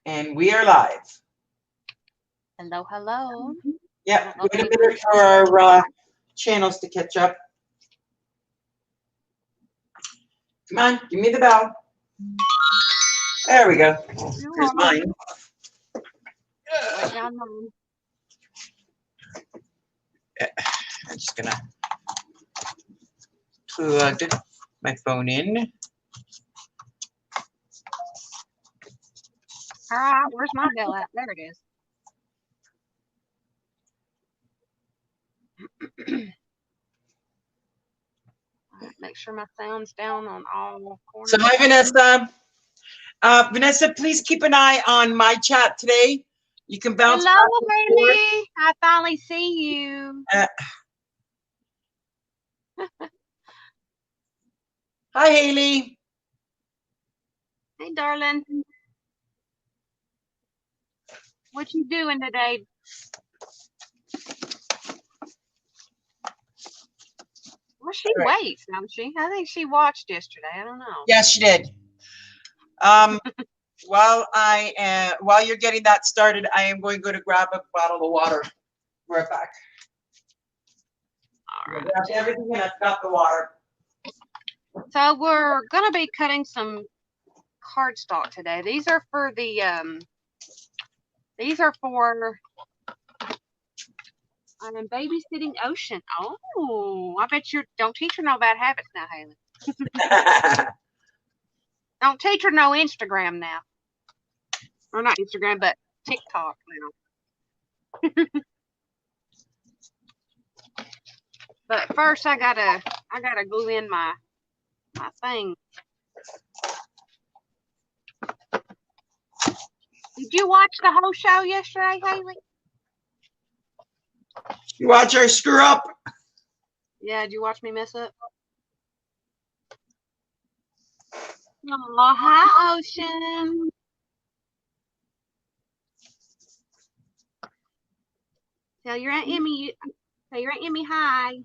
And we are live. Hello, hello. Yeah, wait a minute for our channels to catch up. Come on, give me the bell. There we go. Here's mine. I'm just gonna plug my phone in. All right, where's my bell at? There it is. Make sure my sound's down on all corners. So hi, Vanessa. Vanessa, please keep an eye on my chat today. You can bounce. Hello, baby. I finally see you. Hi, Haley. Hey, darling. What you doing today? Well, she waits, don't she? I think she watched yesterday. I don't know. Yes, she did. While you're getting that started, I am going to go to grab a bottle of water. Right back. All right. Grab everything and I've got the water. So we're gonna be cutting some cardstock today. These are for the I'm babysitting Ocean. Oh, I bet you don't teach her no bad habits now, Haley. Don't teach her no Instagram now. Or not Instagram, but TikTok now. But first I gotta glue in my thing. Did you watch the whole show yesterday, Haley? You watch her screw up? Yeah, did you watch me mess up? Oh, hi, Ocean. Tell your Aunt Emmy hi.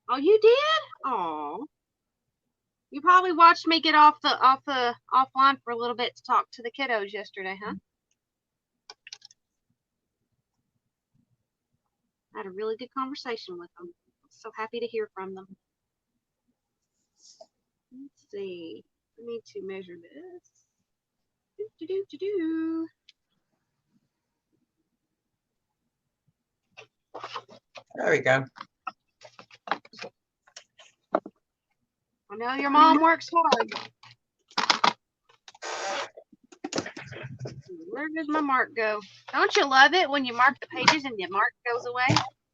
Oh, you did? Oh. You probably watched me get offline for a little bit to talk to the kiddos yesterday, huh? I had a really good conversation with them. I'm so happy to hear from them. Let's see. I need to measure this. There we go. I know your mom works hard. Where does my mark go? Don't you love it when you mark the pages and the mark goes away?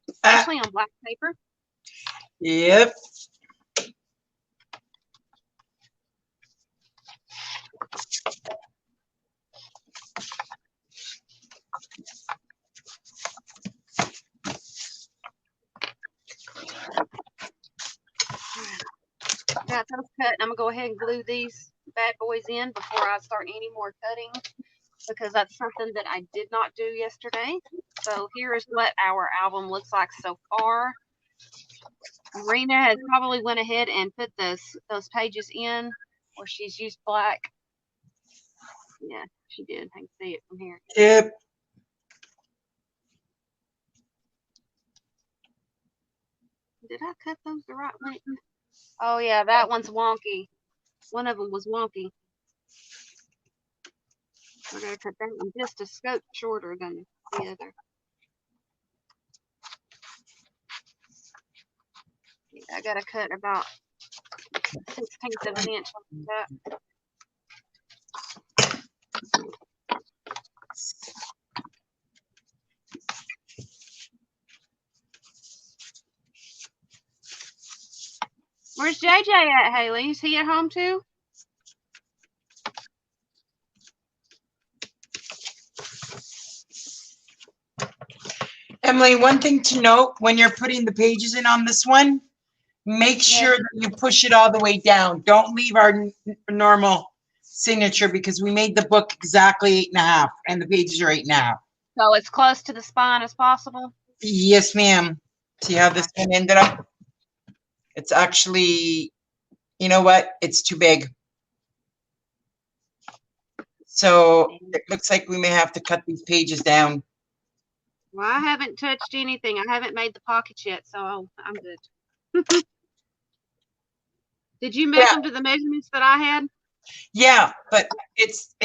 Especially on black paper. Yep. Got those cut. I'm gonna go ahead and glue these bad boys in before I start any more cutting, because that's something that I did not do yesterday. So here is what our album looks like so far. Marina has probably went ahead and put those pages in, or she's used black. Yeah, she did. I can see it from here. Yep. Did I cut those the right way? Oh yeah, that one's wonky. One of them was wonky. We're gonna cut that one just a scope shorter than the other. Yeah, I gotta cut about 1/16 of an inch like that. Where's JJ at, Haley? Is he at home too? Emily, one thing to note when you're putting the pages in on this one, make sure that you push it all the way down. Don't leave our normal signature, because we made the book exactly 8.5 and the pages are 8.5. So it's close to the spine as possible? Yes, ma'am. See how this one ended up? It's actually You know what? It's too big. So it looks like we may have to cut these pages down. Well, I haven't touched anything. I haven't made the pockets yet, so I'm good. Did you make them to the measurements that I had? Yeah, but it's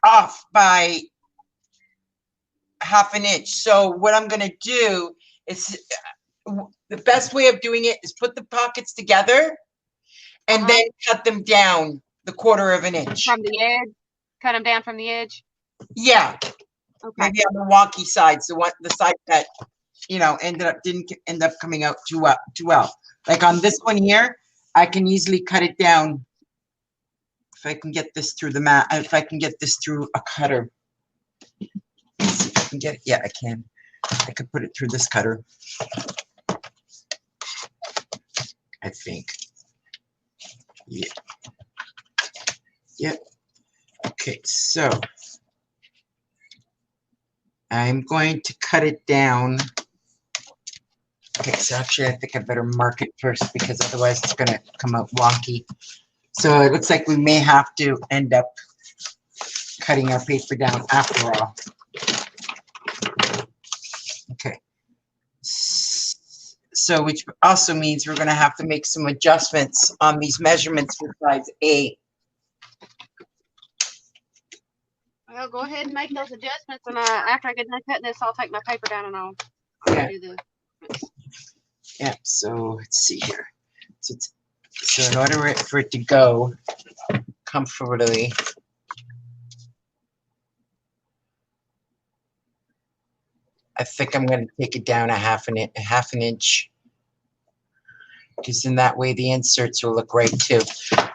off by half an inch. So what I'm going to do is the best way of doing it is put the pockets together and then cut them down the 1/4 inch. From the edge? Cut them down from the edge? Yeah. Okay. Maybe on the wonky sides, the side that, you know, didn't end up coming out too well. Like on this one here, I can easily cut it down if I can get this through the mat, if I can get this through a cutter. Let's see if I can get it. Yeah, I can. I could put it through this cutter, I think. Yeah. Yep. Okay, so I'm going to cut it down. Okay, so actually I think I better mark it first because otherwise it's going to come out wonky. So it looks like we may have to end up cutting our paper down after all. Okay. So which also means we're going to have to make some adjustments on these measurements for size A. Well, go ahead and make those adjustments, and after I get done cutting this, I'll take my paper down and I'll do the. Yeah. So let's see here. So in order for it to go comfortably, I think I'm going to take it down a half an inch, because in that way the inserts will look right too.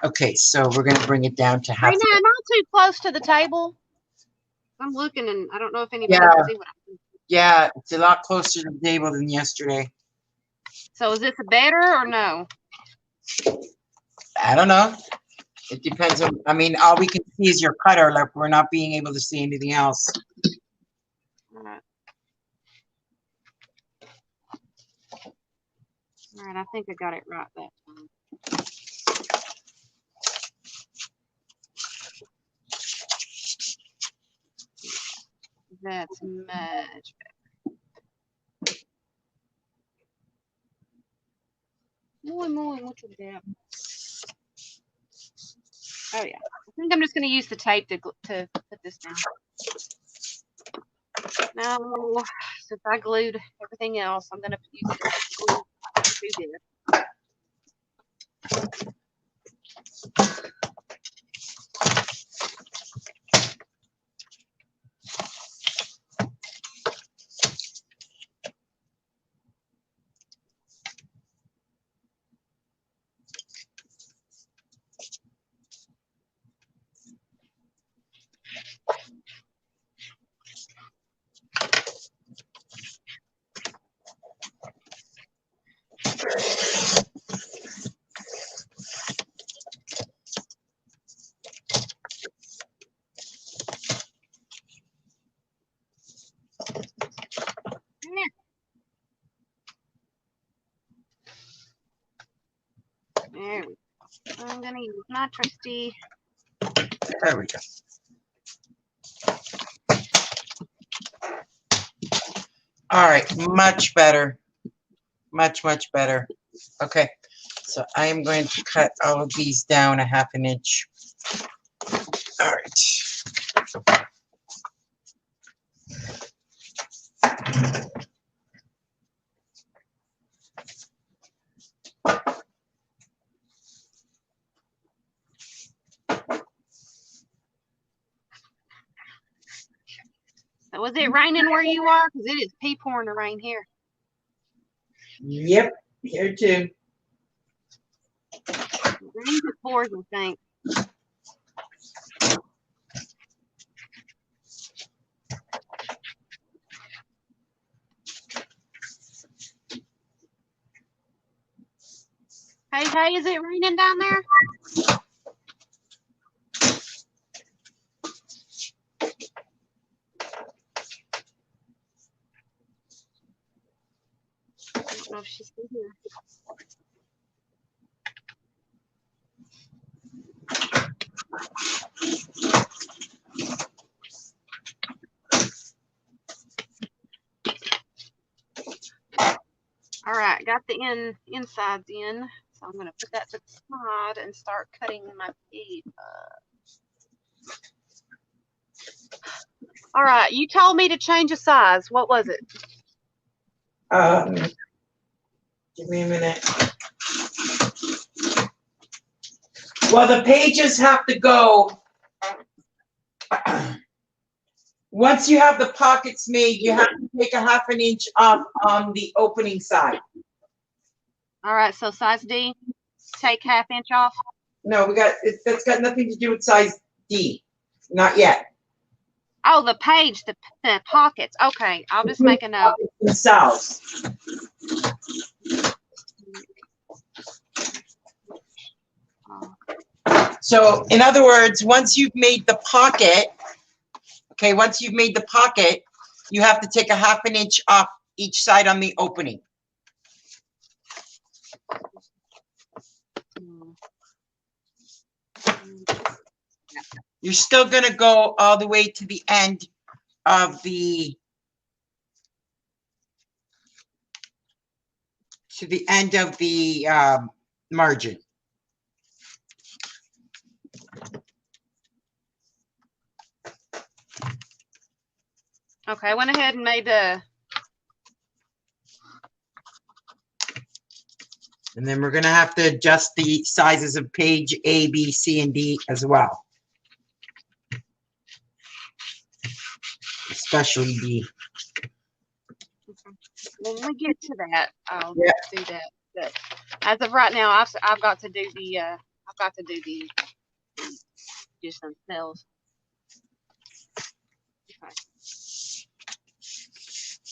Okay, so we're going to bring it down to half. Rena, am I too close to the table? I'm looking, and I don't know if anybody can see what I'm doing. Yeah, it's a lot closer to the table than yesterday. So is this better or no? I don't know. It depends on, I mean, all we can see is your cutter. Like, we're not being able to see anything else. All right. All right, I think I got it right that time. That's much better. Muy mucho better. Oh yeah, I think I'm just going to use the tape to put this down. Now, since I glued everything else, I'm going to use the glue to do this. There we go. I'm going to use my trusty. There we go. All right, much better. Much better. Okay, so I am going to cut all of these down a half an inch. All right. So was it raining where you are? Because it is pee pouring to rain here. Yep, here too. Rain just pours, I think. Hey, is it raining down there? I don't know if she's still here. got the insides in, so I'm going to put that to the side and start cutting my page. All right, you told me to change a size. What was it? Give me a minute. Well, the pages have to go. Once you have the pockets made, you have to take a 1/2 inch off on the opening side. All right, so size D, take 1/2 inch off. No, that's got nothing to do with size D. Not yet. Oh, the page, the pockets. Okay, I'll just make a note. Themselves. So, in other words, once you've made the pocket, okay, once you've made the pocket, you have to take a 1/2 inch off each side on the opening. You're still going to go all the way to the end of the margin. Okay, I went ahead and made the. And then we're going to have to adjust the sizes of page A, B, C, and D as well. Especially D. When we get to that, I'll do that. But as of right now, I've got to do the just themselves. Okay.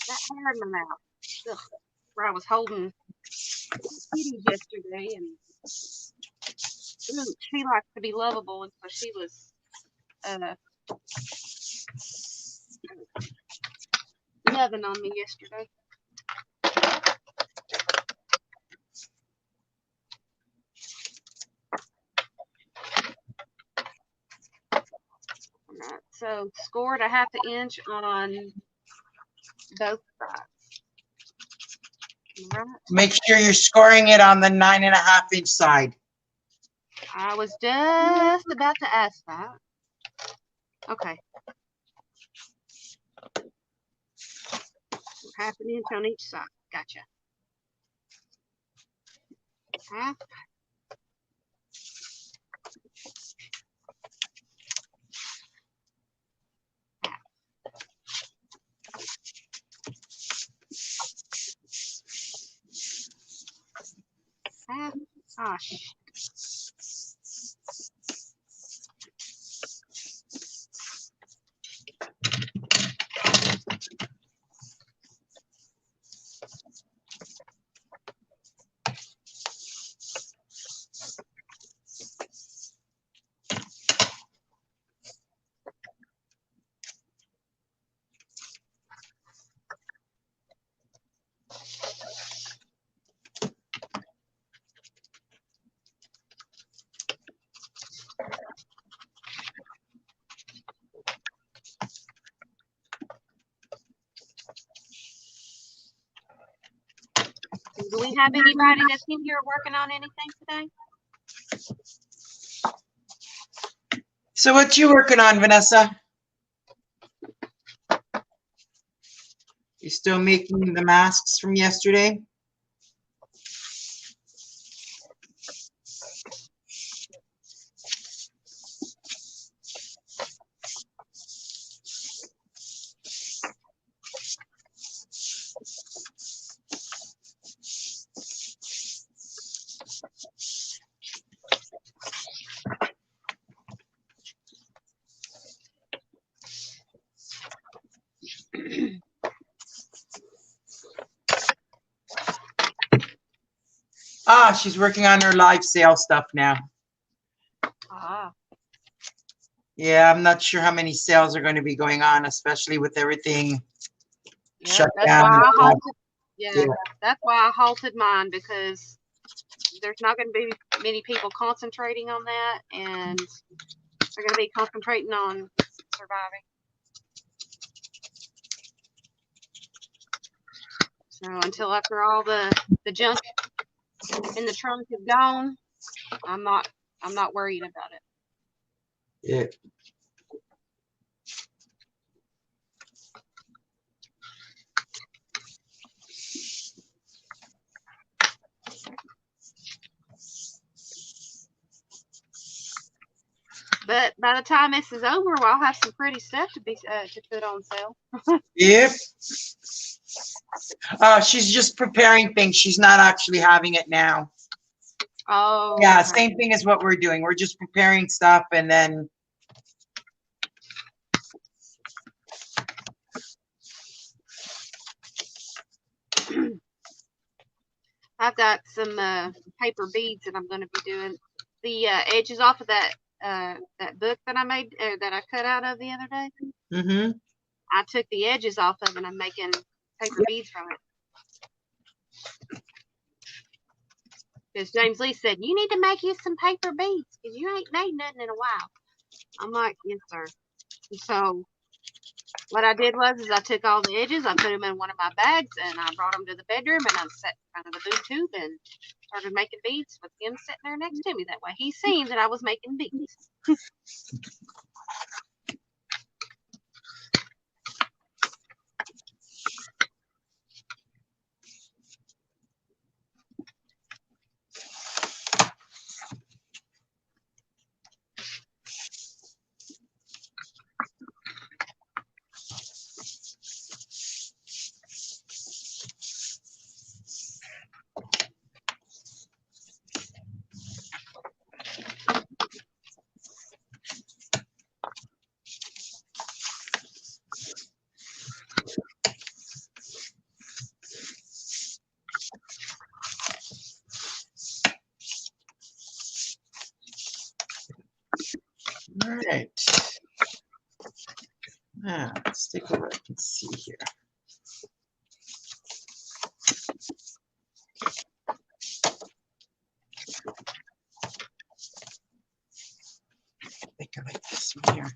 That hair in my mouth. Ugh. Where I was holding kitties yesterday, and she likes to be lovable, and so she was nuzzing on me yesterday. Alright, so scored a 1/2 inch on both sides. Right. Make sure you're scoring it on the 9.5 inch side. I was just about to ask that. Okay. 1/2 inch on each side. Gotcha. 1/2. Gosh. Do we have anybody that's in here working on anything today? So what you working on, Vanessa? You still making the masks from yesterday? She's working on her live sale stuff now. Yeah, I'm not sure how many sales are going to be going on, especially with everything shut down. That's why I halted mine, because there's not going to be many people concentrating on that, and they're going to be concentrating on surviving. So until after all the junk in the trunk is gone, I'm not worried about it. Yeah. But by the time this is over, I'll have some pretty stuff to put on sale. Yep. She's just preparing things. She's not actually having it now. Oh. Yeah, Okay. same thing as what we're doing. We're just preparing stuff and then. I've got some paper beads that I'm going to be doing. The edges off of that book that I made, that I cut out of the other day. Mm-hmm. I took the edges off of it and I'm making paper beads from it. Because James Lee said, you need to make you some paper beads because you ain't made nothing in a while. I'm like, yes, sir. And so what I did was I took all the edges, I put them in one of my bags, and I brought them to the bedroom, and I sat in front of the boob tube and started making beads with him sitting there next to me. That way he seen that I was making beads. All right. Let's take a look and see here. I think I like this one here.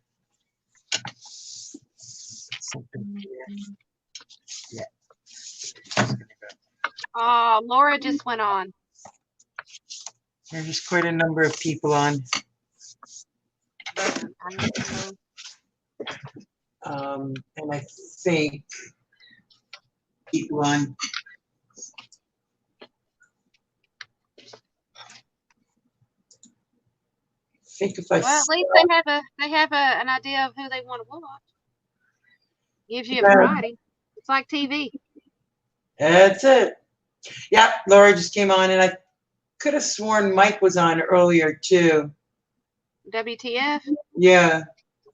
Something here. Yeah. Oh, Laura just went on. There's quite a number of people on. And I think people on. I think if I. Well, at least they have an idea of who they want to watch. Gives you a variety. It's like TV. That's it. Yeah, Laura just came on, and I could have sworn Mike was on earlier too. WTF? Yeah,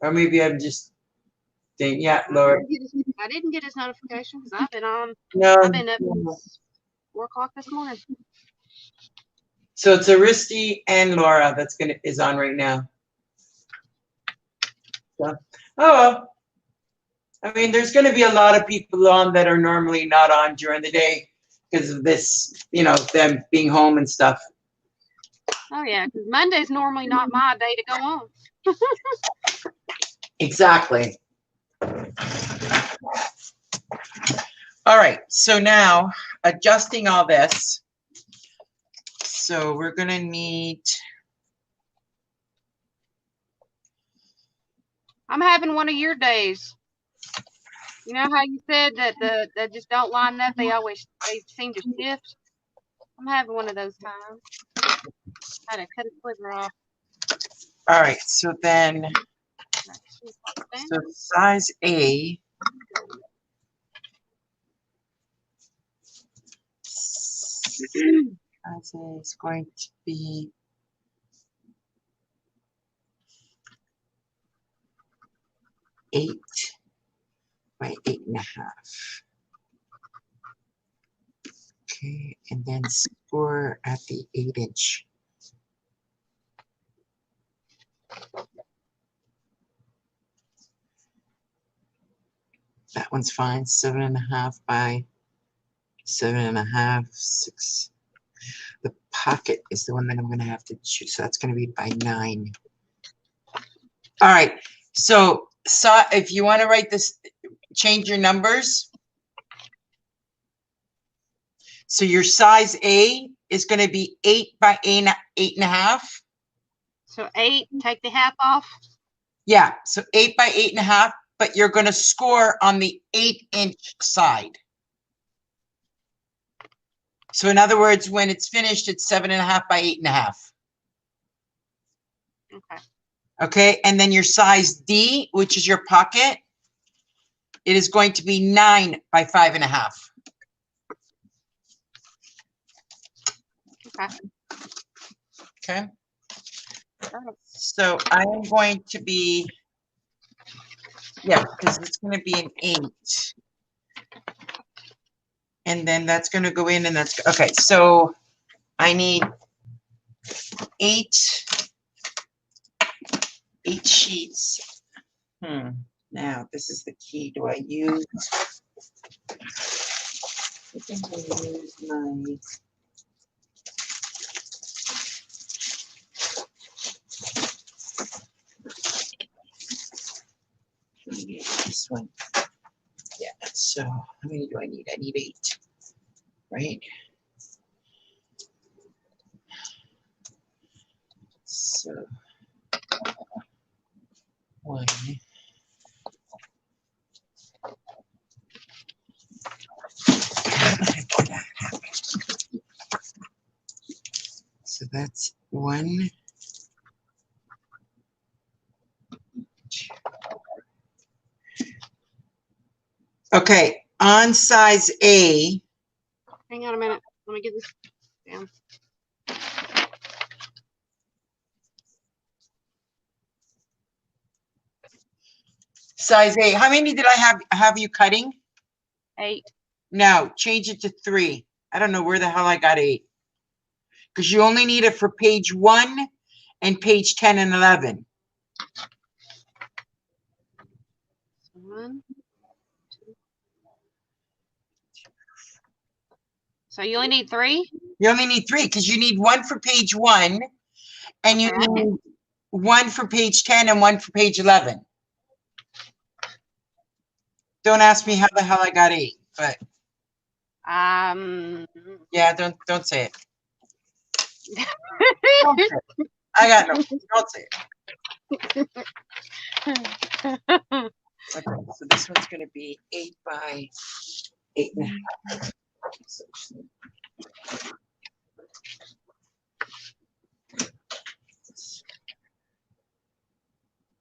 or maybe I'm just thinking. Yeah, Laura. I didn't get his notification because I've been on. No. I've been up since 4 o'clock this morning. So it's Aristi and Laura is on right now. So, oh, I mean, there's going to be a lot of people on that are normally not on during the day because of this, them being home and stuff. Oh yeah, because Monday's normally not my day to go on. Exactly. All right, so now adjusting all this. So we're going to need. I'm having one of your days. You know how you said that that just don't line up? They seem to shift. I'm having one of those times. I had to cut a sliver off. All right, so then, so size A. Size A is going to be 8 by 8.5. Okay, and then score at the 8-inch. That one's fine. 7.5 by 7.5, 6. The pocket is the one that I'm going to have to choose. So that's going to be by 9. All right. So if you want to write this, change your numbers. So your size A is going to be 8 by 8.5. So 8, take the half off. Yeah, so 8 by 8.5, but you're going to score on the 8-inch side. So in other words, when it's finished, it's 7.5 by 8.5. Okay. Okay, and then your size D, which is your pocket, it is going to be 9 by 5.5. Okay. Okay. So I am going to be, yeah, because it's going to be an 8. And then that's going to go in, and that's, okay, so I need 8 sheets. Now, this is the key. Do I use, I think I use my, this one. Yeah, so how many do I need? I need 8, right? So 1. So that's 1, 2. Okay, on size A. Hang on a minute. Let me get this down. Size A. How many did I have you cutting? 8. No, change it to 3. I don't know where the hell I got 8. Because you only need it for page 1 and page 10 and 11. 1, 2. So you only need 3? You only need 3 because you need 1 for page 1 and you Okay. need 1 for page 10 and 1 for page 11. Don't ask me how the hell I got 8, but yeah, don't say it. Don't say it. I got no. Don't say it. Okay, so this one's going to be 8 by 8.5.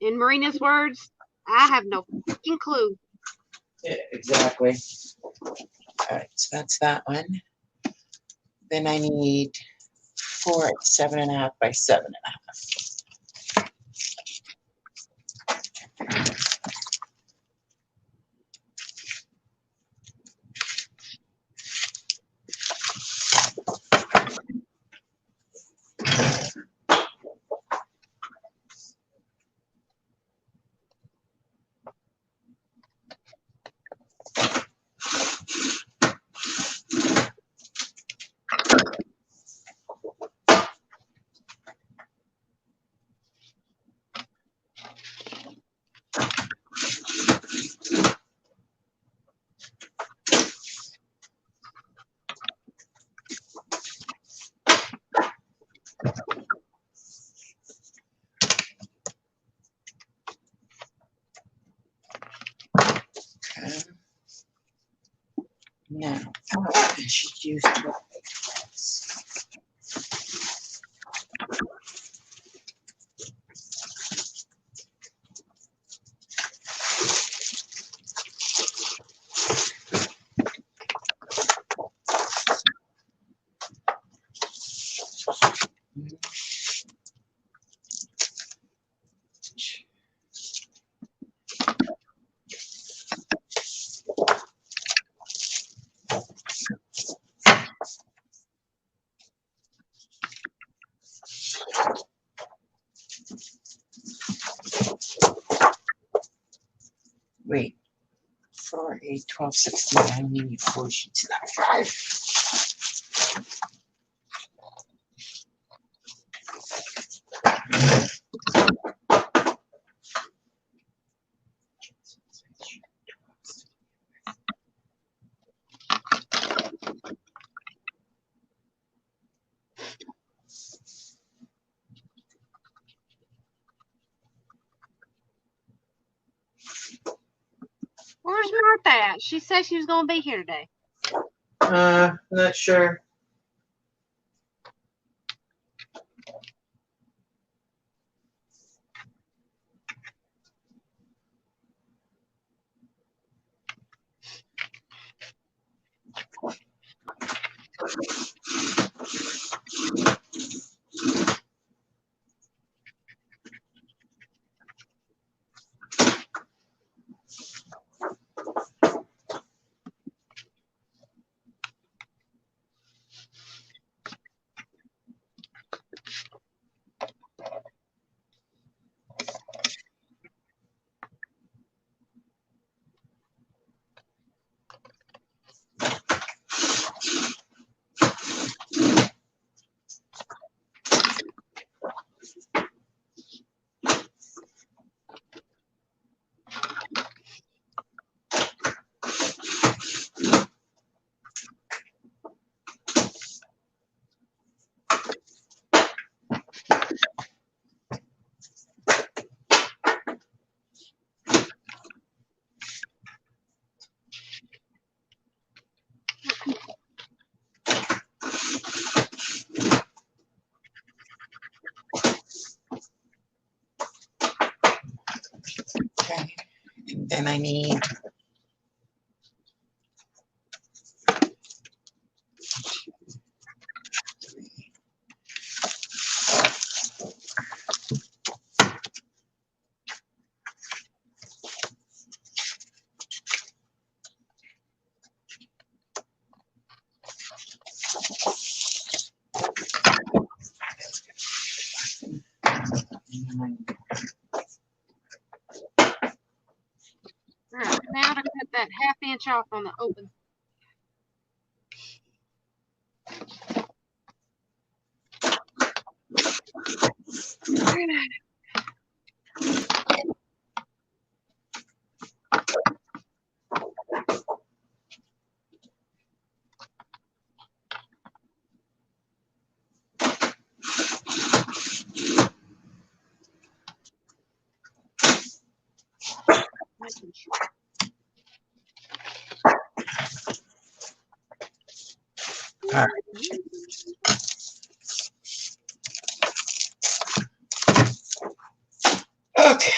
In Marina's words, I have no fucking clue. Yeah, exactly. All right, so that's that one. Then I need 4 at 7.5 by 7.5. Okay. Now, I should use 12. Wait, 4, 8, 12, 16. I need 4 sheets, not 5. Where's Martha at? She said she was going to be here today. Not sure. Okay. Then I need All right, now to cut that 1/2 inch off on the open. All right. Okay.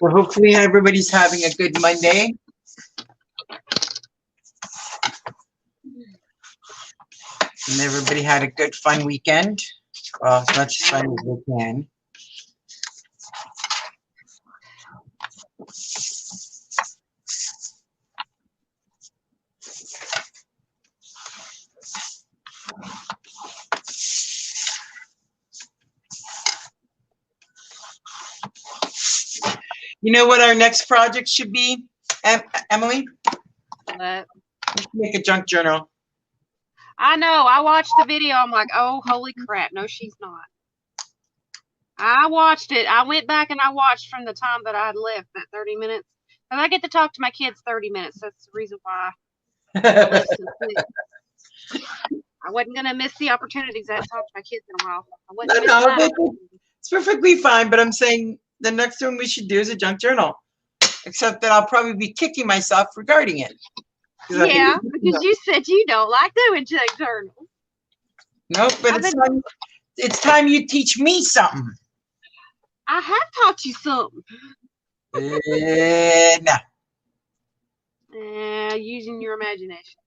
Well, hopefully everybody's having a good Monday. And everybody had a good, fun weekend. Well, as much as fun as they can. You know what our next project should be, Emily? But Make a junk journal. I know. I watched the video. I'm like, oh, holy crap. No, she's not. I watched it. I went back and I watched from the time that I had left, that 30 minutes. And I get to talk to my kids 30 minutes. That's the reason why I left so quick. I wasn't going to miss the opportunities I had to talk to my kids in a while. I wasn't No, miss that. it's perfectly fine, but I'm saying the next one we should do is a junk journal. Except that I'll probably be kicking myself regarding it. Yeah, because you said you don't like doing junk journals. Nope, but it's time you teach me something. I have taught you something. No. Using your imagination.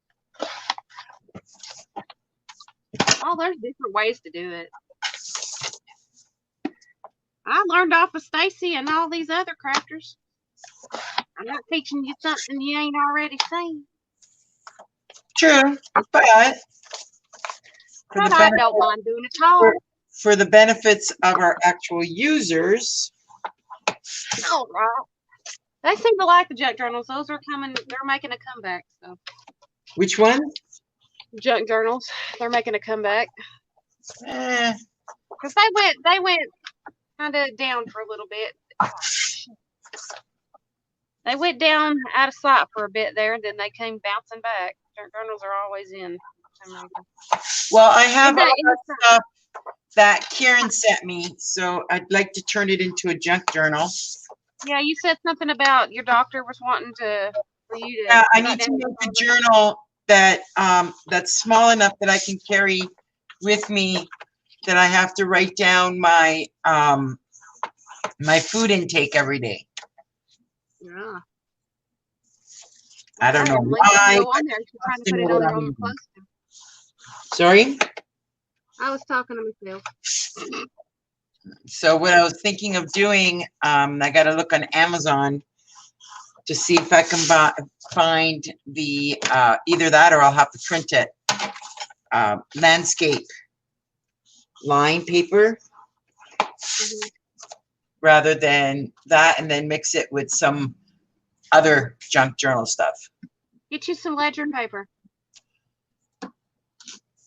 Oh, there's different ways to do it. I learned off of Stacy and all these other crafters. I'm not teaching you something you ain't already seen. True, but I don't mind doing it all. For the benefits of our actual users. All right. They seem to like the junk journals. Those are coming. They're making a comeback. So. Which one? Junk journals. They're making a comeback. Because they went kind of down for a little bit. They went down out of sight for a bit there, and then they came bouncing back. Junk journals are always in. Well, I have all that stuff that Karen sent me, so I'd like to turn it into a junk journal. Yeah, you said something about your doctor was wanting for you to. Yeah, I need to make a journal that that's small enough that I can carry with me. That I have to write down my my food intake every day. Yeah. I don't know why. Sorry? I was talking to myself. So what I was thinking of doing, I got to look on Amazon to see if I can find the, either that or I'll have to print it, landscape line paper rather than that, and then mix it with some other junk journal stuff. Get you some ledger paper.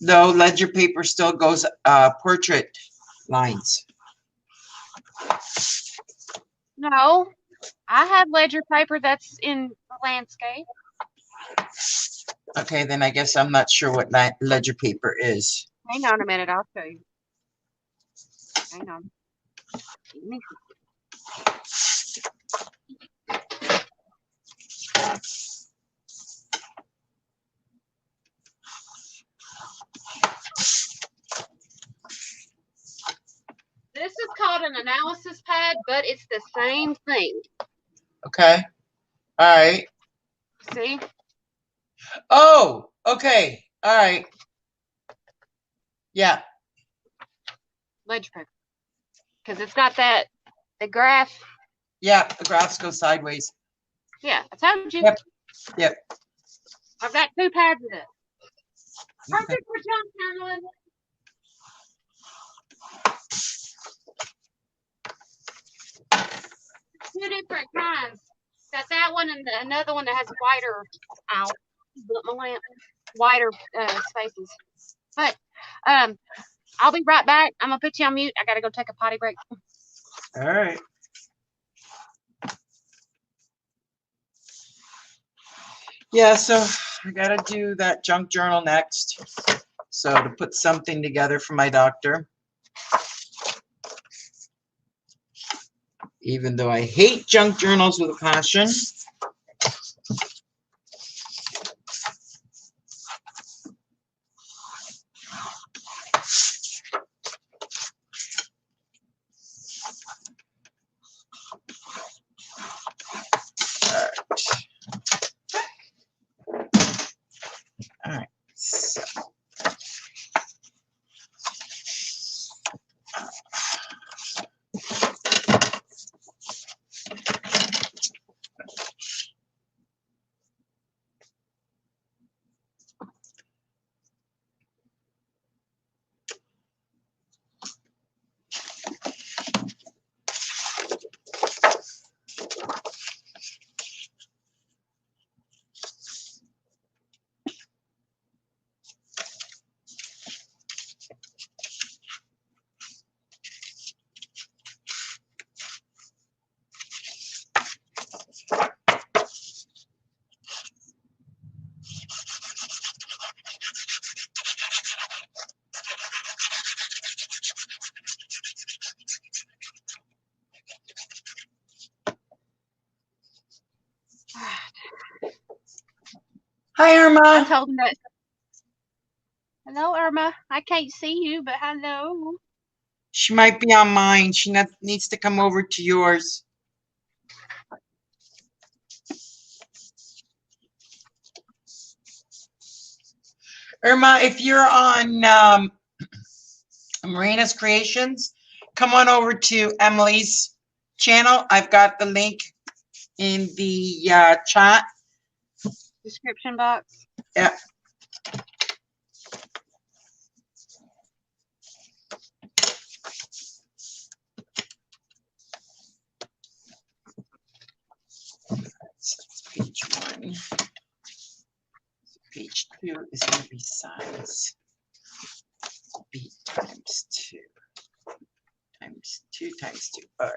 No, ledger paper still goes portrait lines. No, I have ledger paper that's in the landscape. Okay, then I guess I'm not sure what ledger paper is. Hang on a minute, I'll show you. Hang on. This is called an analysis pad, but it's the same thing. Okay. All right. See? Oh, okay. All right. Yeah. Ledger paper. Because it's got the graph. Yeah, the graphs go sideways. Yeah, I told you. Yep. Yep. I've got 2 pads of it. Perfect for junk journaling. Two different kinds. Got that one and another one that has wider out. My lamp. Wider spaces. But I'll be right back. I'm gonna put you on mute. I gotta go take a potty break. All right. Yeah, so I gotta do that junk journal next. So to put something together for my doctor. Even though I hate junk journals with a passion. All right. So Hi, I Irma. told him that. Hello, Irma. I can't see you, but hello. She might be on mine. She needs to come over to yours. Irma, if you're on Marina's Creations, come on over to Emily's channel. I've got the link in the chat. Description box. Yeah. So that's page 1. Page 2 is going to be size B times 2 times 2 times 2. All right.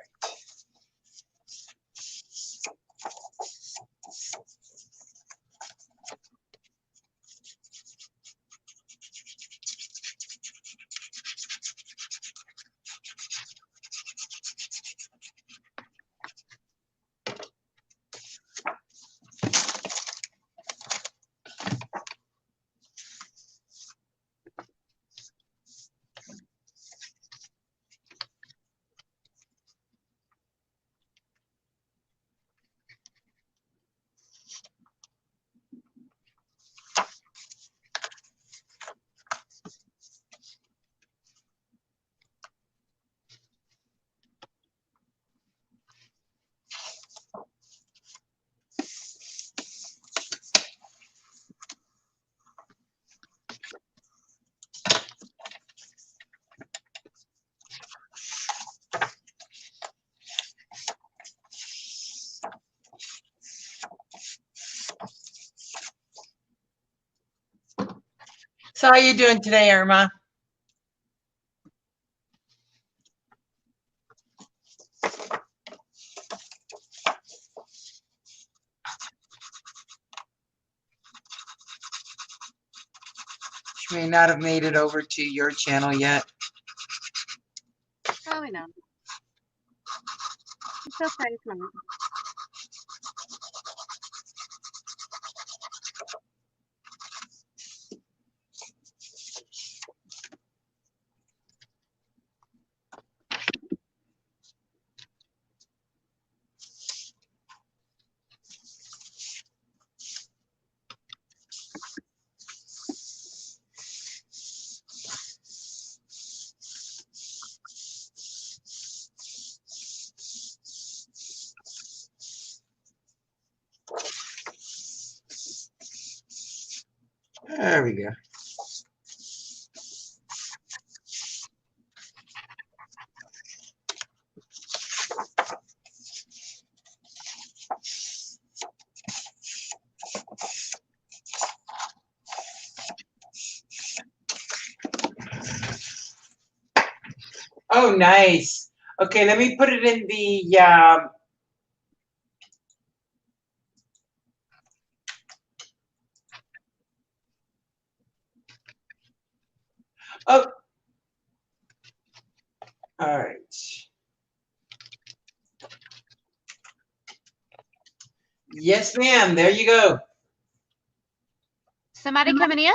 So how you doing today, Irma? She may not have made it over to your channel yet. Probably not. It's okay. It's not. There we go. Oh, nice. Okay, let me put it in the oh, all right. Yes, ma'am. There you go. Somebody coming in?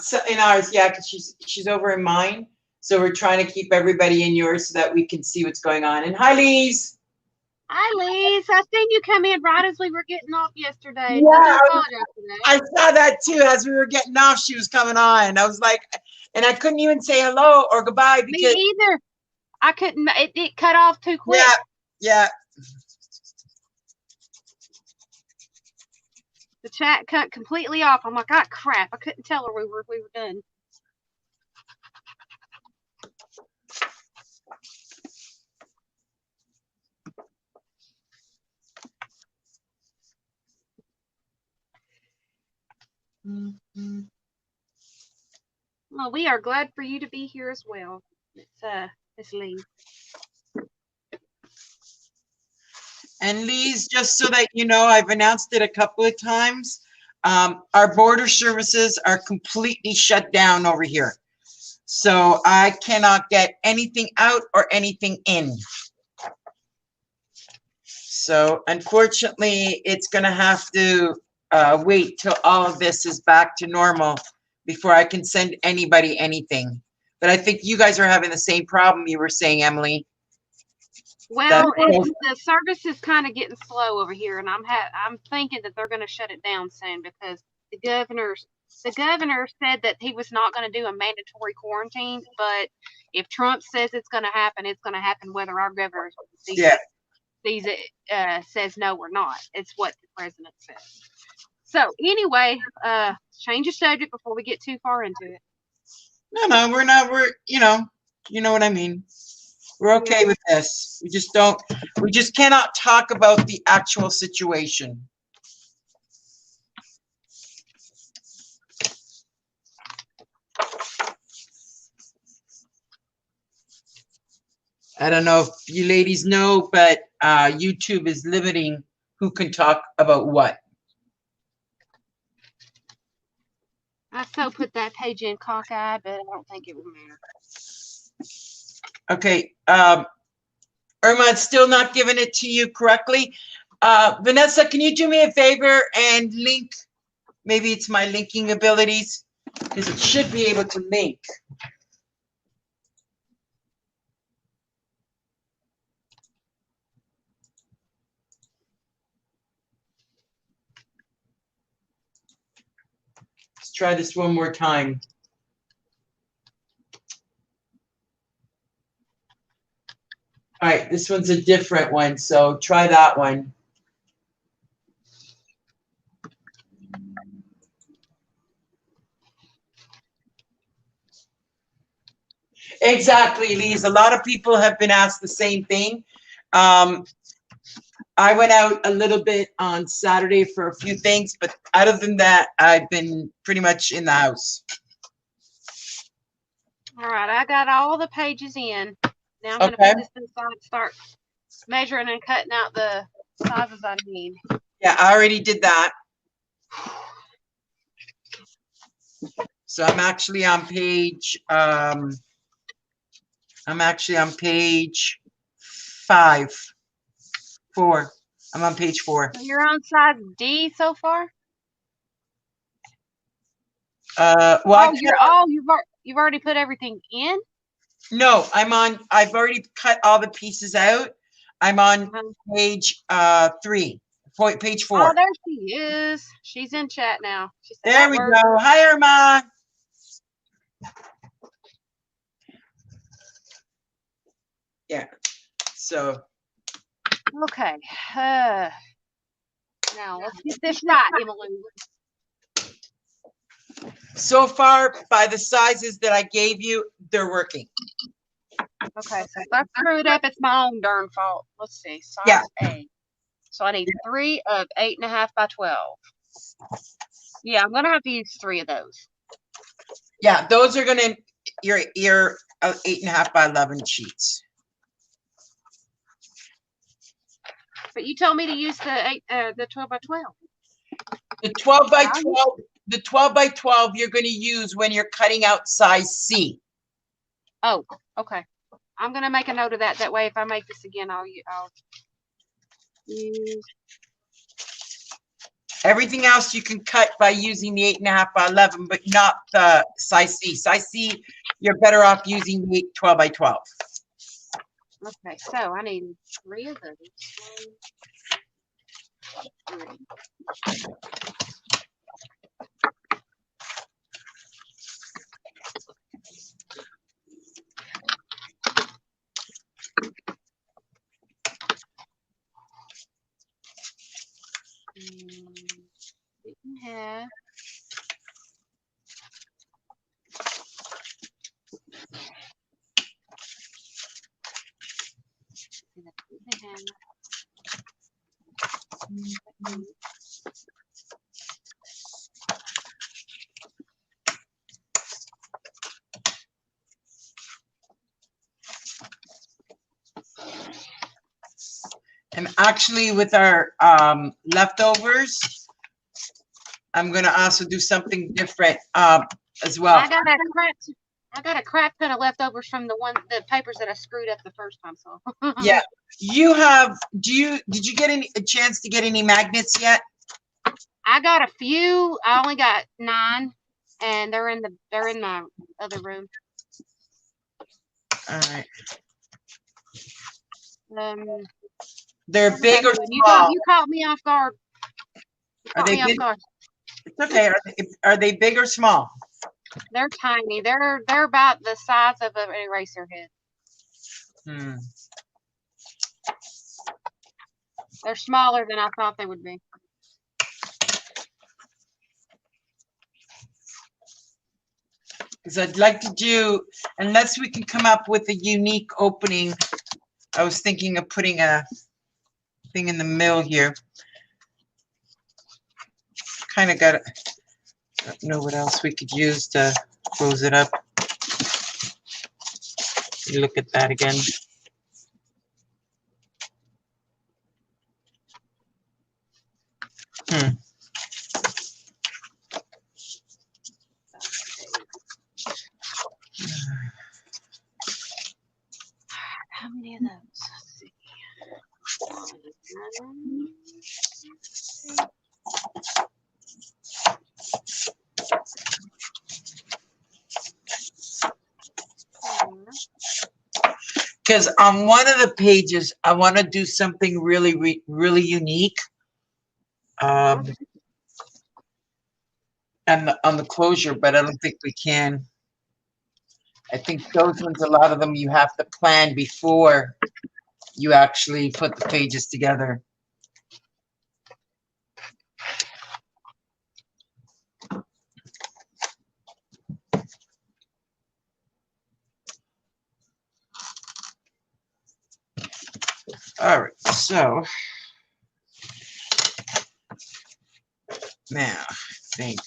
So in ours, yeah, because she's over in mine. So we're trying to keep everybody in yours so that we can see what's going on. And hi, Lise. Hi, Lise. I seen you come in right as we were getting off yesterday. Yeah, I do apologize for that. I saw that too. As we were getting off, she was coming on. I was like, and I couldn't even say hello or goodbye because Me either. I couldn't. It cut off too quick. yeah. The chat cut completely off. I'm like, ah, crap. I couldn't tell her we were done. Mm-hmm. Well, we are glad for you to be here as well. It's Lee. And Lise, just so that you know, I've announced it a couple of times. Our border services are completely shut down over here. So I cannot get anything out or anything in. So unfortunately, it's going to have to wait till all of this is back to normal before I can send anybody anything. But I think you guys are having the same problem you were saying, Emily. Well, the service is kind of getting slow over here, and I'm thinking that they're going to shut it down soon because the governor said that he was not going to do a mandatory quarantine, but if Trump says it's going to happen, it's going to happen whether our governor says no or not. It's what the president says. So anyway, change the subject before we get too far into it. No, we're not. We're you know what I mean. We're okay with this. We just cannot talk about the actual situation. I don't know if you ladies know, but YouTube is limiting who can talk about what. I so put that page in cockeyed, but I don't think it would matter. Okay, Irma, it's still not giving it to you correctly. Vanessa, can you do me a favor and link? Maybe it's my linking abilities, because it should be able to link. Let's try this one more time. All right, this one's a different one, so try that one. Exactly, Lise. A lot of people have been asked the same thing. I went out a little bit on Saturday for a few things, but other than that, I've been pretty much in the house. All right, I got all the pages in. Now I'm going to put this to the side and start measuring and cutting out the sizes I need. Yeah, I already did that. So I'm actually on page, I'm on page 4. I'm on page 4. So you're on size D so far? Well, you've already put everything in? No, I've already cut all the pieces out. I'm on page 3, page 4. Oh, there she is. She's in chat now. She said, there we go. Hi, Irma. Yeah. So. Okay. Now let's get this right, Emily. So far, by the sizes that I gave you, they're working. Okay, so if I screw it up, it's my own darn fault. Let's see. Size A. So I need 3 of 8.5 by 12. Yeah, I'm gonna have to use 3 of those. Yeah, those are gonna your 8.5 by 11 sheets. But you told me to use the 12 by 12. The 12 by 12. The 12 by 12 you're going to use when you're cutting out size C. Oh, okay. I'm going to make a note of that. That way, if I make this again, I'll use. Everything else you can cut by using the 8.5 by 11, but not the size C. Size C, you're better off using the 12 by 12. Okay, so I need 3 of those. 1, 3. Half. And actually with our leftovers, I'm going to also do something different as well. I got a crap ton of leftovers from the papers that I screwed up the first time. So yeah, you have. Did you get a chance to get any magnets yet? I got a few. I only got 9, and they're in my other room. All right. They're big or you small? caught me off guard. Are they big? It's okay. Are they big or small? They're tiny. They're about the size of an eraser head. They're smaller than I thought they would be. Because I'd like to do, unless we can come up with a unique opening. I was thinking of putting a thing in the middle here. Kind of got it. I don't know what else we could use to close it up. Look at that again. How many of those? Let's see. Because on one of the pages, I want to do something really, really unique. And on the closure, but I don't think we can. I think those ones, a lot of them, you have to plan before you actually put the pages together. All right, so now I think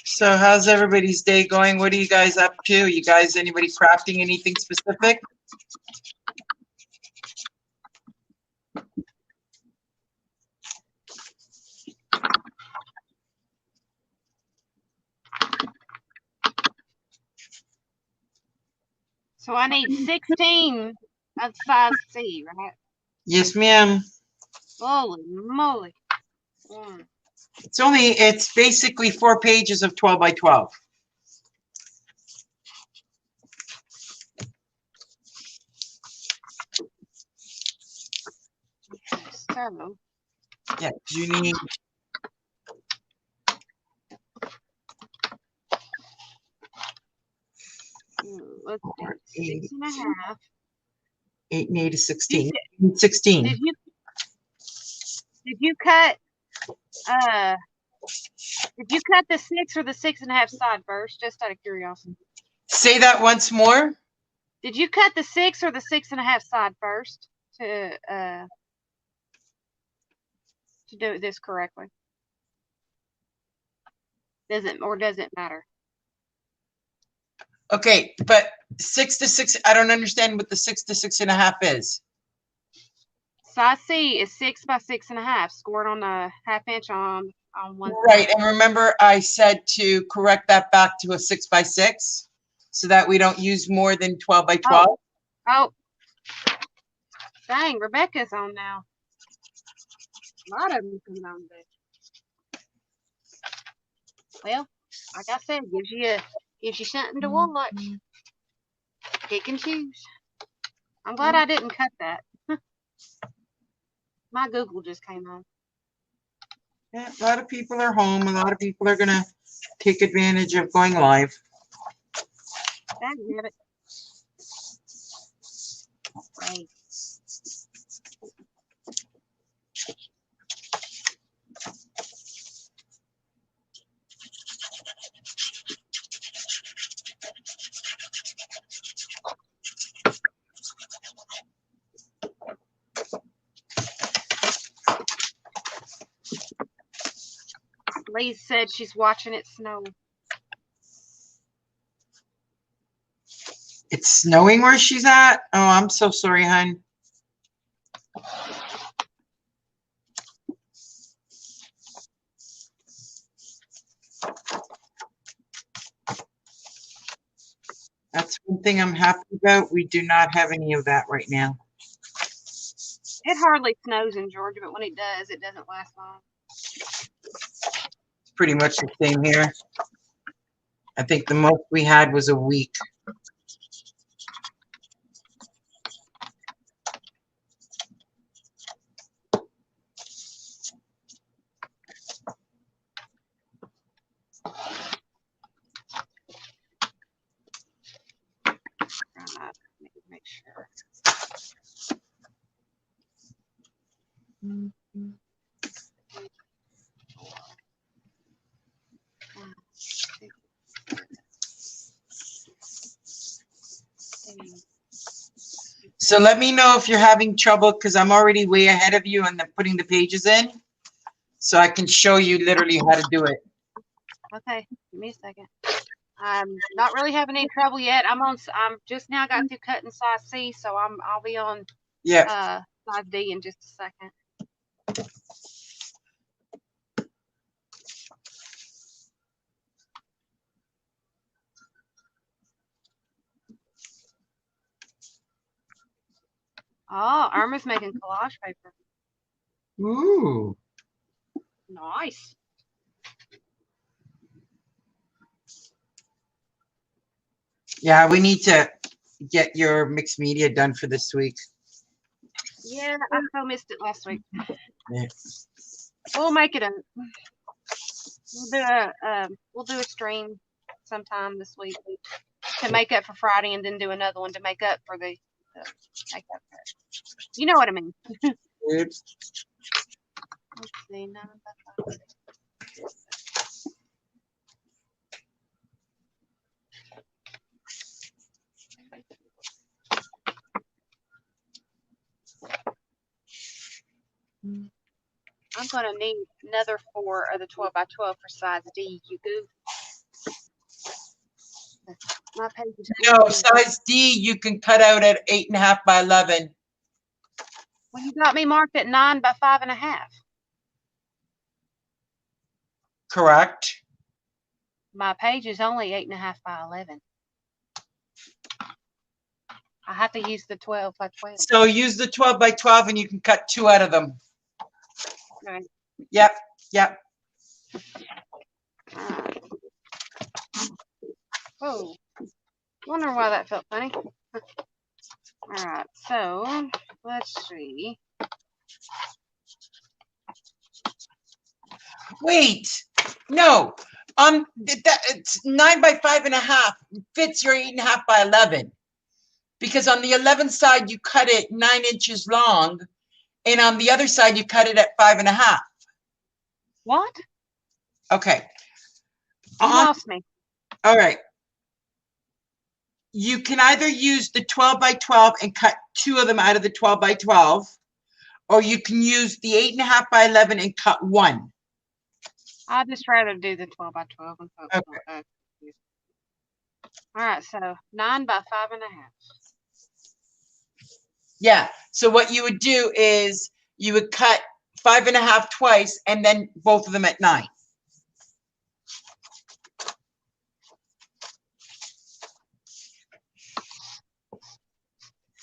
so. How's everybody's day going? What are you guys up to? You guys, anybody crafting anything specific? So I need 16 of size C, right? Yes, ma'am. Holy moly. It's basically 4 pages of 12 by 12. So. Yeah, you need. Let's see. 6.5. 8 and 8 is 16. 16. Did you cut the 6 or the 6.5 side first? Just out of curiosity. Say that once more. Did you cut the 6 or the 6.5 side first to do this correctly? Does it matter? Okay, but 6 to 6, I don't understand what the 6 to 6.5 is. Size C is 6 by 6.5, scored on the 1/2 inch on one Right, side. and remember I said to correct that back to a 6 by 6 so that we don't use more than 12 by 12. Oh. Dang, Rebecca's on now. A lot of them coming on today. Well, like I said, gives you something to watch. Pick and choose. I'm glad I didn't cut that. My Google just came on. Yeah, a lot of people are home. A lot of people are gonna take advantage of going live. That have it. Right. Lee said she's watching it snow. It's snowing where she's at. Oh, I'm so sorry, hon. That's one thing I'm happy about. We do not have any of that right now. It hardly snows in Georgia, but when it does, it doesn't last long. It's pretty much the same here. I think the most we had was a week. Make sure. So let me know if you're having trouble because I'm already way ahead of you and putting the pages in. So I can show you literally how to do it. Okay, give me a second. I'm not really having any trouble yet. I'm just now got through cutting size C, so I'll be on size D in just a second. Oh, Irma's making collage paper. Ooh. Nice. Yeah, we need to get your mixed media done for this week. Yeah, I so missed it last week. Yeah. We'll make it we'll do a stream sometime this week to make up for Friday, and then do another one to make up for the makeup. You know what I mean. Let's see, I'm gonna need another 4 of the 12 by 12 for size D. You goof. My page is no, size D you can cut out at 8.5 by 11. Well, you got me marked at 9 by 5.5. Correct. My page is only 8.5 by 11. I have to use the 12 by 12. So use the 12 by 12 and you can cut 2 out of them. Right. Yep. Yep. Oh, wonder why that felt funny. All right, so let's see. Wait, no. It's 9 by 5.5 fits your 8.5 by 11. Because on the 11th side you cut it 9 inches long, and on the other side you cut it at 5.5. What? Okay. You lost me. All right. You can either use the 12 by 12 and cut 2 of them out of the 12 by 12, or you can use the 8.5 by 11 and cut 1. I'd just rather do the 12 by 12. Okay. All right, so 9 by 5.5. Yeah. So what you would do is you would cut 5.5 twice and then both of them at 9.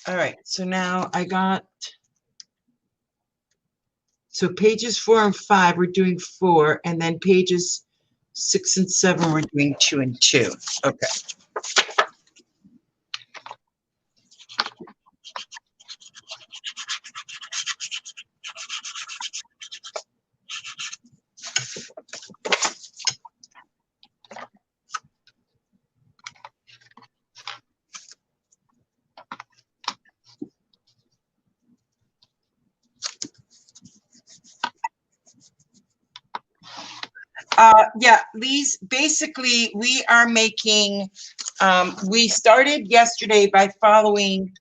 All right. So now I got, so pages 4 and 5, we're doing 4, and then pages 6 and 7, we're doing 2 and 2. Okay. Yeah, Lise, basically we are making, we started yesterday by following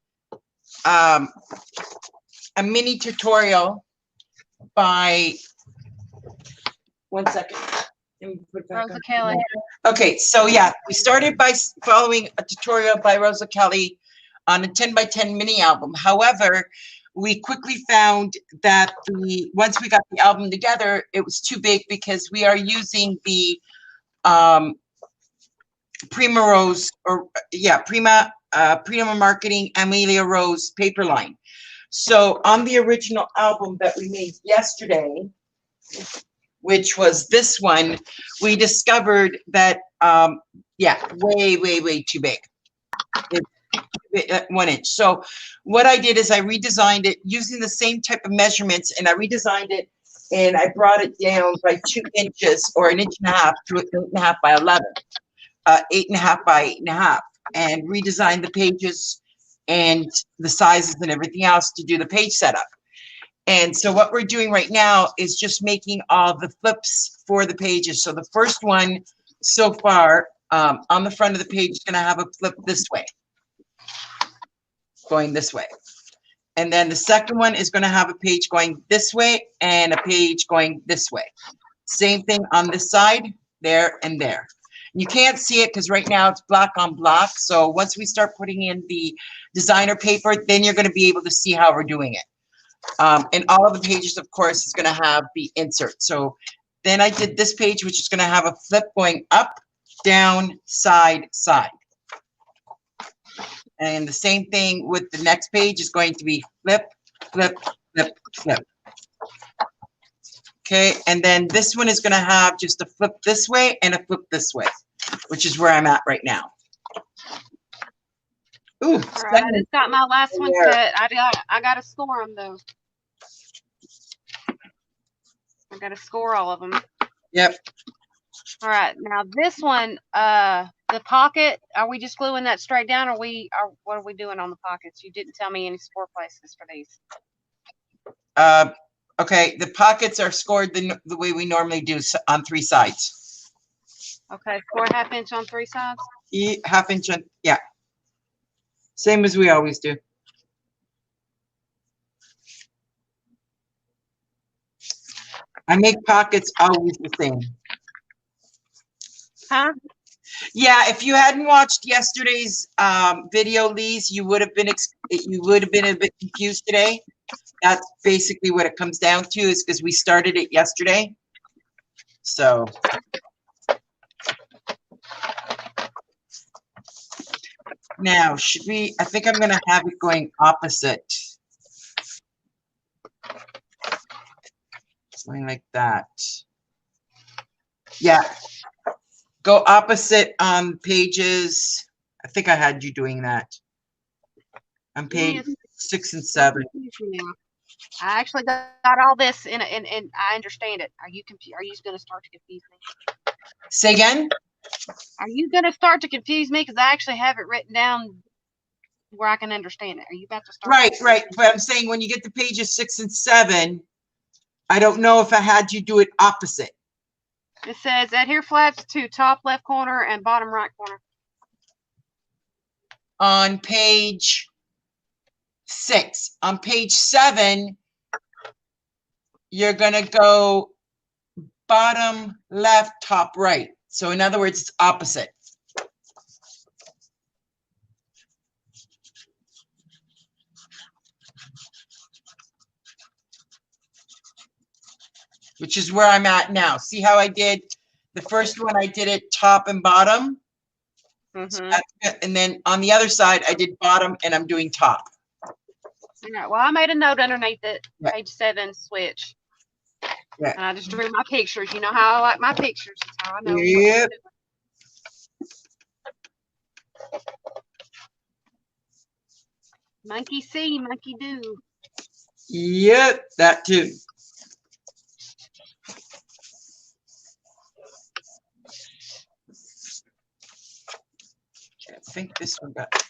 a mini tutorial by, one second. Let me put it back Rosa on. Kelly. Okay, so yeah, we started by following a tutorial by Rosa Kelly on a 10 by 10 mini album. However, we quickly found that once we got the album together, it was too big because we are using the Prima Rose, or yeah, Prima Marketing Amelia Rose paper line. So on the original album that we made yesterday, which was this one, we discovered that, yeah, way too big. It's 1 inch. So what I did is I redesigned it using the same type of measurements, and I redesigned it and I brought it down by 2 inches, or 1.5 inches to 8.5 by 11, 8.5 by 8.5, and redesigned the pages and the sizes and everything else to do the page setup. And so what we're doing right now is just making all the flips for the pages. So the first one so far, on the front of the page is going to have a flip this way, going this way. And then the second one is going to have a page going this way and a page going this way. Same thing on this side, there and there. You can't see it because right now it's black on black. So once we start putting in the designer paper, then you're going to be able to see how we're doing it. And all of the pages, of course, is going to have the insert. So then I did this page, which is going to have a flip going up, down, side, side. And the same thing with the next page is going to be flip, flip, flip, flip. Okay, and then this one is going to have just a flip this way and a flip this way, which is where I'm at right now. Ooh, All right, I just got my last one cut. I got to score them though. I got to score all of them. Yep. All right, now this one, the pocket, are we just gluing that straight down, or what are we doing on the pockets? You didn't tell me any score places for these. Okay, the pockets are scored the way we normally do on 3 sides. Okay, score 1/2 inch on 3 sides? 1/2 inch on, yeah. Same as we always do. I make pockets always the same. Huh? Yeah, if you hadn't watched yesterday's video, Lise, you would have been a bit confused today. That's basically what it comes down to, is because we started it yesterday. So now, should we, I think I'm going to have it going opposite. Something like that. Yeah. Go opposite on pages. I think I had you doing that. On page 6 and 7. I actually got all this and I understand it. Are you going to start to confuse me? Say again? Are you going to start to confuse me? Because I actually have it written down where I can understand it. Are you about to start? Right. But I'm saying when you get to pages 6 and 7, I don't know if I had you do it opposite. It says adhere flaps to top left corner and bottom right corner. On page 6. On page 7, you're going to go bottom left, top right. So in other words, it's opposite. Which is where I'm at now. See how I did the first one? I did it top and bottom. Mm-hmm. So and then on the other side, I did bottom and I'm doing top. All right. Well, I made a note underneath it. Yeah. Page 7 switch. Yeah. And I just drew my pictures. You know how I like my pictures. That's how I know. Yep. Monkey see, monkey do. Yep, that too. I think this one got it.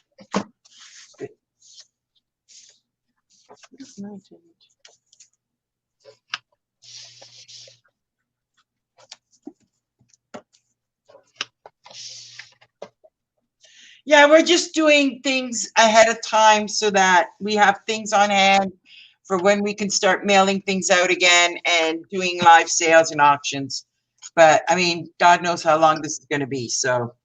Yeah, we're just doing things ahead of time so that we have things on hand for when we can start mailing things out again and doing live sales and auctions. But I mean, God knows how long this is going to be. So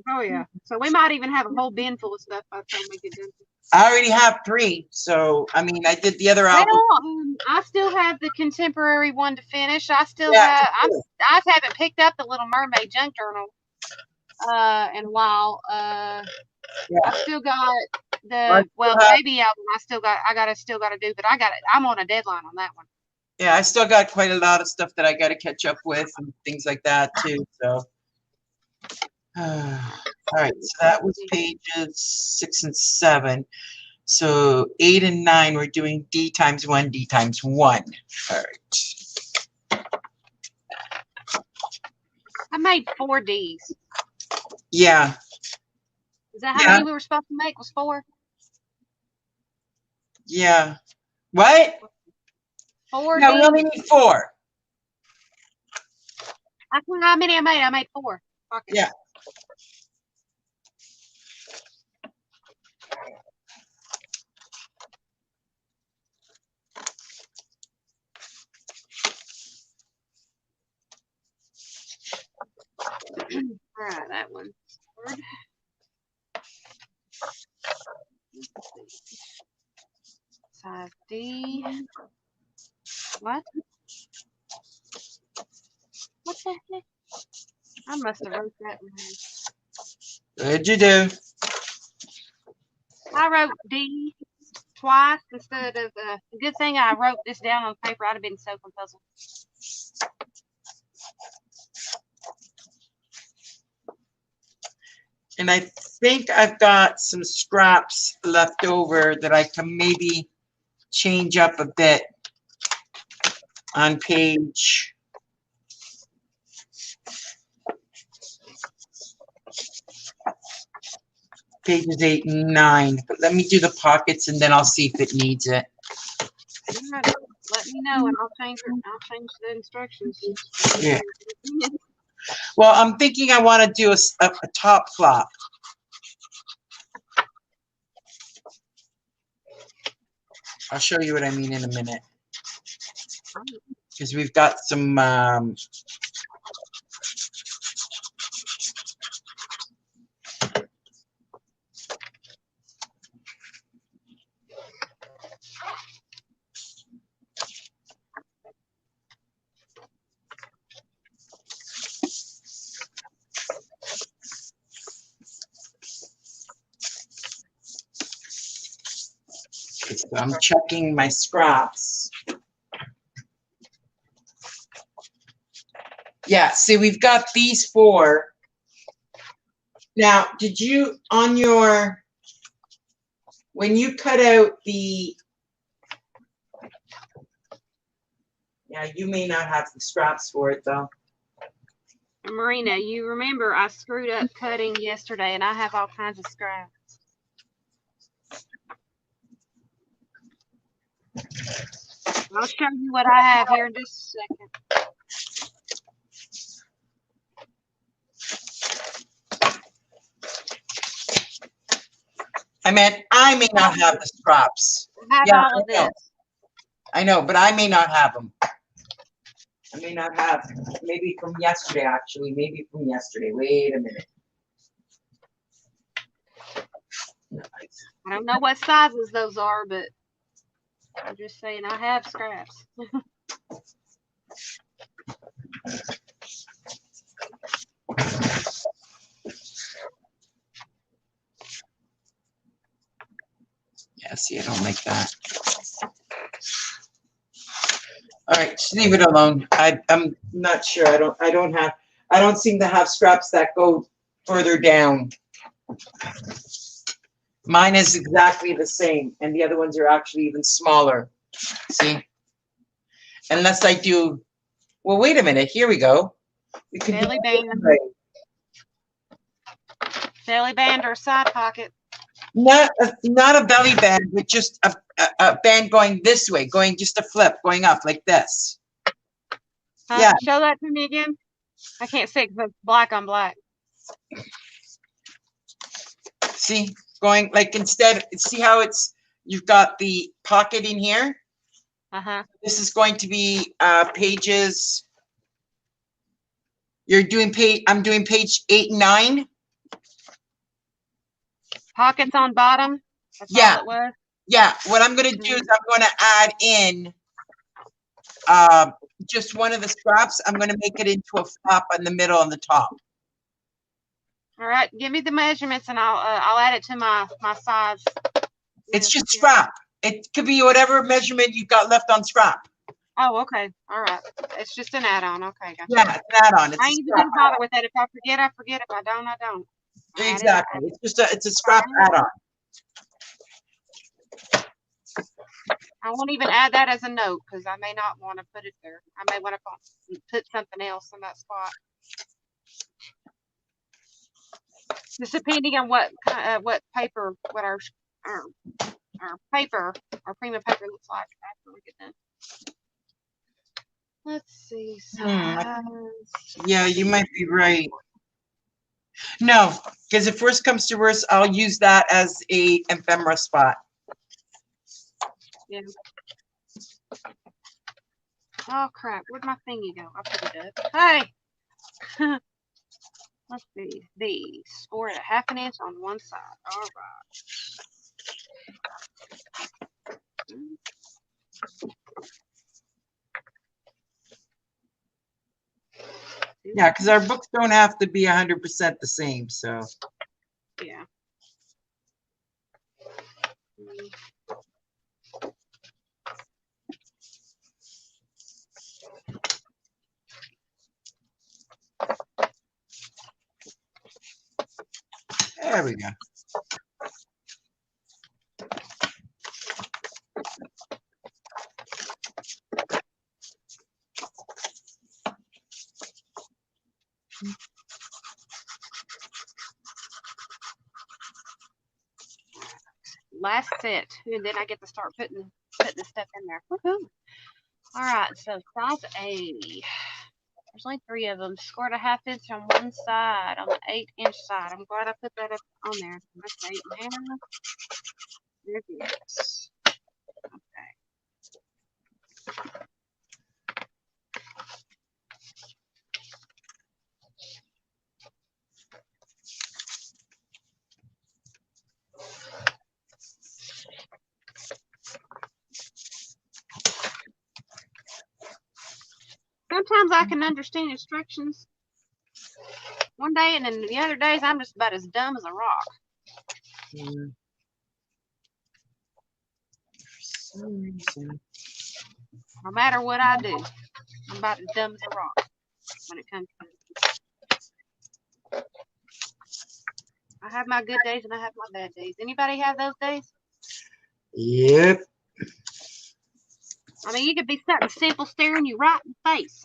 Oh yeah. So we might even have a whole bin full of stuff by the time we get done. I already have 3. So I mean, I did the other Well, album. I still have the contemporary one to finish. I still Yeah, have. I haven't picked up the Little Mermaid junk journal in a while. yeah. I still got I the still the have- baby album. I still gotta do, but I'm on a deadline on that one. yeah, I still got quite a lot of stuff that I got to catch up with and things like that too. So, all right. So that was pages 6 and 7. So 8 and 9, we're doing D times 1, D times 1. All right. I made 4 Ds. Yeah. Is that how many we were supposed to make? Was 4? Yeah. What? 4 No, we Ds. only need 4. I don't know how many I made. I made 4. Okay. Yeah. All right, that one. 5D. What? What the heck? I must have wrote that wrong. What'd you do? I wrote D twice instead of good thing I wrote this down on paper. I'd have been so puzzled. And I think I've got some scraps left over that I can maybe change up a bit on pages 8 and 9. But let me do the pockets and then I'll see if it needs it. Right. Let me know and I'll change it. I'll change the instructions. Yeah. Well, I'm thinking I want to do a top flop. I'll show you what I mean in a minute. Because we've got some so I'm checking my scraps. Yeah, see, we've got these 4. Now, did you, when you cut out the, yeah, you may not have the scraps for it, though. Marina, you remember I screwed up cutting yesterday and I have all kinds of scraps. I'll show you what I have here in just a second. I meant I may not have the scraps. I have Yeah, all of this. I know, but I may not have them. I may not have, maybe from yesterday, actually. Maybe from yesterday. Wait a minute. I don't know what sizes those are, but I'm just saying I have scraps. Yeah, see, I don't like that. All right, just leave it alone. I'm not sure. I don't seem to have scraps that go further down. Mine is exactly the same, and the other ones are actually even smaller. See? Unless I do, well, wait a minute. Here we go. We can Belly do band. Belly band or side pocket. not a belly band, but just a band going this way, going just a flip, going up like this. Yeah. Show that to me again. I can't see because it's black on black. See, going like instead, see how you've got the pocket in here? Uh-huh. This is going to be pages. I'm doing page 8 and 9. Pockets on bottom. That's Yeah. all it was. Yeah, what I'm going to do is I'm going to add in just one of the straps. I'm going to make it into a flap on the middle and the top. All right, give me the measurements and I'll add it to my size. It's just scrap. It could be whatever measurement you've got left on scrap. Oh, okay. All right. It's just an add-on. Okay, gotcha. Yeah, it's an add-on. I ain't even gonna bother with that. If I forget, I forget. If I don't, I don't. Exactly. It's a scrap add-on. I won't even add that as a note because I may not want to put it there. I may want to put something else in that spot. Just depending on what paper, what our paper, our premium paper looks like after we get done. Let's see. Yeah, you might be right. No, because if worst comes to worst, I'll use that as a ephemera spot. Yeah. Oh crap! Where'd my thingy go? I put it up. Hey. Let's see. These score at 1/2 inch on one side. All right. Yeah, because our books don't have to be 100% the same, so. Yeah. There we go. Last set, and then I get to start putting the stuff in there. Woohoo! All right, so size A. There's only 3 of them. Scored 1/2 inch on one side, on the 8-inch side. I'm glad I put that up on there. That's 8.5. There it is. Okay. Sometimes I can understand instructions one day, and then the other days I'm just about as dumb as a rock. For some reason. No matter what I do, I'm about as dumb as a rock when it comes to it. I have my good days and I have my bad days. Anybody have those days? Yep. I mean, you could be something simple staring you right in the face,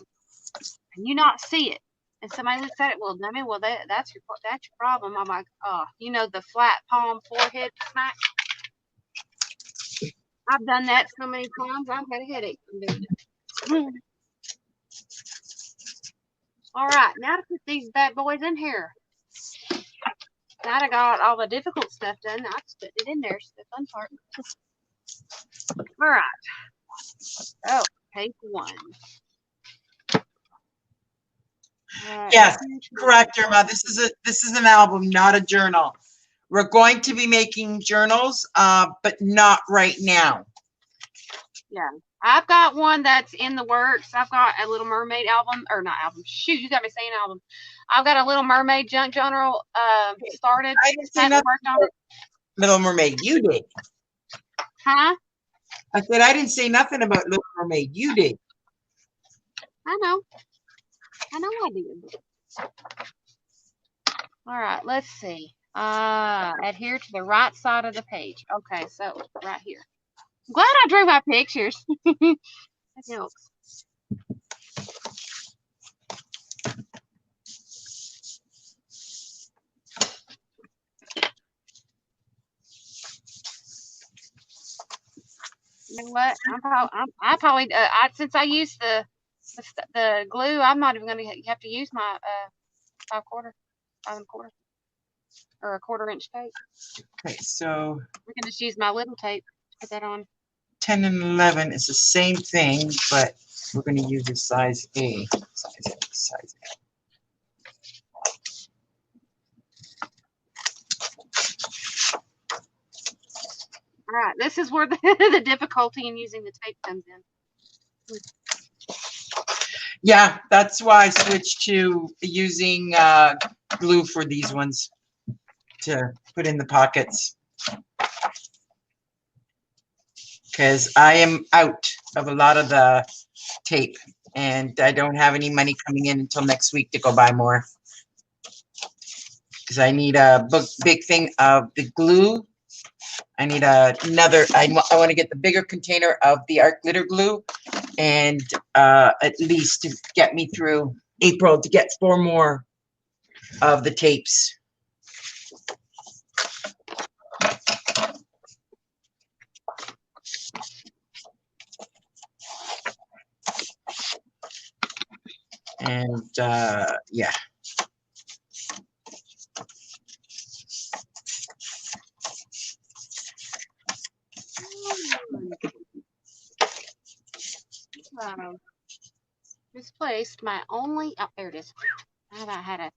and you not see it. And somebody looks at it, well, I mean, well, that's your problem. I'm like, oh, you know, the flat palm forehead smack. I've done that so many times. I've had a headache from doing it. All right, now to put these bad boys in here. Now that I got all the difficult stuff done, I just put it in there. So the fun part. All right. Oh, page 1. Yes, correct, Irma. This is an album, not a journal. We're going to be making journals, but not right now. Yeah, I've got one that's in the works. I've got a Little Mermaid album, or not album. Shoot, you got me saying album. I've got a Little Mermaid junk journal started. I didn't say nothing about Little Mermaid. You did. Huh? I said I didn't say nothing about Little Mermaid. You did. I know I did. All right, let's see. Adhere to the right side of the page. Okay, so right here. I'm glad I drew my pictures. That helps. You know what? I probably since I used the glue, I'm not even gonna have to use my 5 1/4. or a 1/4 inch tape. Okay, so We can just use my little tape to put that on. 10 and 11 is the same thing, but we're going to use a size A. Size A. All right, this is where the difficulty in using the tape comes in. Yeah, that's why I switched to using glue for these ones to put in the pockets. Because I am out of a lot of the tape and I don't have any money coming in until next week to go buy more. Because I need a big thing of the glue. I need another, I want to get the bigger container of the art glitter glue and at least to get me through April to get 4 more of the tapes. And yeah. Misplaced my only, oh, there it is. How about I had a,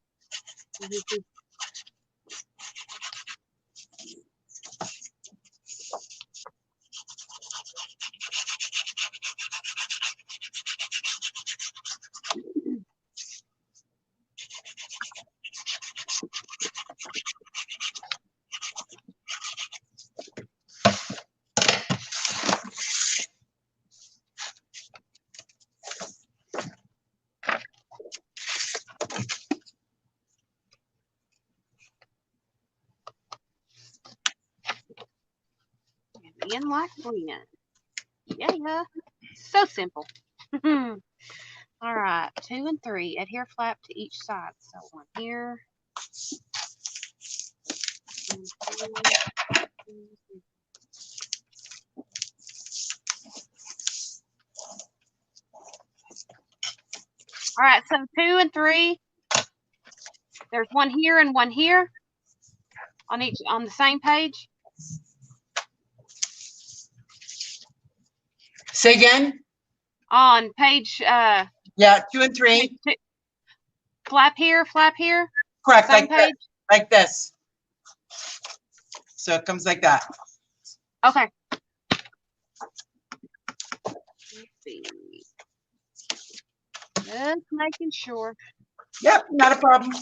in like friend. Yeah. So simple. All right, 2 and 3. Adhere flap to each side. So 1 here. All right, so 2 and 3. There's 1 here and 1 here on the same page. Say again? On page yeah, 2 and 3. Flap here. Correct, Same page. like this. So it comes like that. Okay. Let's see. Just making sure. Yep, not a problem.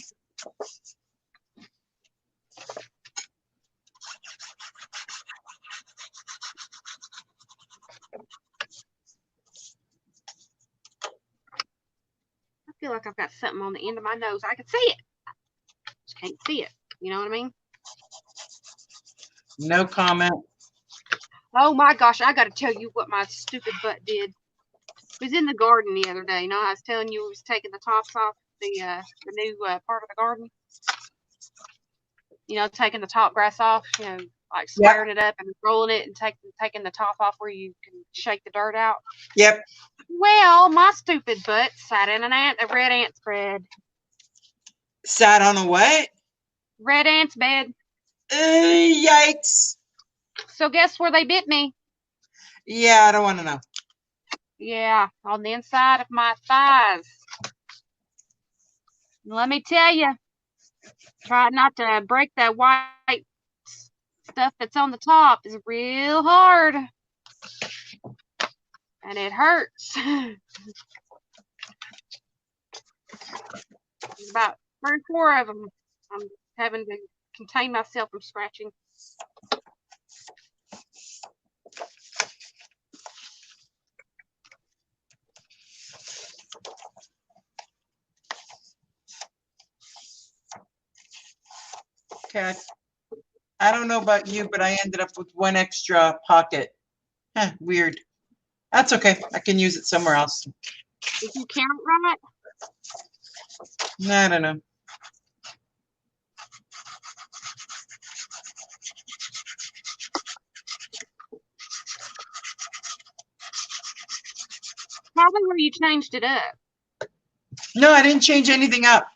I feel like I've got something on the end of my nose. I can see it. Just can't see it. You know what I mean? No comment. Oh my gosh, I got to tell you what my stupid butt did. It was in the garden the other day. You know, I was telling you I was taking the tops off the new part of the garden. You know, taking the top grass off. You know, like squaring it up and rolling it and taking the top off where you can shake the dirt out. Yep. Well, my stupid butt sat in a red ant's bed. Sat on a what? Red ant's bed. Yikes. So guess where they bit me? Yeah, I don't want to know. Yeah, on the inside of my thighs. Let me tell you, try not to break that white stuff that's on the top is real hard. And it hurts. About 3 or 4 of them. I'm having to contain myself from scratching. Okay. I don't know about you, but I ended up with 1 extra pocket. Weird. That's okay. I can use it somewhere else. Did you count right? I don't know. Probably where you changed it up. No, I didn't change anything up.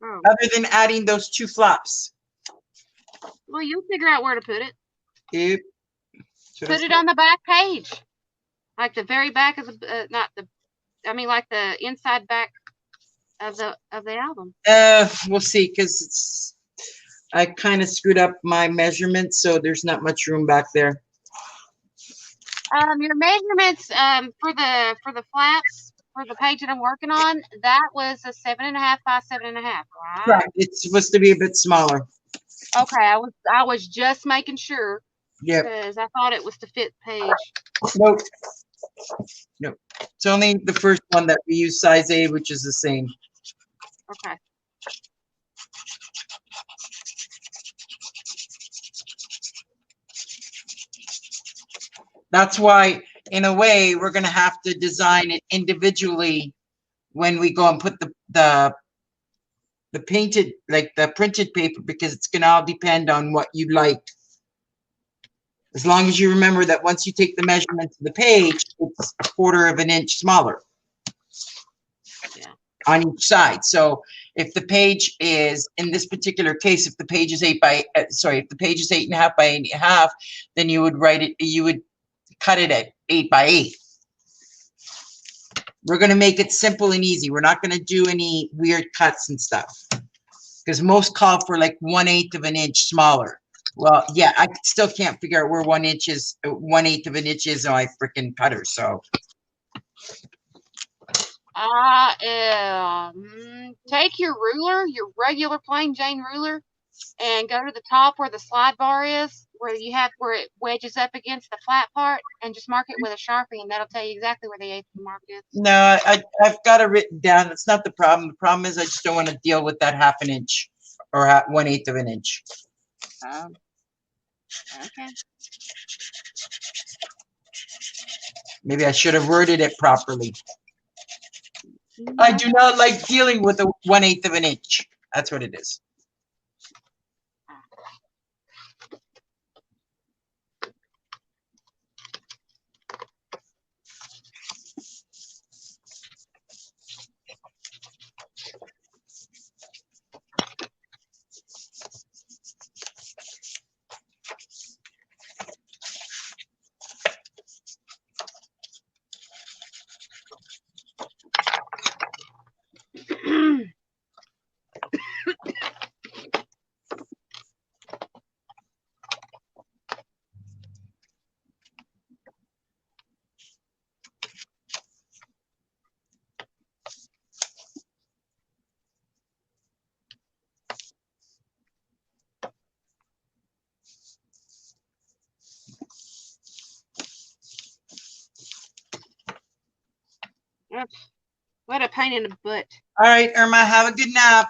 Oh. Other than adding those 2 flops. Well, you'll figure out where to put it. Yep. Put it on the back page, like the very back of the, not the, I mean, like the inside back of the album. We'll see, because I kind of screwed up my measurements, so there's not much room back there. Your measurements for the flaps for the page that I'm working on, that was a 7.5 by 7.5, right? Right. It's supposed to be a bit smaller. Okay, I was just making sure. Yeah. Because I thought it was to fit the page. Nope. Nope. It's only the first one that we use size A, which is the same. Okay. That's why, in a way, we're going to have to design it individually when we go and put the painted, like the printed paper, because it's going to all depend on what you like. As long as you remember that once you take the measurements of the page, it's 1/4 of an inch smaller. Yeah. On each side. So if the page is, in this particular case, if the page is 8.5 by 8.5, then you would cut it at 8 by 8. We're going to make it simple and easy. We're not going to do any weird cuts and stuff, because most call for like 1/8 of an inch smaller. Well, yeah, I still can't figure out where 1/8 of an inch is on my freaking cutter. So take your ruler, your regular plain Jane ruler, and go to the top where the slide bar is, where it wedges up against the flat part, and just mark it with a Sharpie, and that'll tell you exactly where the 1/8 mark is. no, I've got it written down. That's not the problem. The problem is I just don't want to deal with that 1/2 inch or 1/8 of an inch. Okay. Maybe I should have worded it properly. I do not like dealing with a 1/8 of an inch. That's what it is. What a pain in the butt. All right, Irma, have a good nap.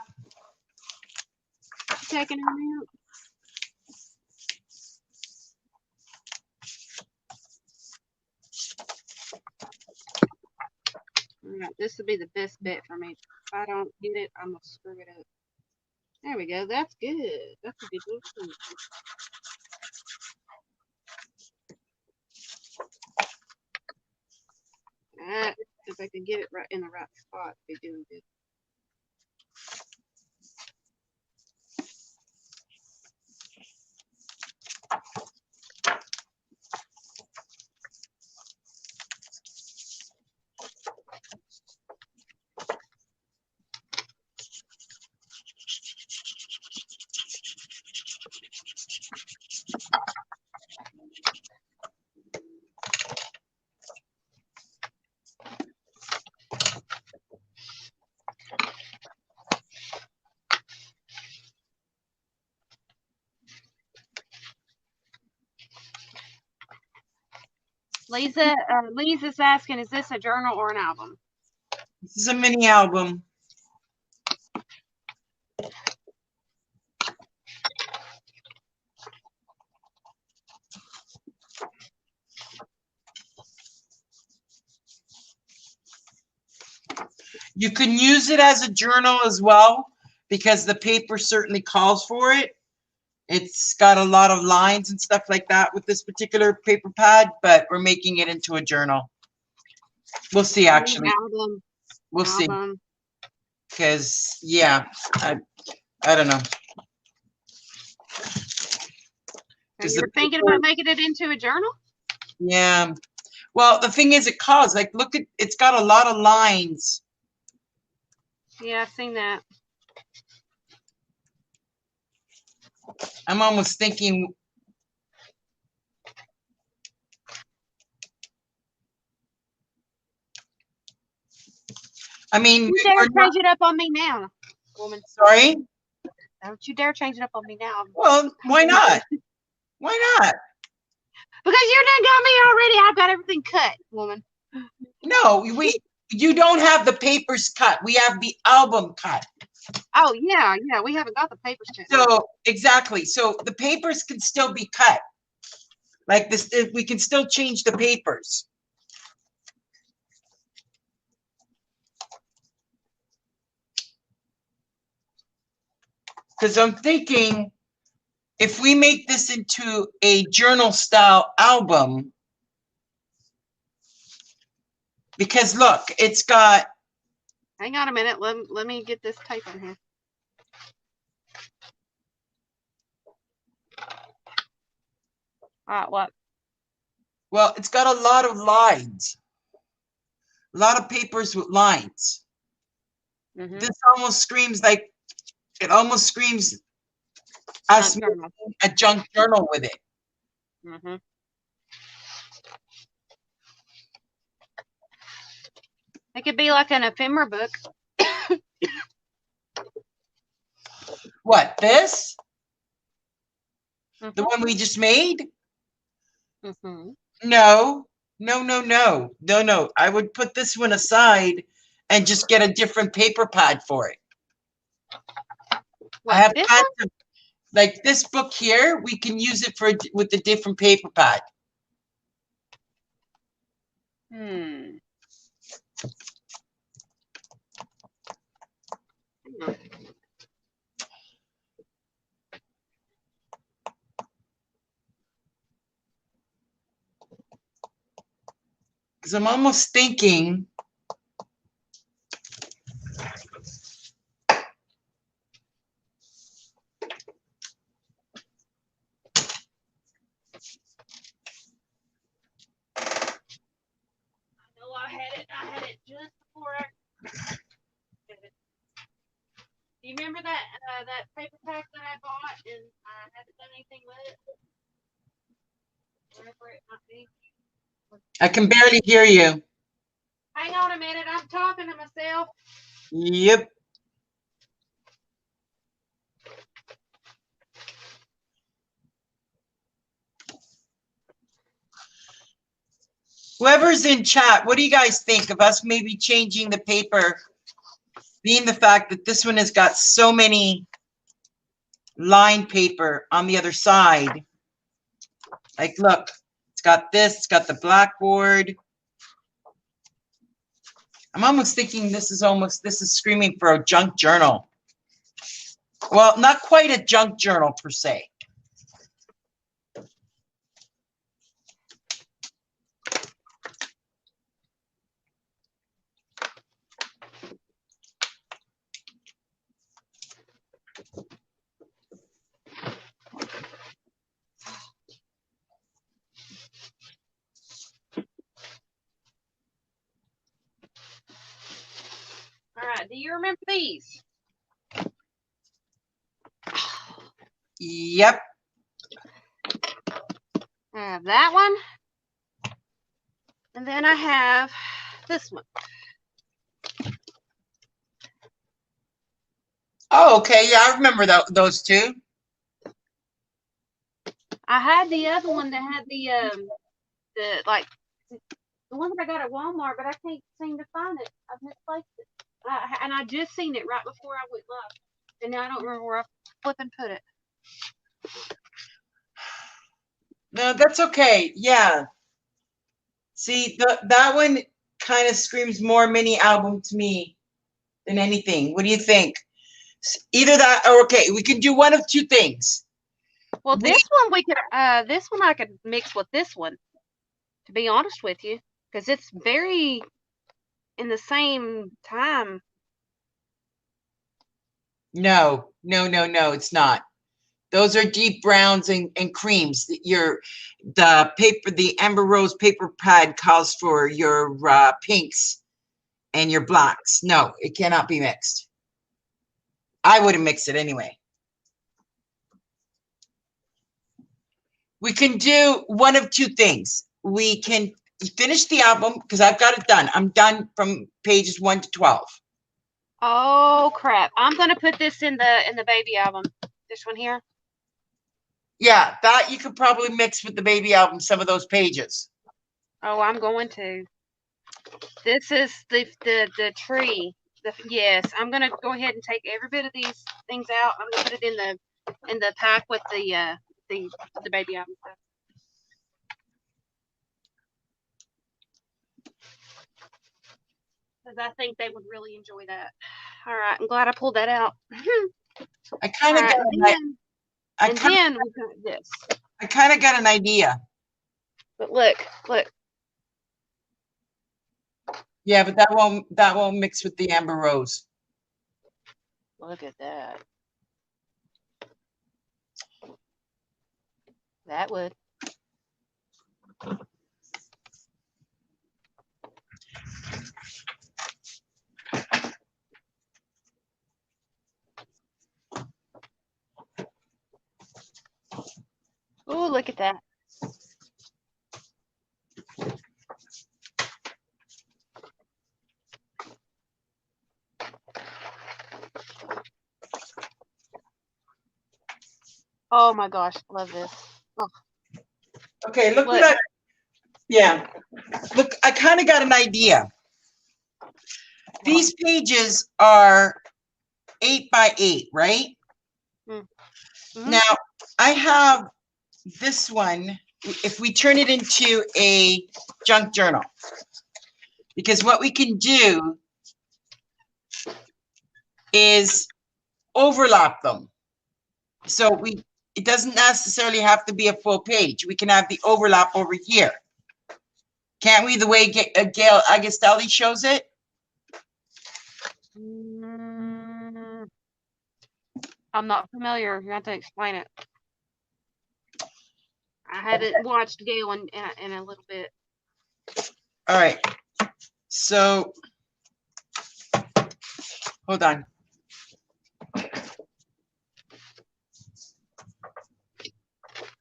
Taking her out. All right, this will be the best bet for me. If I don't get it, I'm gonna screw it up. There we go. That's good. That's a good little thing. If I can get it right in the right spot, be doing good. Lisa's asking, is this a journal or an album? This is a mini album. You can use it as a journal as well, because the paper certainly calls for it. It's got a lot of lines and stuff like that with this particular paper pad, but we're making it into a journal. We'll see, actually. We'll see. Because, yeah, I don't know. And because you're thinking about making it into a journal? yeah. Well, the thing is, it calls like look at it's got a lot of lines. Yeah, I've seen that. I'm almost thinking. I mean, You dare change it up on me now, woman. Sorry? Don't you dare change it up on me now. Well, why not? Why not? Because you done got me already. I've got everything cut, woman. No, you don't have the papers cut. We have the album cut. Oh, yeah, we haven't got the papers cut. So, exactly. So the papers can still be cut. Like this, we can still change the papers. Because I'm thinking, if we make this into a journal style album, because look, it's got. Hang on a minute. Let me get this tape on here. What? Well, it's got a lot of lines. A lot of papers with lines. Mm-hmm. This almost screams like, it almost screams us making a junk journal with it. Mm-hmm. It could be like an ephemera book. What, this? Mm-hmm. The one we just made? Mm-hmm. No. I would put this one aside and just get a different paper pad for it. What, I have this pads one? like this book here, we can use it with the different paper pad. Because I'm almost thinking. I had it just before I did it. Do you remember that that paper pack that I bought and I haven't done anything with it? Wherever it might be. I can barely hear you. Hang on a minute, I'm talking to myself. Yep. Whoever's in chat, what do you guys think of us maybe changing the paper, being the fact that this one has got so many line paper on the other side? Like, look, it's got this, it's got the blackboard. I'm almost thinking this is screaming for a junk journal. Well, not quite a junk journal per se. All right, do you remember these? Yep. I have that one. And then I have this one. Oh, okay. Yeah, I remember those two. I had the other one that had the one that I got at Walmart, but I can't seem to find it. I've misplaced it. And I just seen it right before I went live. And now I don't remember where I flipping put it. No, that's okay. Yeah. See, that one kind of screams more mini album to me than anything. What do you think? Either that or okay, we can do one of two things. Well, this one I could mix with this one, to be honest with you, because it's very in the same time. No, it's not. Those are deep browns and creams. The Amber Rose paper pad calls for your pinks and your blacks. No, it cannot be mixed. I wouldn't mix it anyway. We can do one of two things. We can finish the album because I've got it done. I'm done from pages 1 to 12. Oh crap! I'm gonna put this in the baby album. This one here. Yeah, that you could probably mix with the baby album, some of those pages. Oh, I'm going to. This is the tree. Yes, I'm gonna go ahead and take every bit of these things out. I'm gonna put it in the pack with the baby album stuff. Because I think they would really enjoy that. All right, I'm glad I pulled that out. I kind of got then we got this. I kind of got an idea. But look. Yeah, but that won't mix with the Amber Rose. Look at that. That would. Oh, look at that. Oh my gosh, love this. Oh. Okay, look what yeah. Look, I kind of got an idea. These pages are 8 by 8, right? Mm-hmm. Now, I have this one, if we turn it into a junk journal, because what we can do is overlap them. So it doesn't necessarily have to be a full page. We can have the overlap over here. Can't we, the way Gail Agastelli shows it? I'm not familiar. You have to explain it. I haven't watched Gail in a little bit. All right. So, hold on.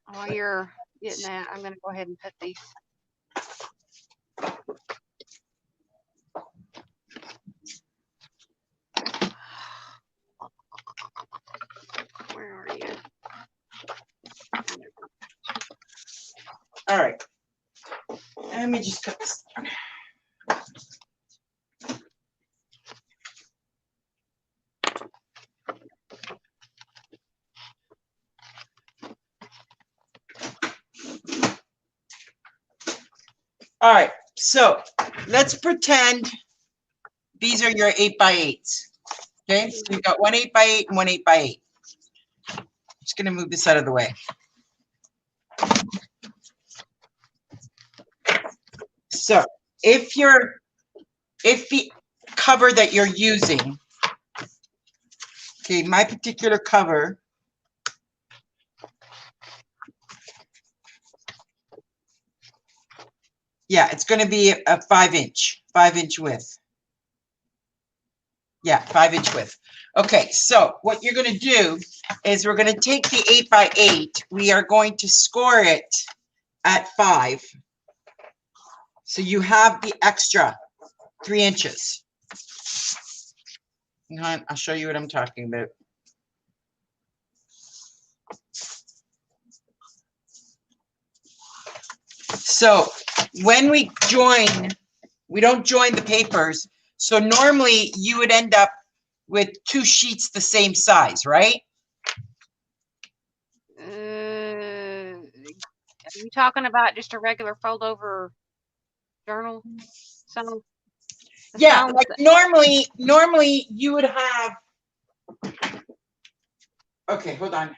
While you're getting that, I'm going to go ahead and put these. Where are you? All right. Let me just cut this down. All right, so let's pretend these are your 8 by 8s. Okay, so you've got one 8 by 8 and one 8 by 8. I'm just going to move this out of the way. So if the cover that you're using, okay, my particular cover, yeah, it's going to be a 5-inch width. Yeah, 5-inch width. Okay, so what you're going to do is we're going to take the 8 by 8. We are going to score it at 5. So you have the extra 3 inches. Hang on, I'll show you what I'm talking about. So when we don't join the papers. So normally you would end up with 2 sheets the same size, right? Are you talking about just a regular fold over journal? So yeah, like normally you would have. Okay, hold on.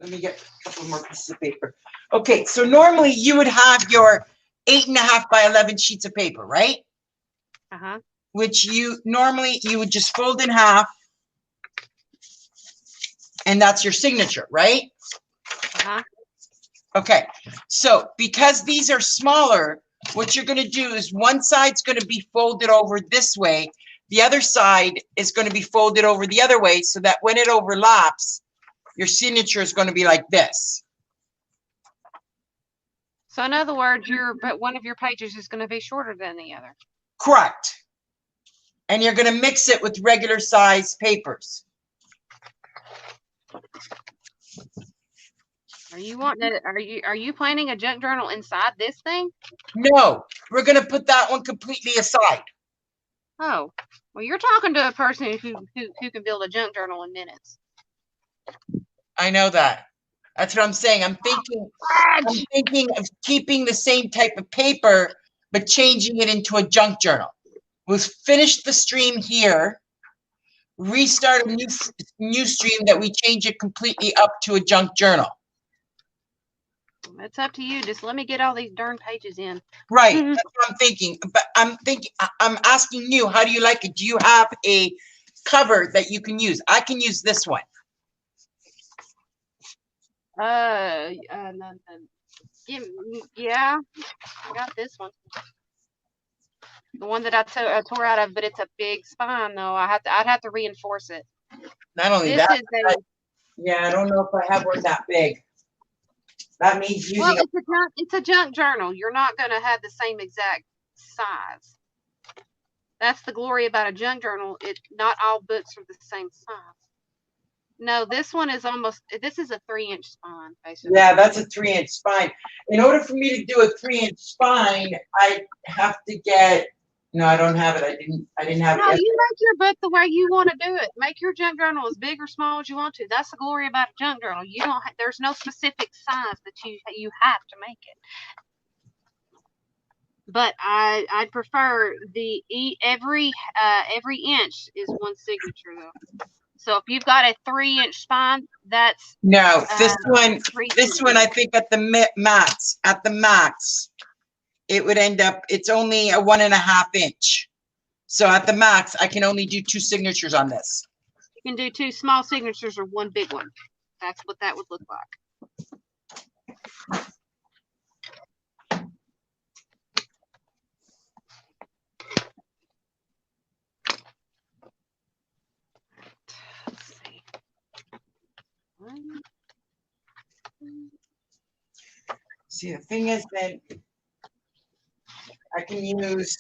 Let me get a couple more pieces of paper. Okay, so normally you would have your 8.5 by 11 sheets of paper, right? Uh-huh. Which you would just fold in half. And that's your signature, right? Uh-huh. Okay, so because these are smaller, what you're going to do is one side's going to be folded over this way. The other side is going to be folded over the other way so that when it overlaps, your signature is going to be like this. So in other words, but one of your pages is going to be shorter than the other. Correct. And you're going to mix it with regular size papers. Are you wanting it? Are you planning a junk journal inside this thing? No, we're going to put that one completely aside. Oh, well, you're talking to a person who can build a junk journal in minutes. I know that. That's what I'm saying. I'm thinking of keeping the same type of paper, but changing it into a junk journal. We'll finish the stream here, restart a new stream that we change it completely up to a junk journal. It's up to you. Just let me get all these darn pages in. Right, that's what I'm thinking. But I'm asking you, how do you like it? Do you have a cover that you can use? I can use this one. No, yeah, I got this one. The one that I tore out of, but it's a big spine though. I'd have to reinforce it. Not only This that, is yeah, I don't know if I have one that big. That means using. Well, it's a junk journal. You're not going to have the same exact size. That's the glory about a junk journal. Not all books are the same size. No, this one is this is a 3-inch spine, basically. Yeah, that's a 3-inch spine. In order for me to do a 3-inch spine, I have to get. No, I don't have it. I didn't have it. No, you make your book the way you want to do it. Make your junk journal as big or small as you want to. That's the glory about a junk journal. You don't. There's no specific size that you have to make it. But I'd prefer every inch is one signature though. So if you've got a 3-inch spine, that's no. This one I think at the max, it would end up. It's only a 1.5 inch. So at the max, I can only do 2 signatures on this. You can do 2 small signatures or 1 big one. That's what that would look like. See, the thing is that I can use.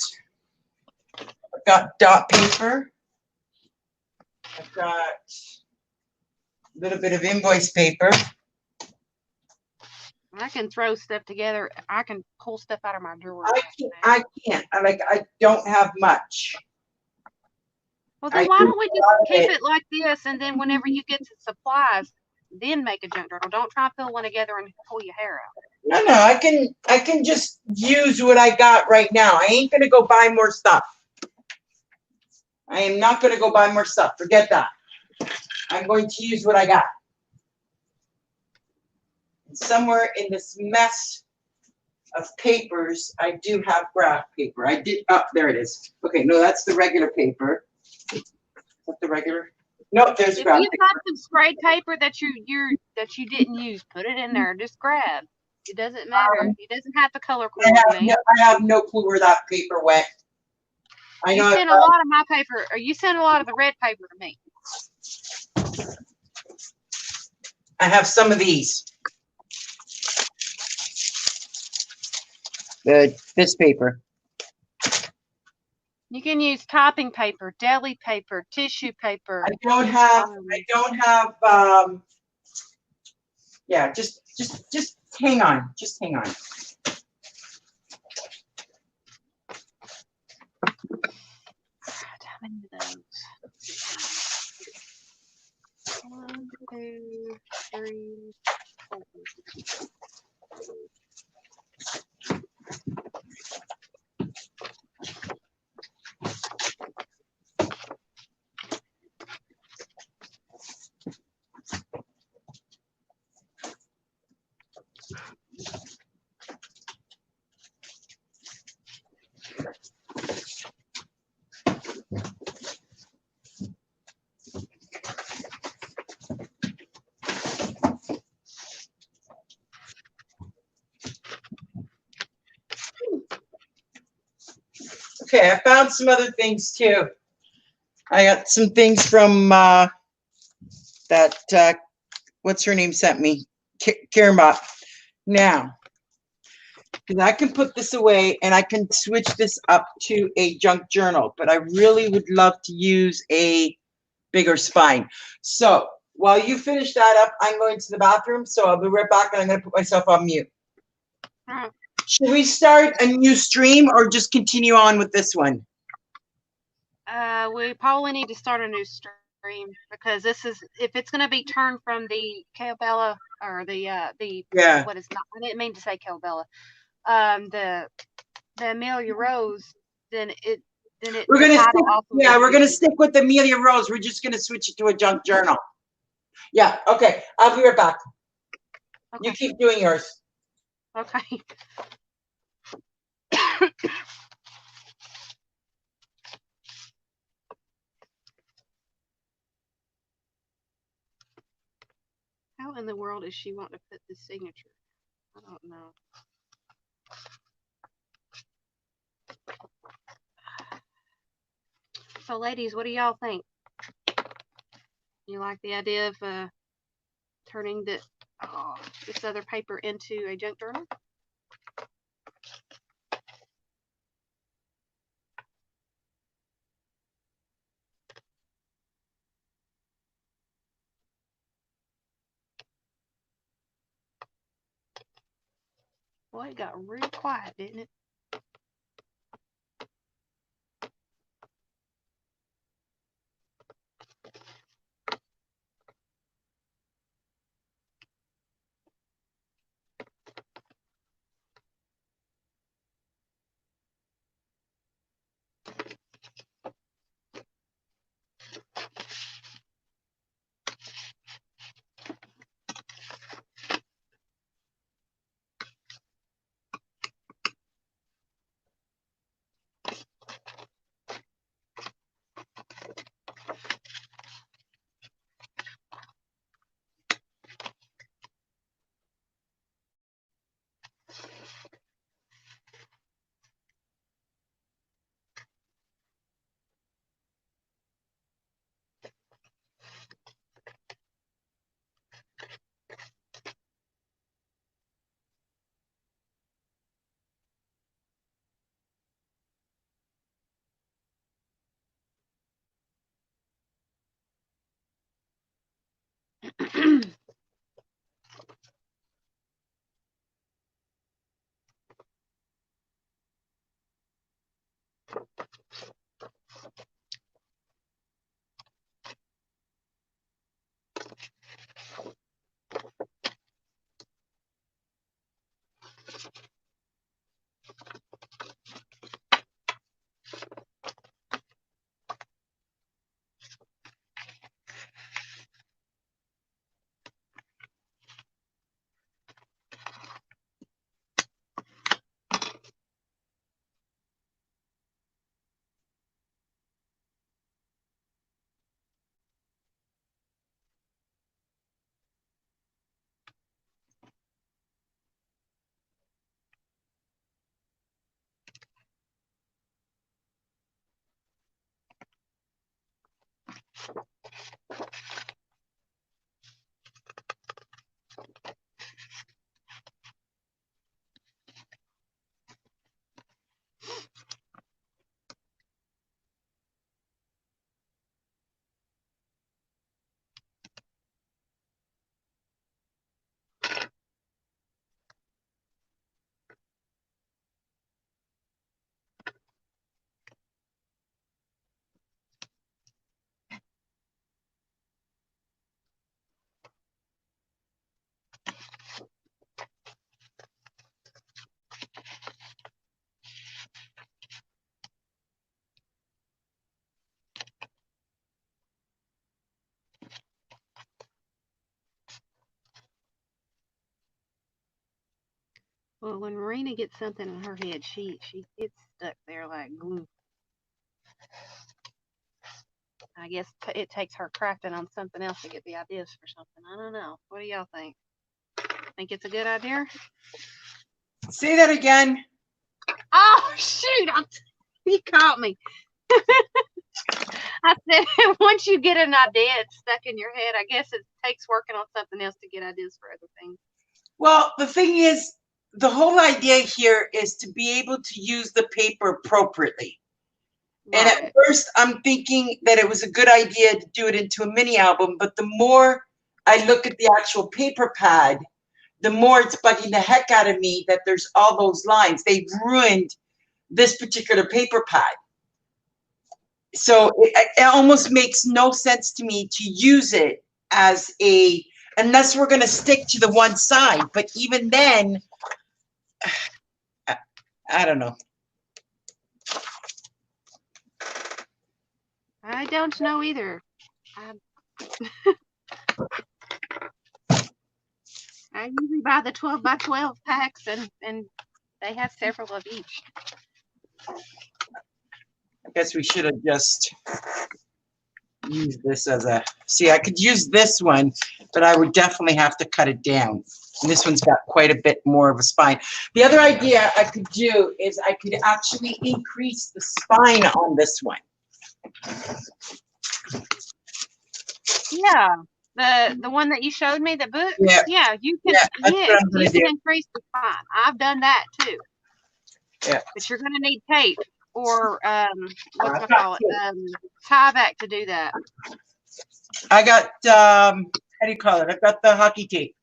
I've got dot paper. I've got a little bit of invoice paper. I can throw stuff together. I can pull stuff out of my drawer. I can't. I don't have much. Well, then why don't we just keep it like this, and then whenever you get to supplies, then make a junk journal. Don't try to fill one together and pull your hair out. No, I can just use what I got right now. I ain't gonna go buy more stuff. I am not gonna go buy more stuff. Forget that. I'm going to use what I got. And somewhere in this mess of papers, I do have graph paper. I did. Oh, there it is. Okay, no, that's the regular paper. Is that the regular? No, there's graph paper. If you've got some sprayed paper that you didn't use, put it in there. Just grab. It doesn't matter. It doesn't have to color coordinate. I have no clue where that paper went. I know. You sent a lot of my paper, or you sent a lot of the red paper to me. I have some of these. This paper. You can use topping paper, deli paper, tissue paper. I don't have. Yeah, just hang on. Just hang on. How many of those? 1, 2, 3, 4. Okay, I found some other things too. I got some things from that what's her name sent me, Karen. Now, because I can put this away and I can switch this up to a junk journal, but I really would love to use a bigger spine. So while you finish that up, I'm going to the bathroom. So I'll be right back and I'm going to put myself on mute. Should we start a new stream or just continue on with this one? We probably need to start a new stream because this is, if it's going to be turned from the Calbella or the Yeah. what is not, I didn't mean to say Calbella, the Amelia Rose, then we're gonna stick, we're gonna be stick with Amelia Rose. We're just gonna switch it to a junk journal. Yeah, okay. I'll be right back. Okay. You keep doing yours. Okay. How in the world is she wanting to put the signature? I don't know. So, ladies, what do y'all think? You like the idea of turning this other paper into a junk journal? Boy, it got real quiet, didn't it? Well, when Marina gets something in her head, she gets stuck there like glue. I guess it takes her crafting on something else to get the ideas for something. I don't know. What do y'all think? Think it's a good idea? Say that again. Oh, shoot. You caught me. I said, once you get an idea, it's stuck in your head. I guess it takes working on something else to get ideas for other things. Well, the thing is, the whole idea here is to be able to use the paper appropriately. And at Right. first, I'm thinking that it was a good idea to do it into a mini album, but the more I look at the actual paper pad, the more it's bugging the heck out of me that there's all those lines. They've ruined this particular paper pad. So it almost makes no sense to me to use it as a, unless we're going to stick to the one side. But even then, I don't know. I don't know either. I usually buy the 12 by 12 packs, and they have several of each. I guess we should have just used this as a, see, I could use this one, but I would definitely have to cut it down. And this one's got quite a bit more of a spine. The other idea I could do is I could actually increase the spine on this one. Yeah, the one that you showed me, the book. Yeah. Yeah, you can. Yeah, that's Yes, what I'm gonna you can do. increase the spine. I've done that too. Yeah. But you're gonna need tape or what do I call it? Tie back to do that. I got how do you call it? I've got the hockey tape,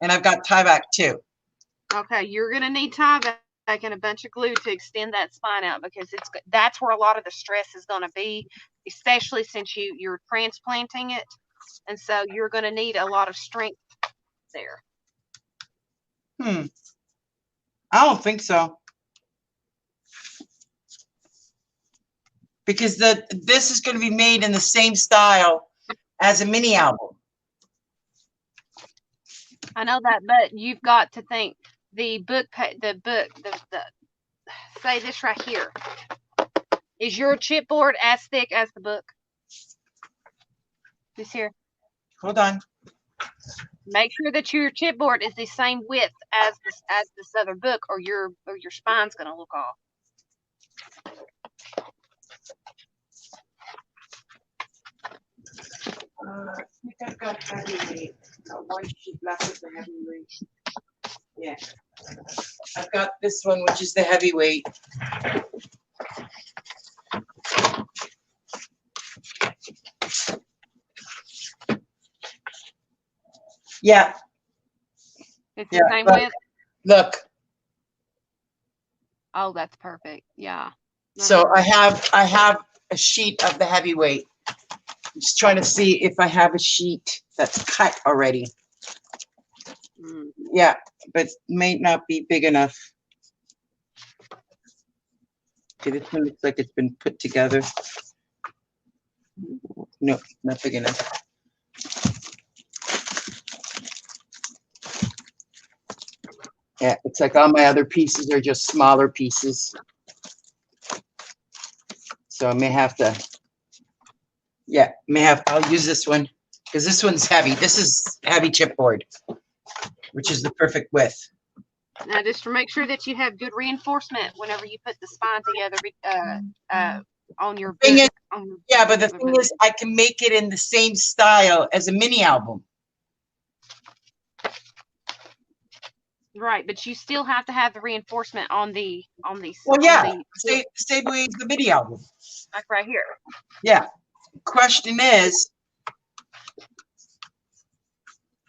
and I've got tie back too. Okay, you're gonna need tie back and a bunch of glue to extend that spine out, because that's where a lot of the stress is gonna be, especially since you're transplanting it, and so you're gonna need a lot of strength there. I don't think so. Because this is going to be made in the same style as a mini album. I know that, but you've got to think the say this right here. Is your chipboard as thick as the book? This here. Hold on. Make sure that your chipboard is the same width as this other book, or your spine's gonna look off. I think I've got heavyweight. One sheet left of the heavyweight. Yeah. I've got this one, which is the heavyweight. Yeah. It's the same width. Look. Oh, that's perfect. Yeah. So I have a sheet of the heavyweight. I'm just trying to see if I have a sheet that's cut already. Yeah, but it may not be big enough. Okay, this one looks like it's been put together. No, not big enough. Yeah, it's like all my other pieces are just smaller pieces. So I may have to, yeah, I'll use this one because this one's heavy. This is heavy chipboard, which is the perfect width. Now, just to make sure that you have good reinforcement whenever you put the spine together on your book. Yeah, but the thing is, I can make it in the same style as a mini album. Right, but you still have to have the reinforcement on the. Well, yeah, same way as the mini album. Like right here. Yeah. Question is,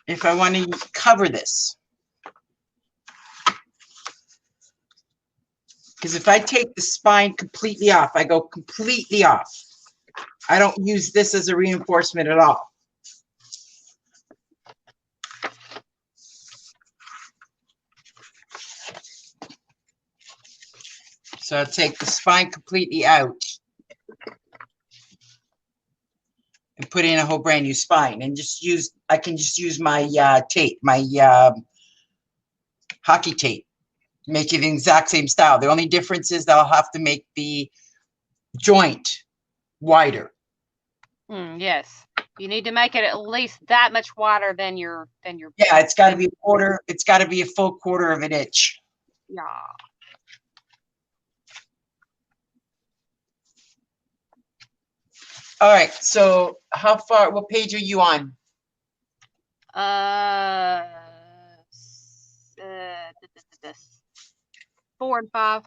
if I want to cover this. Because if I take the spine completely off, I go completely off. I don't use this as a reinforcement at all. So I'll take the spine completely out and put in a whole brand new spine and I can just use my tape, my hockey tape. Make it the exact same style. The only difference is that I'll have to make the joint wider. Yes, you need to make it at least that much wider than your. Yeah, it's got to be a quarter. It's got to be a full quarter of an inch. Yeah. All right, so how far, what page are you on? This 4 and 5.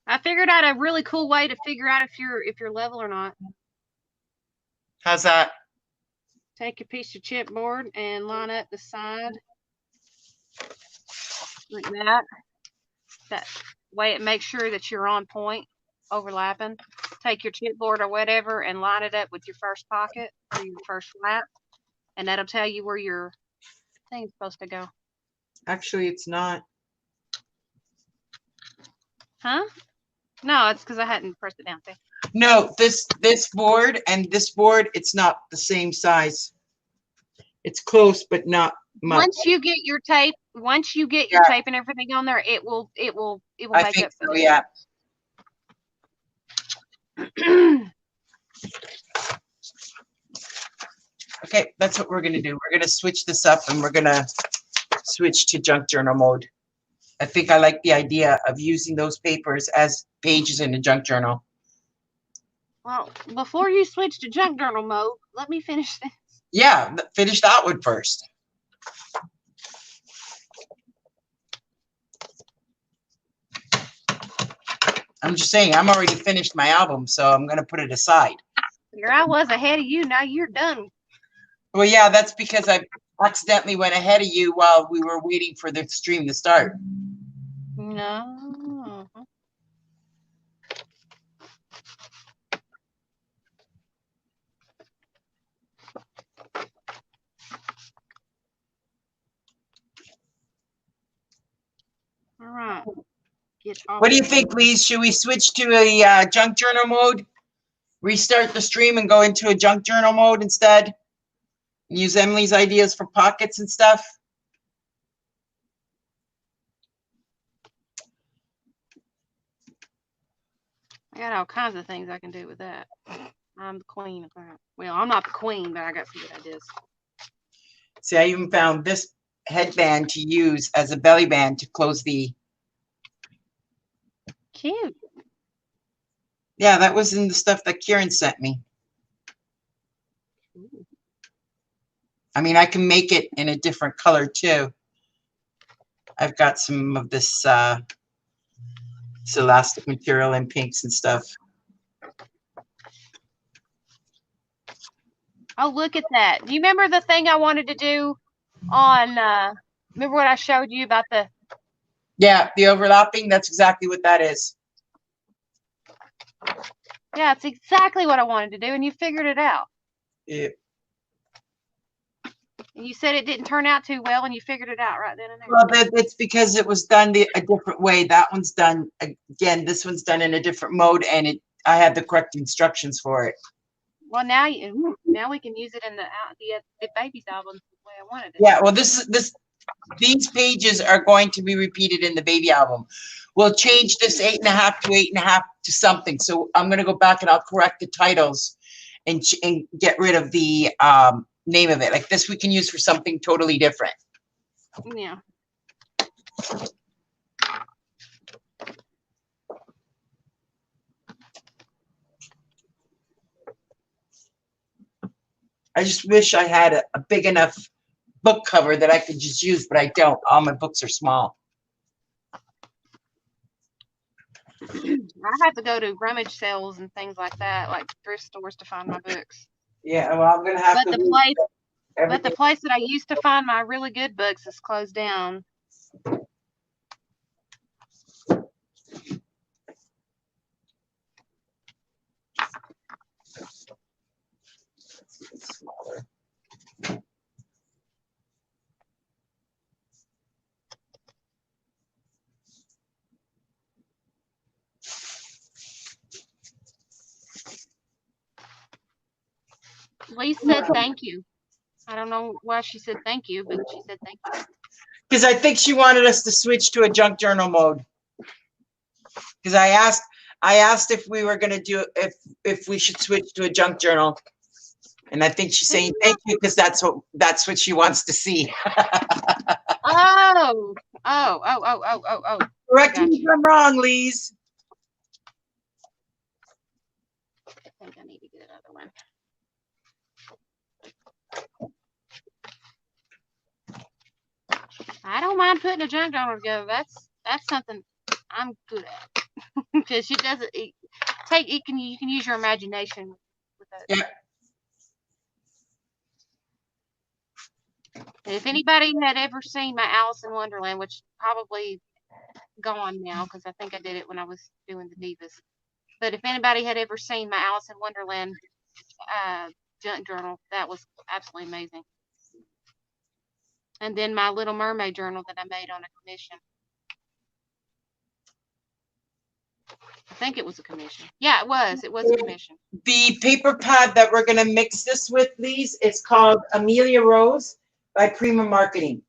I figured out a really cool way to figure out if you're level or not. How's that? Take a piece of chipboard and line up the side like that. That way it makes sure that you're on point, overlapping. Take your chipboard or whatever and line it up with your first pocket or your first flap, and that'll tell you where your thing's supposed to go. Actually, it's not. Huh? No, it's because I hadn't pressed it down. See? No, this board and this board, it's not the same size. It's close, but not much. Once you get your tape, tape and everything on there, it will I make think up so, for yeah. Okay, that's what we're gonna do. We're gonna switch this up and we're gonna switch to junk journal mode. I think I like the idea of using those papers as pages in a junk journal. Well, before you switch to junk journal mode, let me finish this. Yeah, finish that one first. I'm just saying, I'm already finished my album, so I'm gonna put it aside. Here I was ahead of you. Now you're done. Well, yeah, that's because I accidentally went ahead of you while we were waiting for the stream to start. No. All right. What do you think, Lise? Should we switch to a junk journal mode? Restart the stream and go into a junk journal mode instead? Use Emily's ideas for pockets and stuff? I got all kinds of things I can do with that. I'm the queen of that. Well, I'm not the queen, but I got some good ideas. See, I even found this headband to use as a belly band to close the... Cute. Yeah, that was in the stuff that Kieran sent me. Ooh. I mean, I can make it in a different color too. I've got some of this elastic material in pinks and stuff. Oh, look at that. Do you remember the thing I wanted to do on, remember what I showed you about the... Yeah, the overlapping, that's exactly what that is. Yeah, it's exactly what I wanted to do, and you figured it out. Yeah. And you said it didn't turn out too well, and you figured it out right then and there. Well, it's because it was done a different way. That one's done, again, this one's done in a different mode, and I had the correct instructions for it. Well, now we can use it in the baby's album the way I wanted it. Yeah, well, these pages are going to be repeated in the baby album. We'll change this 8.5 to 8.5 to something. So I'm going to go back and I'll correct the titles and get rid of the name of it. Like this, we can use for something totally different. Yeah. I just wish I had a big enough book cover that I could just use, but I don't. All my books are small. I have to go to rummage sales and things like that, like thrift stores, to find my books. Yeah, well, I'm gonna have but the place that I used to find my really good books is closed down. Smaller. Lee said thank you. I don't know why she said thank you, but she said thank you. Because I think she wanted us to switch to a junk journal mode. Because I asked if we were going to do if we should switch to a junk journal, and I think she's saying thank you because that's what she wants to see. Oh. Correct me if I'm wrong, Lise. think I need to get another one. I don't mind putting a junk journal together. That's something I'm good at because she doesn't take. You can use your imagination with that. Yeah. If anybody had ever seen my Alice in Wonderland, which probably gone now because I think I did it when I was doing the Divas. But if anybody had ever seen my Alice in Wonderland junk journal, that was absolutely amazing. And then my Little Mermaid journal that I made on a commission. I think it was a commission. Yeah, it was. It was a commission. The paper pad that we're going to mix this with, Lise, is called Amelia Rose by Prima Marketing.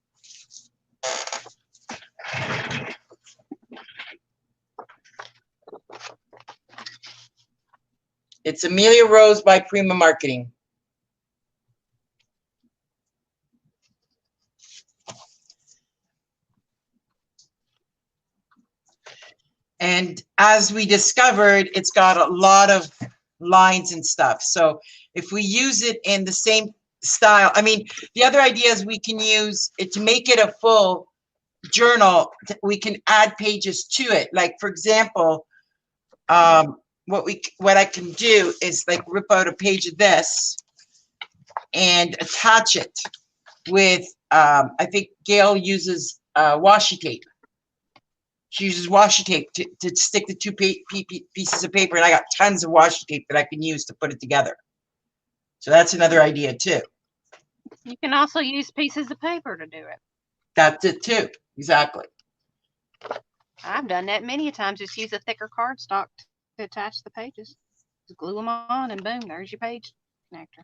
It's Amelia Rose by Prima Marketing. And as we discovered, it's got a lot of lines and stuff. So if we use it in the same style, I mean, the other idea is we can use it to make it a full journal. We can add pages to it. Like, for example, what I can do is like rip out a page of this and attach it with, I think Gail uses washi tape. She uses washi tape to stick the two pieces of paper, and I got tons of washi tape that I can use to put it together. So that's another idea too. You can also use pieces of paper to do it. That's it too, exactly. I've done that many times. Just use a thicker cardstock to attach the pages. Just glue them on, and boom, there's your page connector.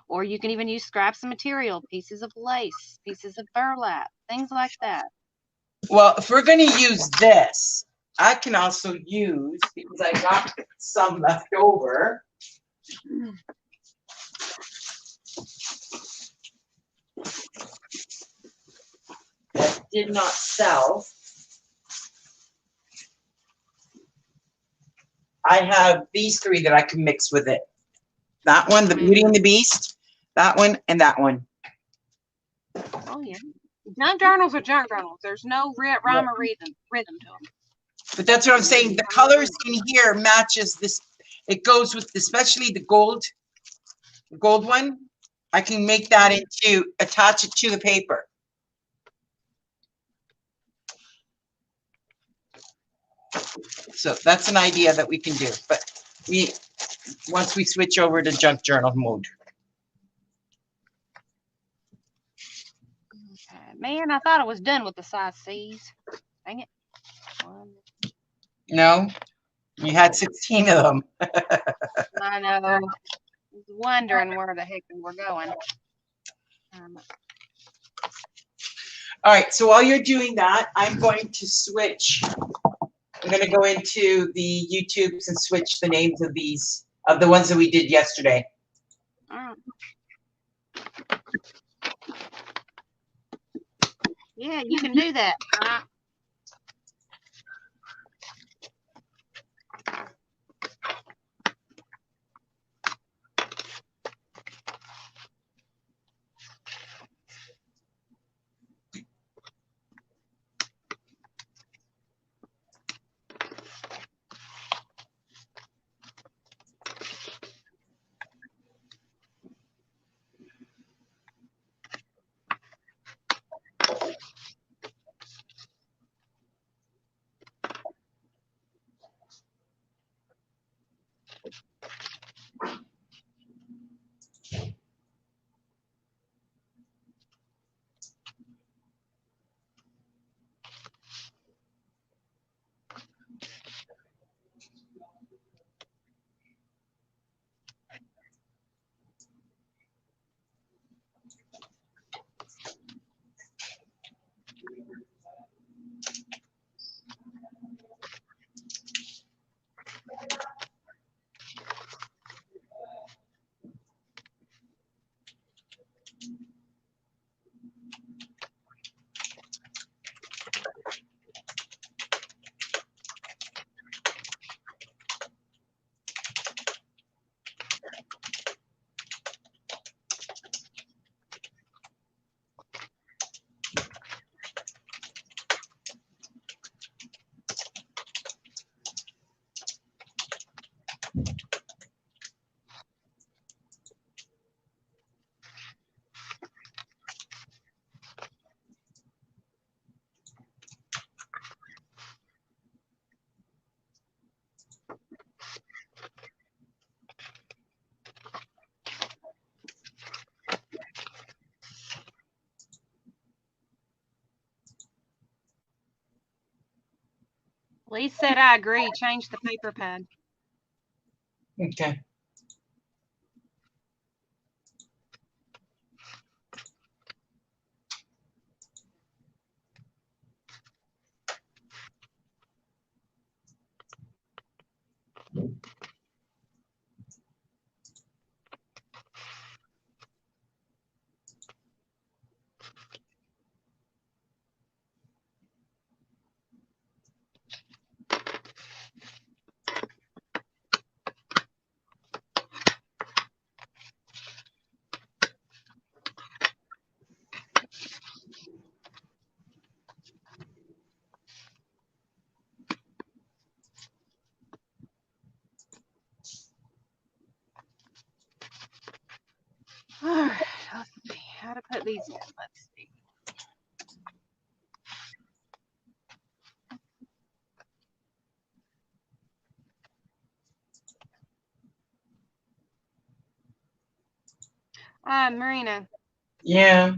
Or you can even use scraps of material, pieces of lace, pieces of burlap, things like that. Well, if we're going to use this, I can also use, because I got some left over. That did not sell. I have these three that I can mix with it. That one, the Beauty and the Beast, that one, and that one. Oh, yeah. Junk journals are junk journals. There's no rhyme or rhythm to them. But that's what I'm saying. The colors in here matches this. It goes with, especially the gold one. I can make that into, attach it to the paper. So that's an idea that we can do. But once we switch over to junk journal mode. Okay. Man, I thought I was done with the size C's. Dang it. No, you had 16 of them. I know. I was wondering where the heck we were going. All right, so while you're doing that, I'm going to switch. I'm going to go into the YouTubes and switch the names of these, of the ones that we did yesterday. All right. Yeah, you can do that. Lee said, I agree. Change the paper pad. Okay. All right, let's see how to put these in. Let's see. Marina, Yeah.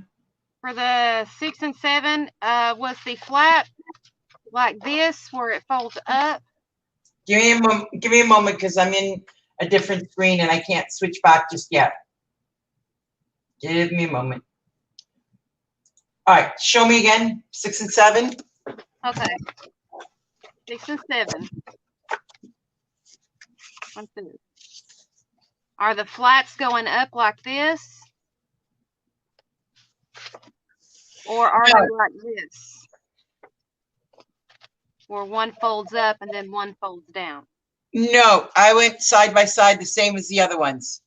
for the 6 and 7, was the flap like this where it folds up? Give me a moment. Give me a moment because I'm in a different screen and I can't switch back just yet. Give me a moment. All right. Show me again. 6 and 7. Okay. 6 and 7. Let's see. Are the flats going up like this? Or are they like this? Where one folds up and then one folds down? No, I went side by side, the same as the other ones.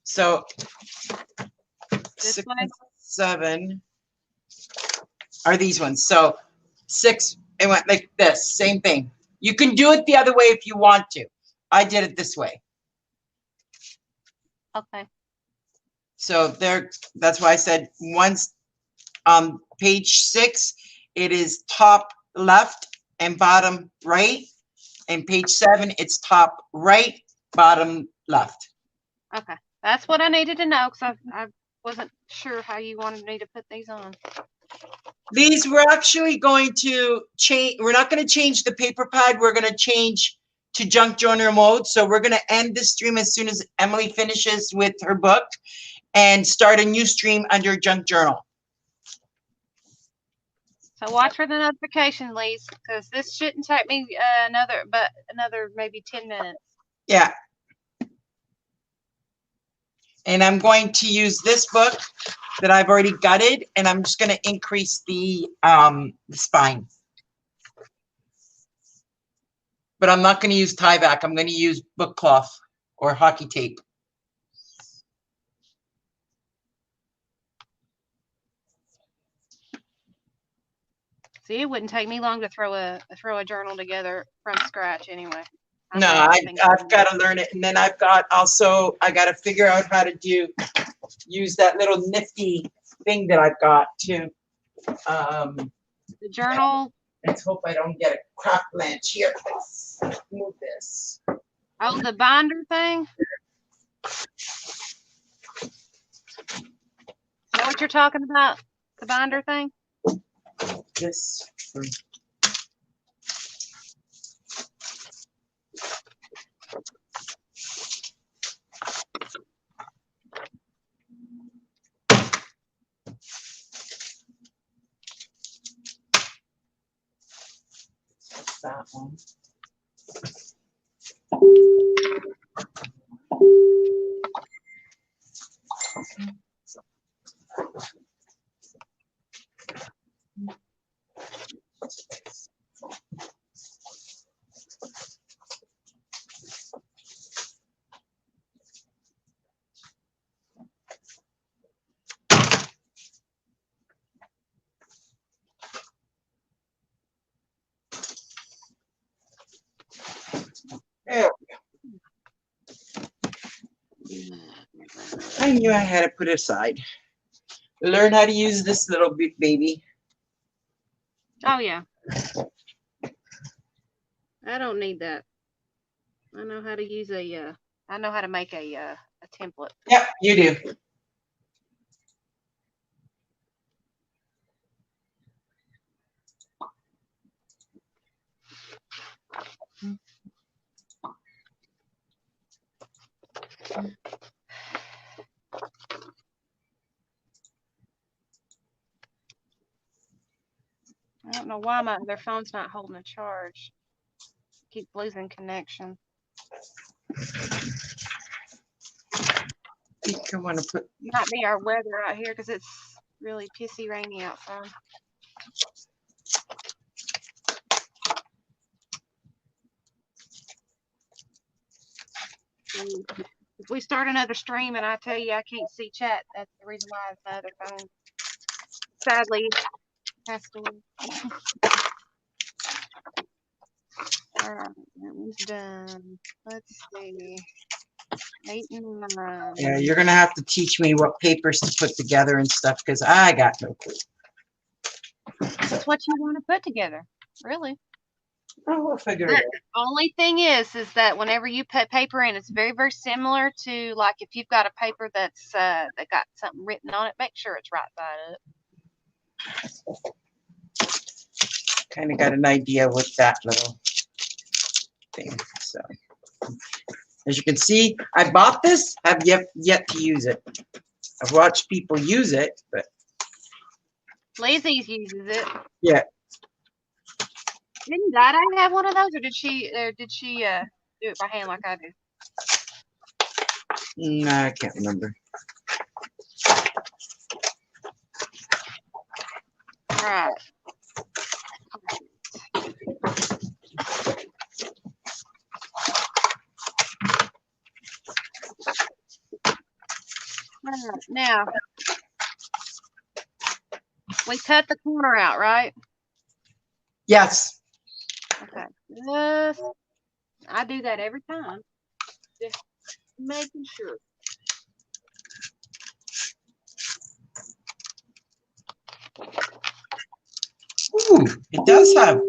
So This 6 way? and 7 are these ones. So 6, it went like this, same thing. You can do it the other way if you want to. I did it this way. Okay. So there, that's why I said once page 6, it is top left and bottom right. And page 7, it's top right, bottom left. Okay. That's what I needed to know because I wasn't sure how you wanted me to put these on. These we're actually going to change. We're not going to change the paper pad. We're going to change to junk journal mode. So we're going to end this stream as soon as Emily finishes with her book and start a new stream under junk journal. So watch for the notification, Lise, because this shouldn't take me another maybe 10 minutes. Yeah. And I'm going to use this book that I've already gutted, and I'm just going to increase the spine. But I'm not going to use tie back. I'm going to use book cloth or hockey tape. See, it wouldn't take me long to throw a journal together from scratch anyway. No, I've got to learn it. And then I've got also, I got to figure out how to use that little nifty thing that I've got too. The journal. Let's hope I don't get a crop lens here. Let's move this. Oh, the binder thing? Is that what you're talking about? The binder thing? This. That one. There we go. I knew I had to put it aside. Learn how to use this little baby. Oh, yeah. I don't need that. I know how to use I know how to make a template. Yep, you do. I don't know why their phone's not holding a charge. Keep losing connection. I think I want to put. Might be our weather out here because it's really pissy rainy outside. If we start another stream and I tell you I can't see chat, that's the reason why it's my other phone. Sadly, has to. All right, that one's done. Let's see. 8 and 9. Yeah, you're gonna have to teach me what papers to put together and stuff because I got no clue. That's what you want to put together, really. Oh, we'll figure it out. The only thing is that whenever you put paper in, it's very, very similar to like if you've got a paper that's that got something written on it. Make sure it's right side up. Kind of got an idea with that little thing. So, as you can see, I bought this. I've yet to use it. I've watched people use it, but Lizzie's uses it. yeah. Didn't Dada have one of those, or did she do it by hand like I do? No, I can't remember. All right. Now, we cut the corner out, right? Yes. Okay. I do that every time. Just making sure. Ooh, it does have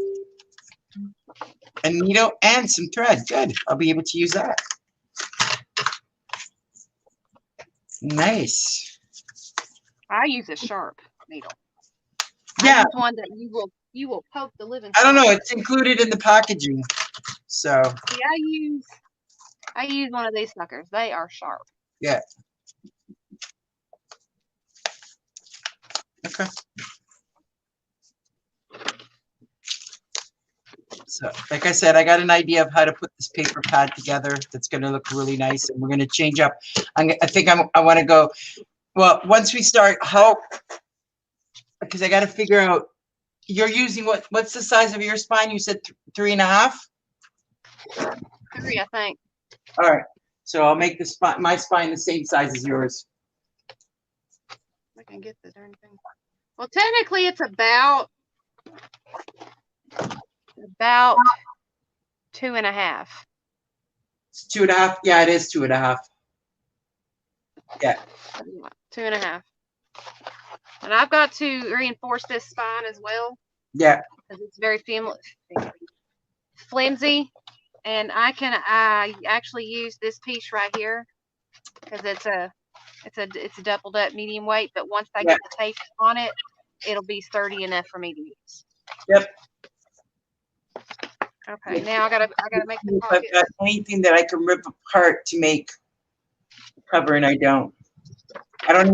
a needle and some thread. Good. I'll be able to use that. Nice. I use a sharp needle. Yeah. I use one that you will poke the living. I don't know. It's included in the packaging. So. See, I use one of these suckers. They are sharp. Yeah. Okay. So, like I said, I got an idea of how to put this paper pad together. That's going to look really nice, and we're going to change up. I think I want to go. Well, once we start, because I got to figure out. You're using what's the size of your spine? You said 3.5. 3, I think. All right. So I'll make my spine the same size as yours. I can get the darn thing. Well, technically, it's about 2.5. It's 2.5. Yeah, it is 2.5. Yeah. 2.5. And I've got to reinforce this spine as well. Yeah. Because it's very flimsy. And I actually use this piece right here because it's a doubled up medium weight. But once I get the tape on it, it'll be sturdy enough for me to use. Yep. Okay, now I gotta make the If pocket. I've got anything that I can rip apart to make cover, and I don't. I don't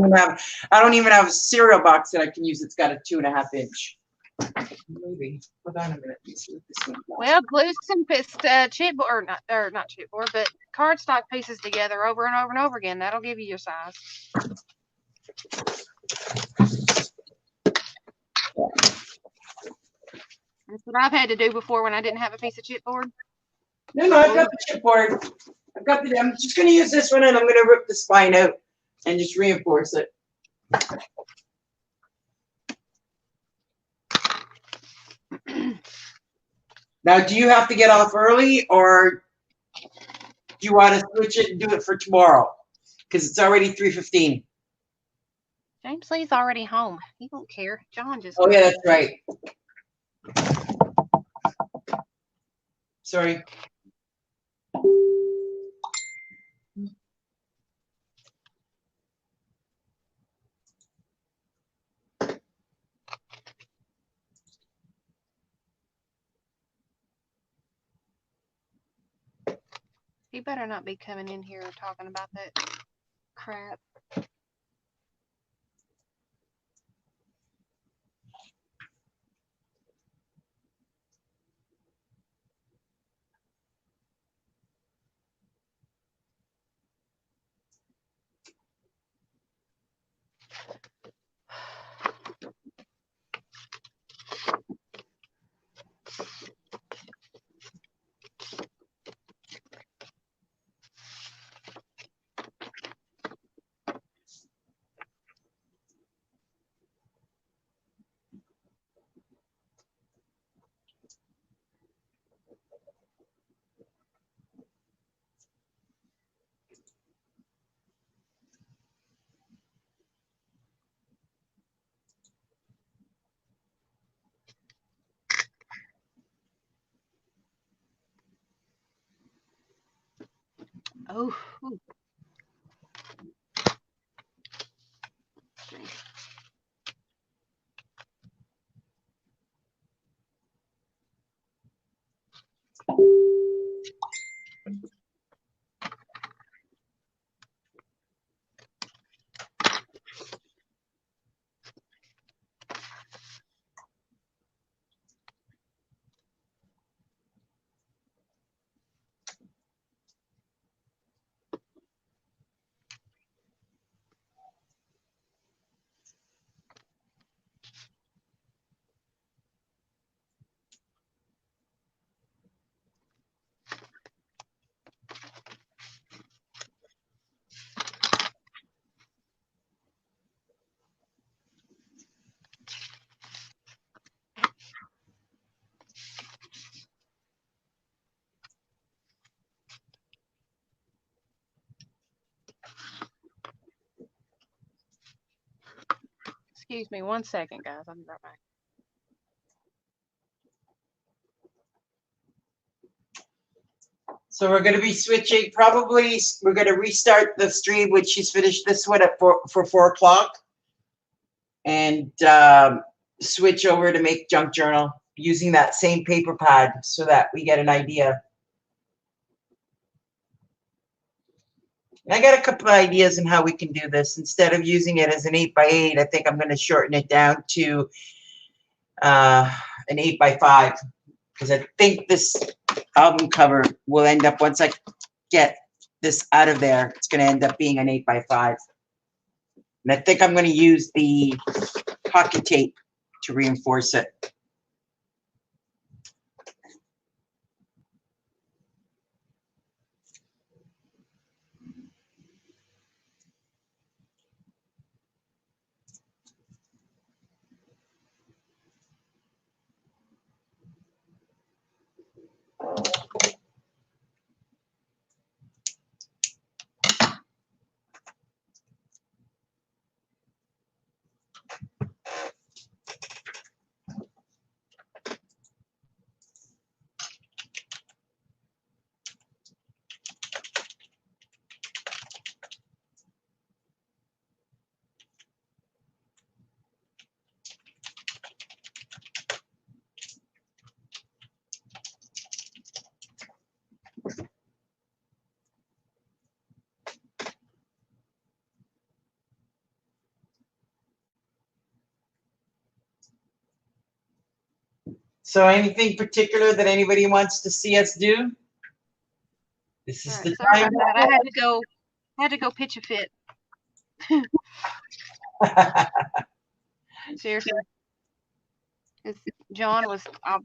even have a cereal box that I can use. It's got a 2.5 inch. Maybe. Hold on a minute. Let me see what this one does. Well, glue some chipboard, or not chipboard, but cardstock pieces together over and over and over again. That'll give you your size. That's what I've had to do before when I didn't have a piece of chipboard. No, I've got the chipboard. I'm just going to use this one, and I'm going to rip the spine out and just reinforce it. Now, do you have to get off early, or do you want to switch it and do it for tomorrow? Because it's already 3:15. James Lee's already home. He don't care. John just. Oh, yeah, that's right. Sorry. He better not be coming in here talking about that crap. Oh. Ooh. Excuse me 1 second, guys. I'll be right back. So we're going to be switching, probably we're going to restart the stream when she's finished this one at 4 o'clock. And switch over to make junk journal using that same paper pad so that we get an idea. I got a couple of ideas on how we can do this. Instead of using it as an 8x8, I think I'm going to shorten it down to an 8x5 because I think this album cover will end up, once I get this out of there, it's going to end up being an 8x5. And I think I'm going to use the pocket tape to reinforce it. So anything particular that anybody wants to see us do? This is the Sorry time. about that. I had to go pitch a fit. Seriously. John was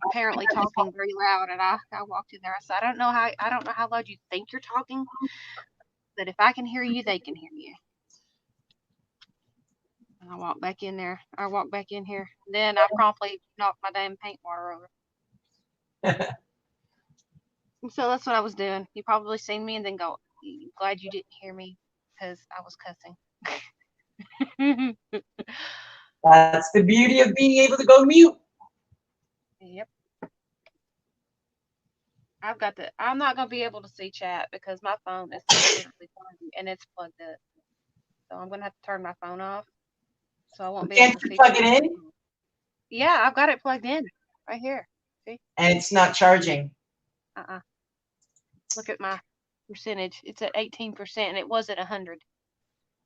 apparently talking very loud, and I walked in there. I said, I don't know how loud you think you're talking, but if I can hear you, they can hear you. And I walked back in there. I walked back in here. Then I promptly knocked my damn paint water over. So that's what I was doing. You probably seen me and then go, glad you didn't hear me because I was cussing. That's the beauty of being able to go mute. Yep. I'm not going to be able to see chat because my phone is completely plugged and it's plugged up. So I'm going to have to turn my phone off. So I won't be able to see. Plug it in? Yeah, I've got it plugged in right here. See? And it's not charging. Look at my percentage. It's at 18%, and it was at 100.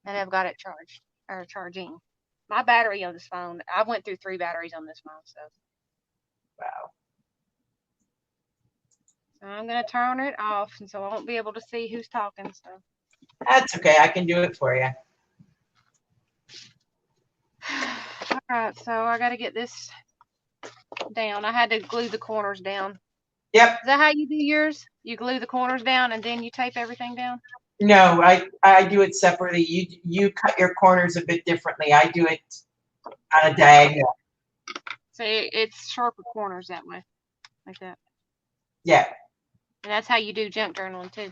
And I've got it charged or charging. My battery on this phone, I went through 3 batteries on this phone, so. Wow. So I'm gonna turn it off, and so I won't be able to see who's talking. So. That's okay. I can do it for you. All right, so I got to get this down. I had to glue the corners down. Yep. Is that how you do yours? You glue the corners down and then you tape everything down? No, I do it separately. You cut your corners a bit differently. I do it on a diagonal. So it's sharper corners that way, like that. Yeah. And that's how you do junk journaling too.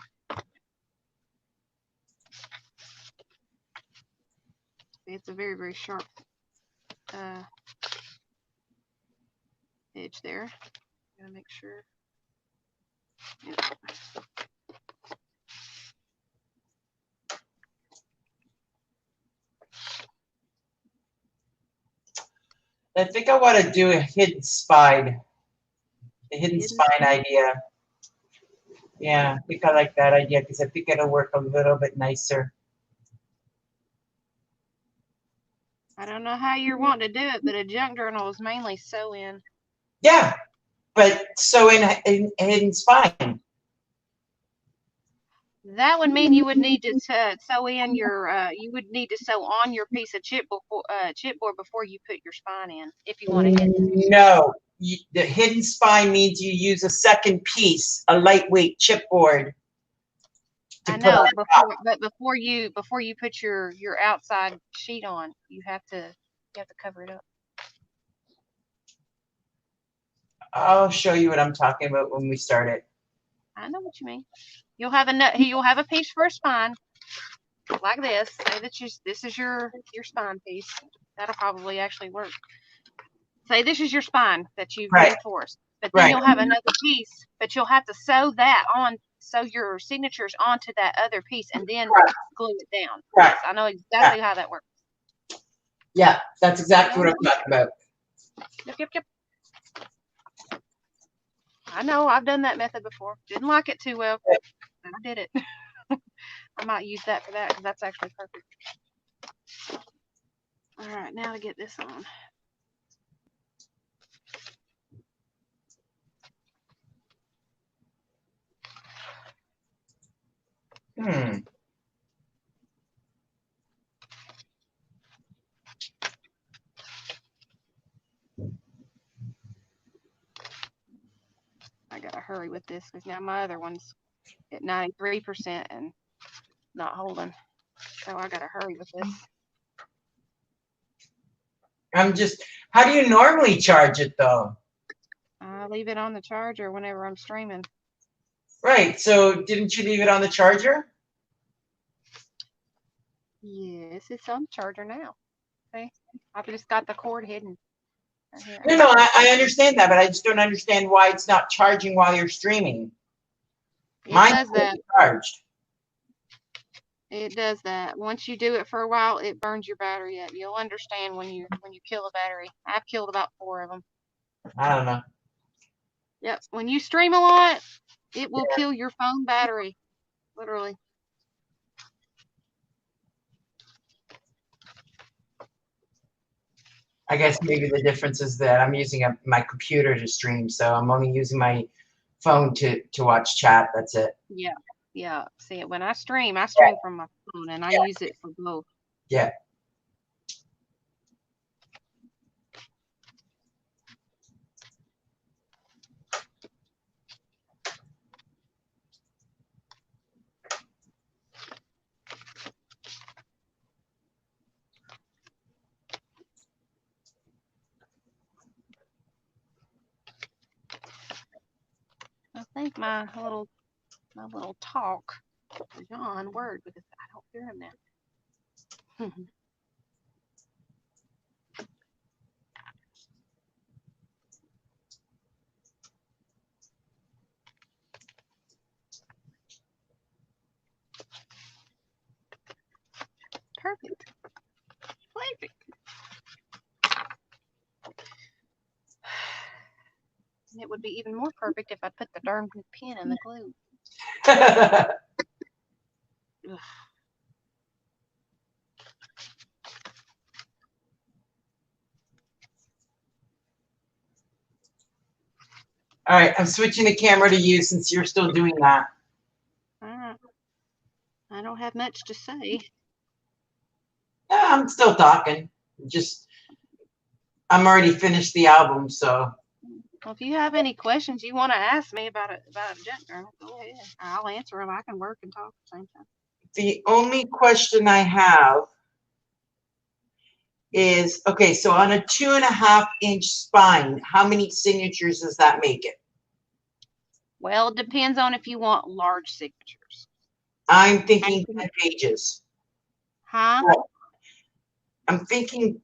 It's a very, very sharp edge there. Gotta make sure. Yep. I think I want to do a hidden spine. The hidden spine idea. Yeah, I think I like that idea because I think it'll work a little bit nicer. I don't know how you're wanting to do it, but a junk journal is mainly sew in. Yeah, but sew in hidden spine. That would mean you would need to sew in your. You would need to sew on your piece of chipboard before you put your spine in, if you want to hit. No, the hidden spine means you use a second piece, a lightweight chipboard. I know, but before you put your outside sheet on, you have to cover it up. I'll show you what I'm talking about when we start it. I know what you mean. You'll have a piece for a spine, like this. Say that this is your spine piece. That'll probably actually work. Say this is your spine that you've reinforced, but then you'll have another piece, but you'll have to sew your signatures onto that other piece and then glue it down. Right. Yes, I know exactly how that works. Yeah, that's exactly what I'm talking about. Yep. I know, I've done that method before. Didn't like it too well. I did it. I might use that for that because that's actually perfect. All right, now to get this on. I gotta hurry with this because now my other one's at 93% and not holding. So I gotta hurry with this. How do you normally charge it though? I leave it on the charger whenever I'm streaming. Right, so didn't you leave it on the charger? Yes, it's on the charger now. See, I've just got the cord hidden. No, I understand that, but I just don't understand why it's not charging while you're streaming. Mine does that. Charged. It does that. Once you do it for a while, it burns your battery up. You'll understand when you kill a battery. I've killed about 4 of them. I don't know. Yep. When you stream a lot, it will kill your phone battery. Literally. I guess maybe the difference is that I'm using my computer to stream, so I'm only using my phone to watch chat. That's it. Yeah. See, when I stream from my phone, and I use it for both. Yeah. I think my little talk is on word because I don't hear him now. Perfect. And it would be even more perfect if I put the darn pin in the glue. ugh. All right, I'm switching the camera to you since you're still doing that. I don't have much to say. Yeah, I'm still talking. Just, I'm already finished the album, so. Well, if you have any questions you want to ask me about a junk journal, go ahead. I'll answer them. I can work and talk at the same time. The only question I have is, okay, so on a 2.5-inch spine, how many signatures does that make it? Well, it depends on if you want large signatures. I'm thinking 10 pages. Huh? I'm thinking,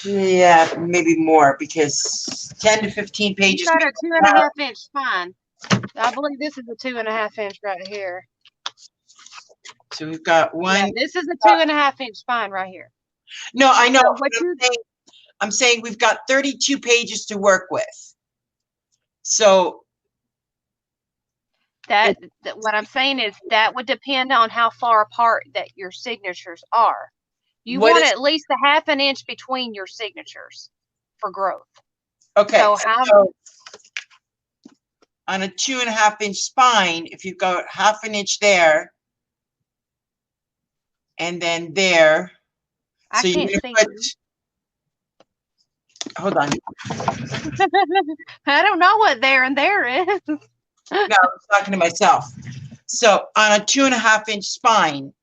yeah, maybe more because 10 to 15 pages. You got a 2.5-inch spine. I believe this is a 2.5-inch right here. So we've got one. Yeah, this is a 2.5-inch spine right here. No, I know. So what I'm saying we've got 32 pages to work with. So that what I'm saying is that would depend on how far apart that your signatures are. You want at least a 1/2 inch between your signatures for growth. Okay. So on a 2.5-inch spine, if you've got 1/2 inch there, and then there. I So can't you're see. Hold on. I don't know what there and there is. No, I was talking to myself. So on a 2.5-inch spine,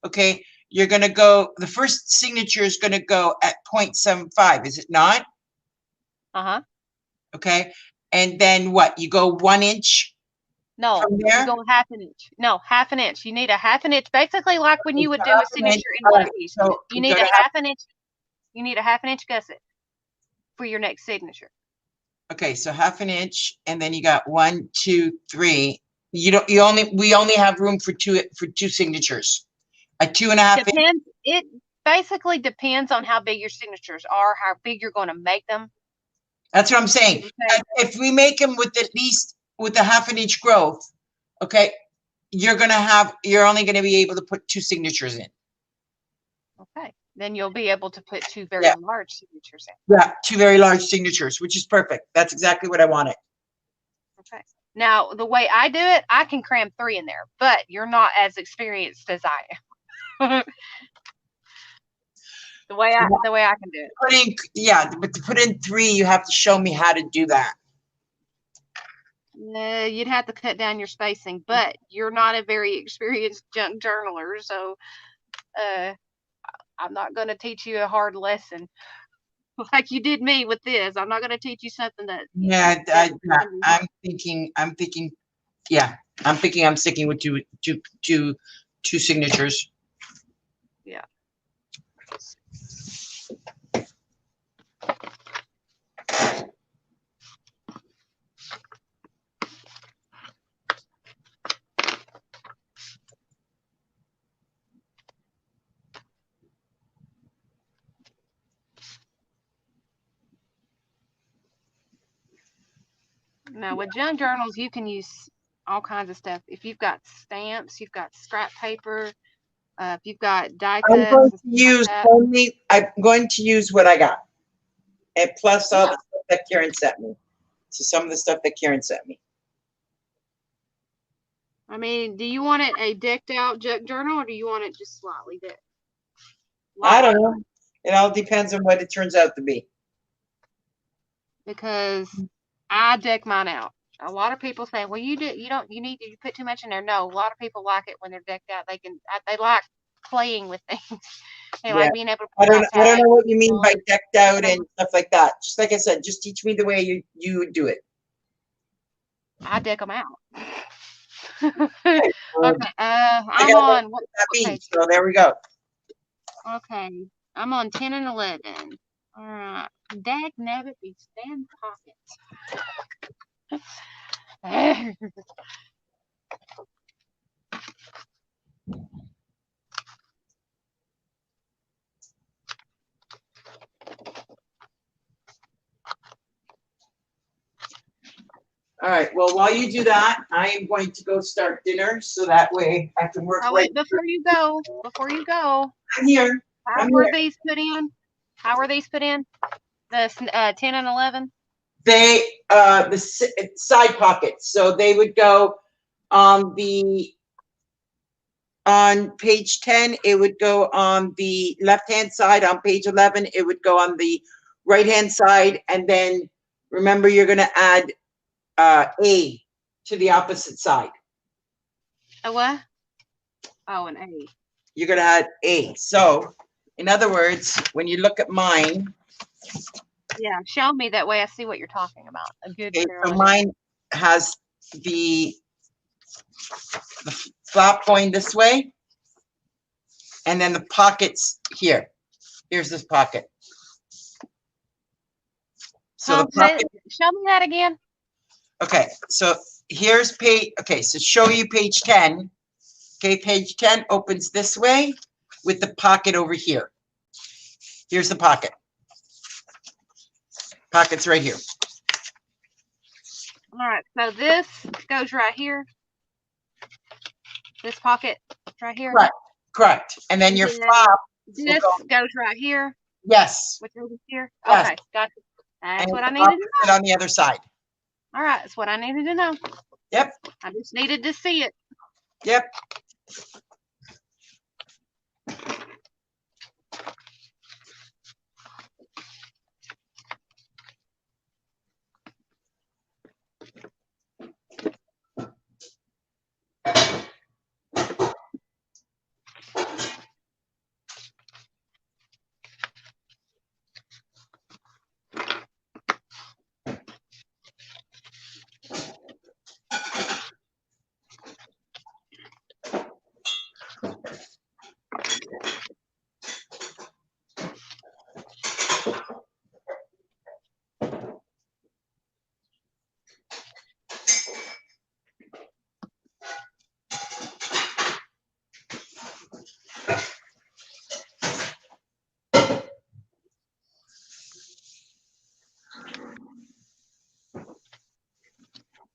okay, you're gonna go, the first signature is gonna go at 0.75, is it not? Uh-huh. Okay. And then what? You go 1 inch? No, from there? you go 1/2 inch. No, 1/2 inch. You need a 1/2 inch, basically like when you would do a signature in one piece. So You need a 1/2 inch. You need a 1/2 inch gusset for your next signature. Okay, so 1/2 inch, and then you got 1, 2, 3. We only have room for two signatures. A 2.5 inch. Depends. It basically depends on how big your signatures are, how big you're going to make them. That's what I'm saying. Okay. If we make them with at least with a 1/2 inch growth, okay, you're only gonna be able to put 2 signatures in. Okay. Then you'll be able to put 2 very large signatures in. Yeah, 2 very large signatures, which is perfect. That's exactly what I wanted. Okay. Now, the way I do it, I can cram 3 in there, but you're not as experienced as I am. the way I can do it. But to put in 3, you have to show me how to do that. You'd have to cut down your spacing, but you're not a very experienced junk journaler, so I'm not going to teach you a hard lesson like you did me with this. I'm not going to teach you something that. Yeah, I'm thinking. Yeah, I'm thinking. I'm sticking with two signatures. Yeah. Now, with junk journals, you can use all kinds of stuff. If you've got stamps, you've got scrap paper, if you've got die cuts. I'm going to use what I got, and plus all the stuff that Karen sent me. So some of the stuff that Karen sent me. I mean, do you want it a decked out junk journal, or do you want it just slightly decked? I don't know. It all depends on what it turns out to be. Because I deck mine out. A lot of people say, "Well, you put too much in there." No, a lot of people like it when they're decked out. They like playing with things. They like being able to. I don't know what you mean by decked out and stuff like that. Just like I said, just teach me the way you would do it. I deck them out. Okay, I'm on what page? So there we go. Okay, I'm on 10 and 11. All right, dag nabbit, these damn pockets. All right, well, while you do that, I am going to go start dinner so that way I can work Oh, right wait, before you go, I'm here. how I'm were here. these put in? How were these put in? The 10 and 11? They, side pockets, so they would go on on page 10, it would go on the left-hand side. On page 11, it would go on the right-hand side. And then remember, you're going to add A to the opposite side. A what? Oh, an A. You're going to add A. So, in other words, when you look at mine, Yeah, show me that way I see what you're talking about. A good okay, so parallel. mine has the flap going this way, and then the pockets here. Here's this pocket. So the pocket, Show me that again. okay, so here's page, okay, so show you page 10. Okay, page 10 opens this way with the pocket over here. Here's the pocket. Pocket's right here. All right, so this goes right here. This pocket right here. Correct, correct. And then your flap. This goes right here. Yes. Which is here. Yes. Okay, gotcha. That's And what I needed to know. on the other side. All right, that's what I needed to know. Yep. I just needed to see it. Yep.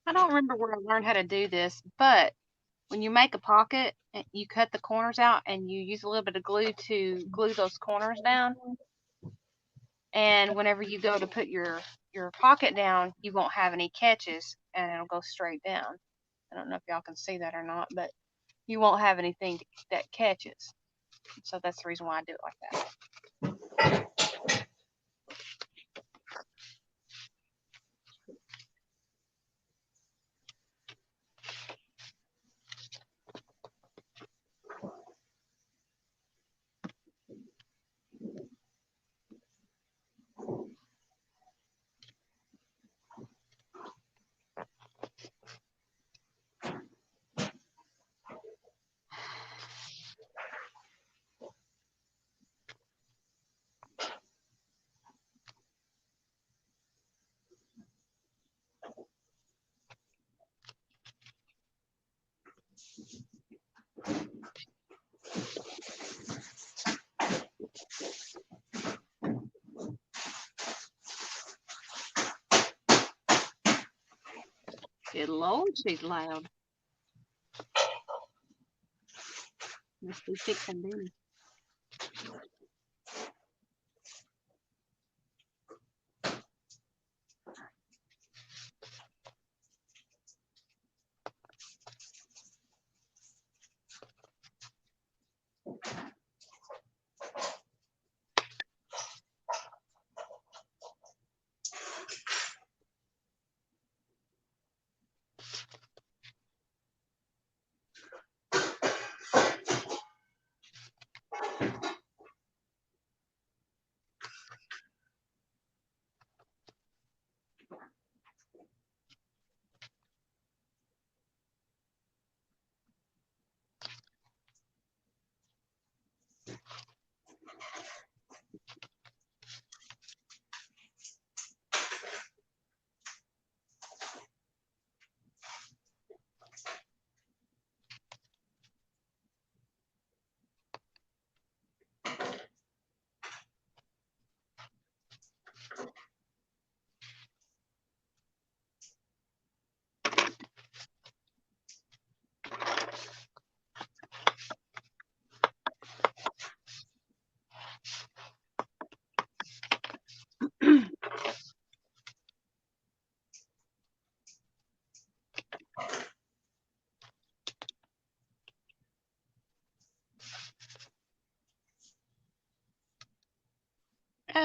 I don't remember where I learned how to do this, but when you make a pocket, you cut the corners out and you use a little bit of glue to glue those corners down. And whenever you go to put your pocket down, you won't have any catches and it'll go straight down. I don't know if y'all can see that or not, but you won't have anything that catches. So that's the reason why I do it like that. Good Lord, she's loud. Must be fixing dinner.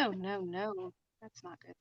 No, no, no. That's not good.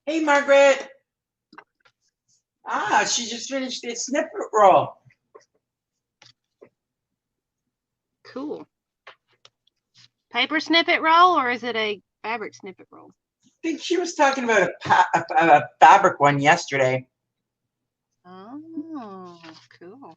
Hey, Margaret. Ah, she just finished a snippet roll. Cool. Paper snippet roll, or is it a fabric snippet roll? I think she was talking about a fabric one yesterday. Oh, cool.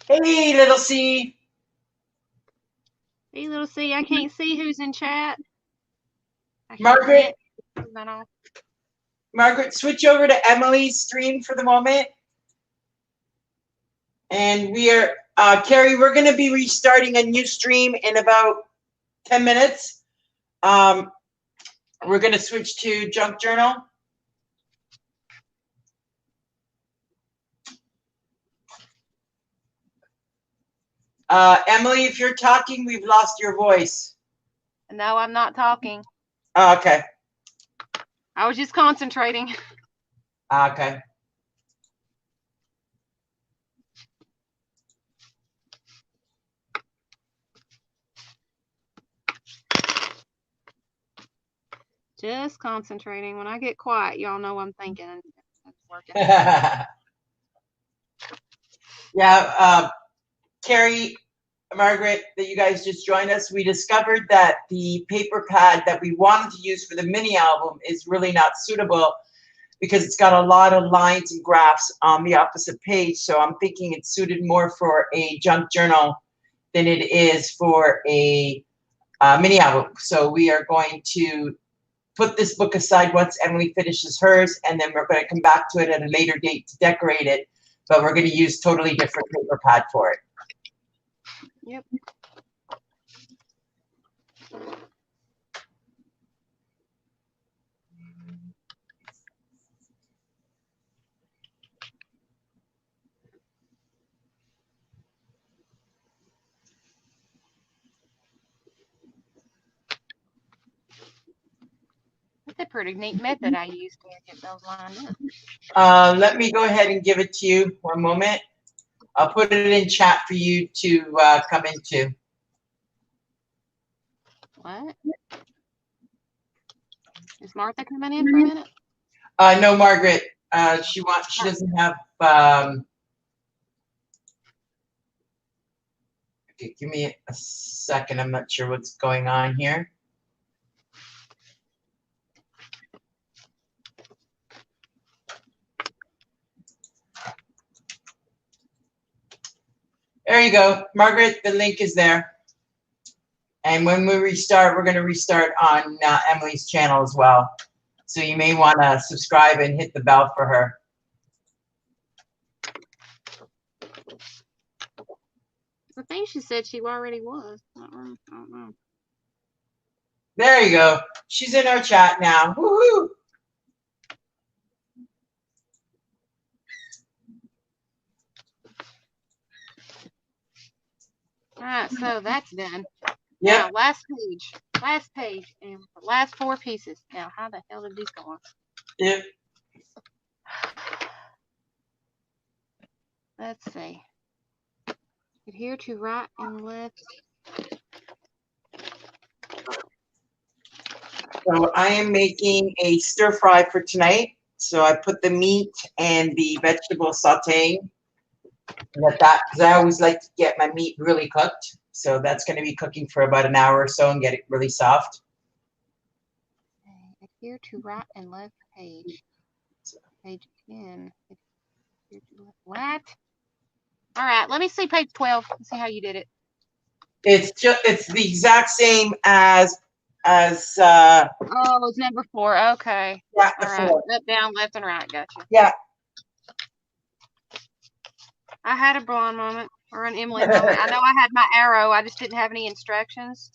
Hey, little C. Hey, little C, I can't see who's in chat. I hit Margaret. print. Not all. Margaret, switch over to Emily's stream for the moment. And we are, Carrie, we're going to be restarting a new stream in about 10 minutes. We're going to switch to Junk Journal. Emily, if you're talking, we've lost your voice. No, I'm not talking. Oh, okay. I was just concentrating. Okay. Just concentrating. When I get quiet, y'all know I'm thinking. It's working. Yeah, Carrie, Margaret, that you guys just joined us, we discovered that the paper pad that we wanted to use for the mini album is really not suitable because it's got a lot of lines and graphs on the opposite page. So I'm thinking it's suited more for a junk journal than it is for a mini album. So we are going to put this book aside once Emily finishes hers, and then we're going to come back to it at a later date to decorate it. But we're going to use totally different paper pad for it. Yep. pretty neat method I used to get those lined up. Let me go ahead and give it to you. One moment. I'll put it in chat for you to come into. What? Is Martha coming in for a minute? No, Margaret. She doesn't have. Okay, give me a second. I'm not sure what's going on here. There you go, Margaret. The link is there. And when we restart, we're going to restart on Emily's channel as well. So you may want to subscribe and hit the bell for her. I think she said she already was. I don't know. There you go. She's in our chat now. Woohoo! All right, so that's done. Yep. Now, last page, and the last 4 pieces. Now, how the hell did these go on? Yep. Let's see. Adhere to right and left. So I am making a stir fry for tonight. So I put the meat and the vegetable sauteing. Let that, because I always like to get my meat really cooked. So that's going to be cooking for about an hour or so and get it really soft. Adhere to right and left page. Page 10. What? All right, let me see page 12. Let's see how you did it. It's the exact same as Oh, it's number 4. Okay. Yeah, all right. 4. Up, down, left, and right. Gotcha. Yeah. I had a blonde moment or an Emily moment. I know I had my arrow. I just didn't have any instructions.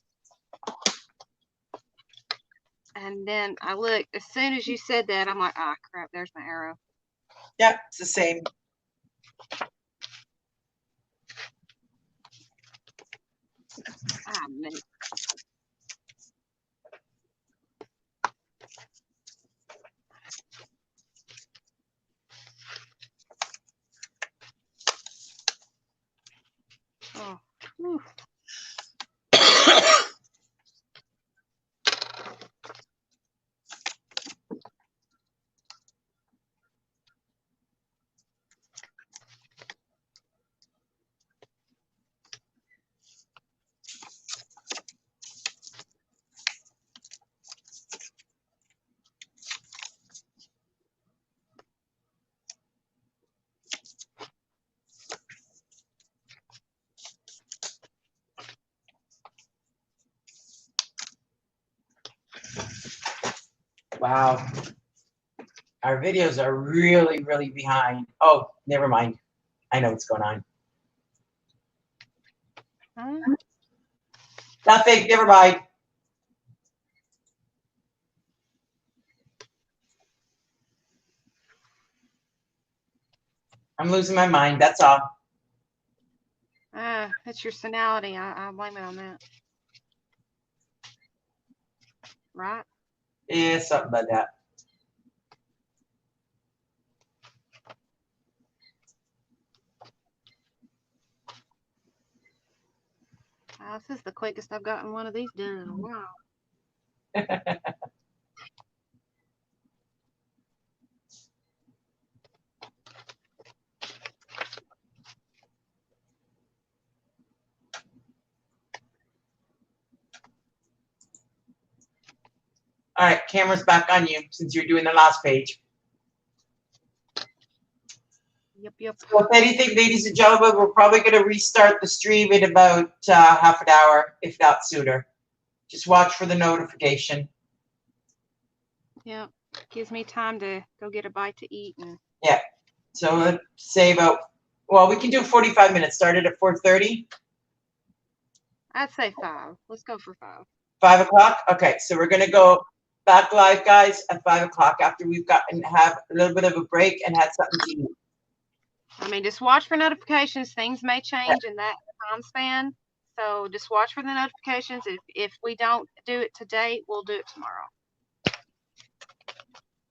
And then I looked. As soon as you said that, I'm like, ah, crap, there's my arrow. Yeah, it's the same. Ah, man. Oh. Whew. Wow. Our videos are really, really behind. Oh, never mind. I know what's going on. Huh? Nothing. Never mind. I'm losing my mind. That's all. That's your senility. I blame it on that. Right? Yeah, something like that. This is the quickest I've gotten one of these done in a while. All right, camera's back on you since you're doing the last page. Yep. So if anything, ladies and gentlemen, we're probably going to restart the stream in about half an hour, if not sooner. Just watch for the notification. Yep. Gives me time to go get a bite to eat. And yeah. So let's say about, well, we can do 45 minutes. Start it at 4:30. I'd say 5. Let's go for 5. 5 o'clock? Okay, so we're going to go back live, guys, at 5 o'clock after we've gotten have a little bit of a break and had something to eat. I mean, just watch for notifications. Things may change in that time span. So just watch for the notifications. If we don't do it today, we'll do it tomorrow.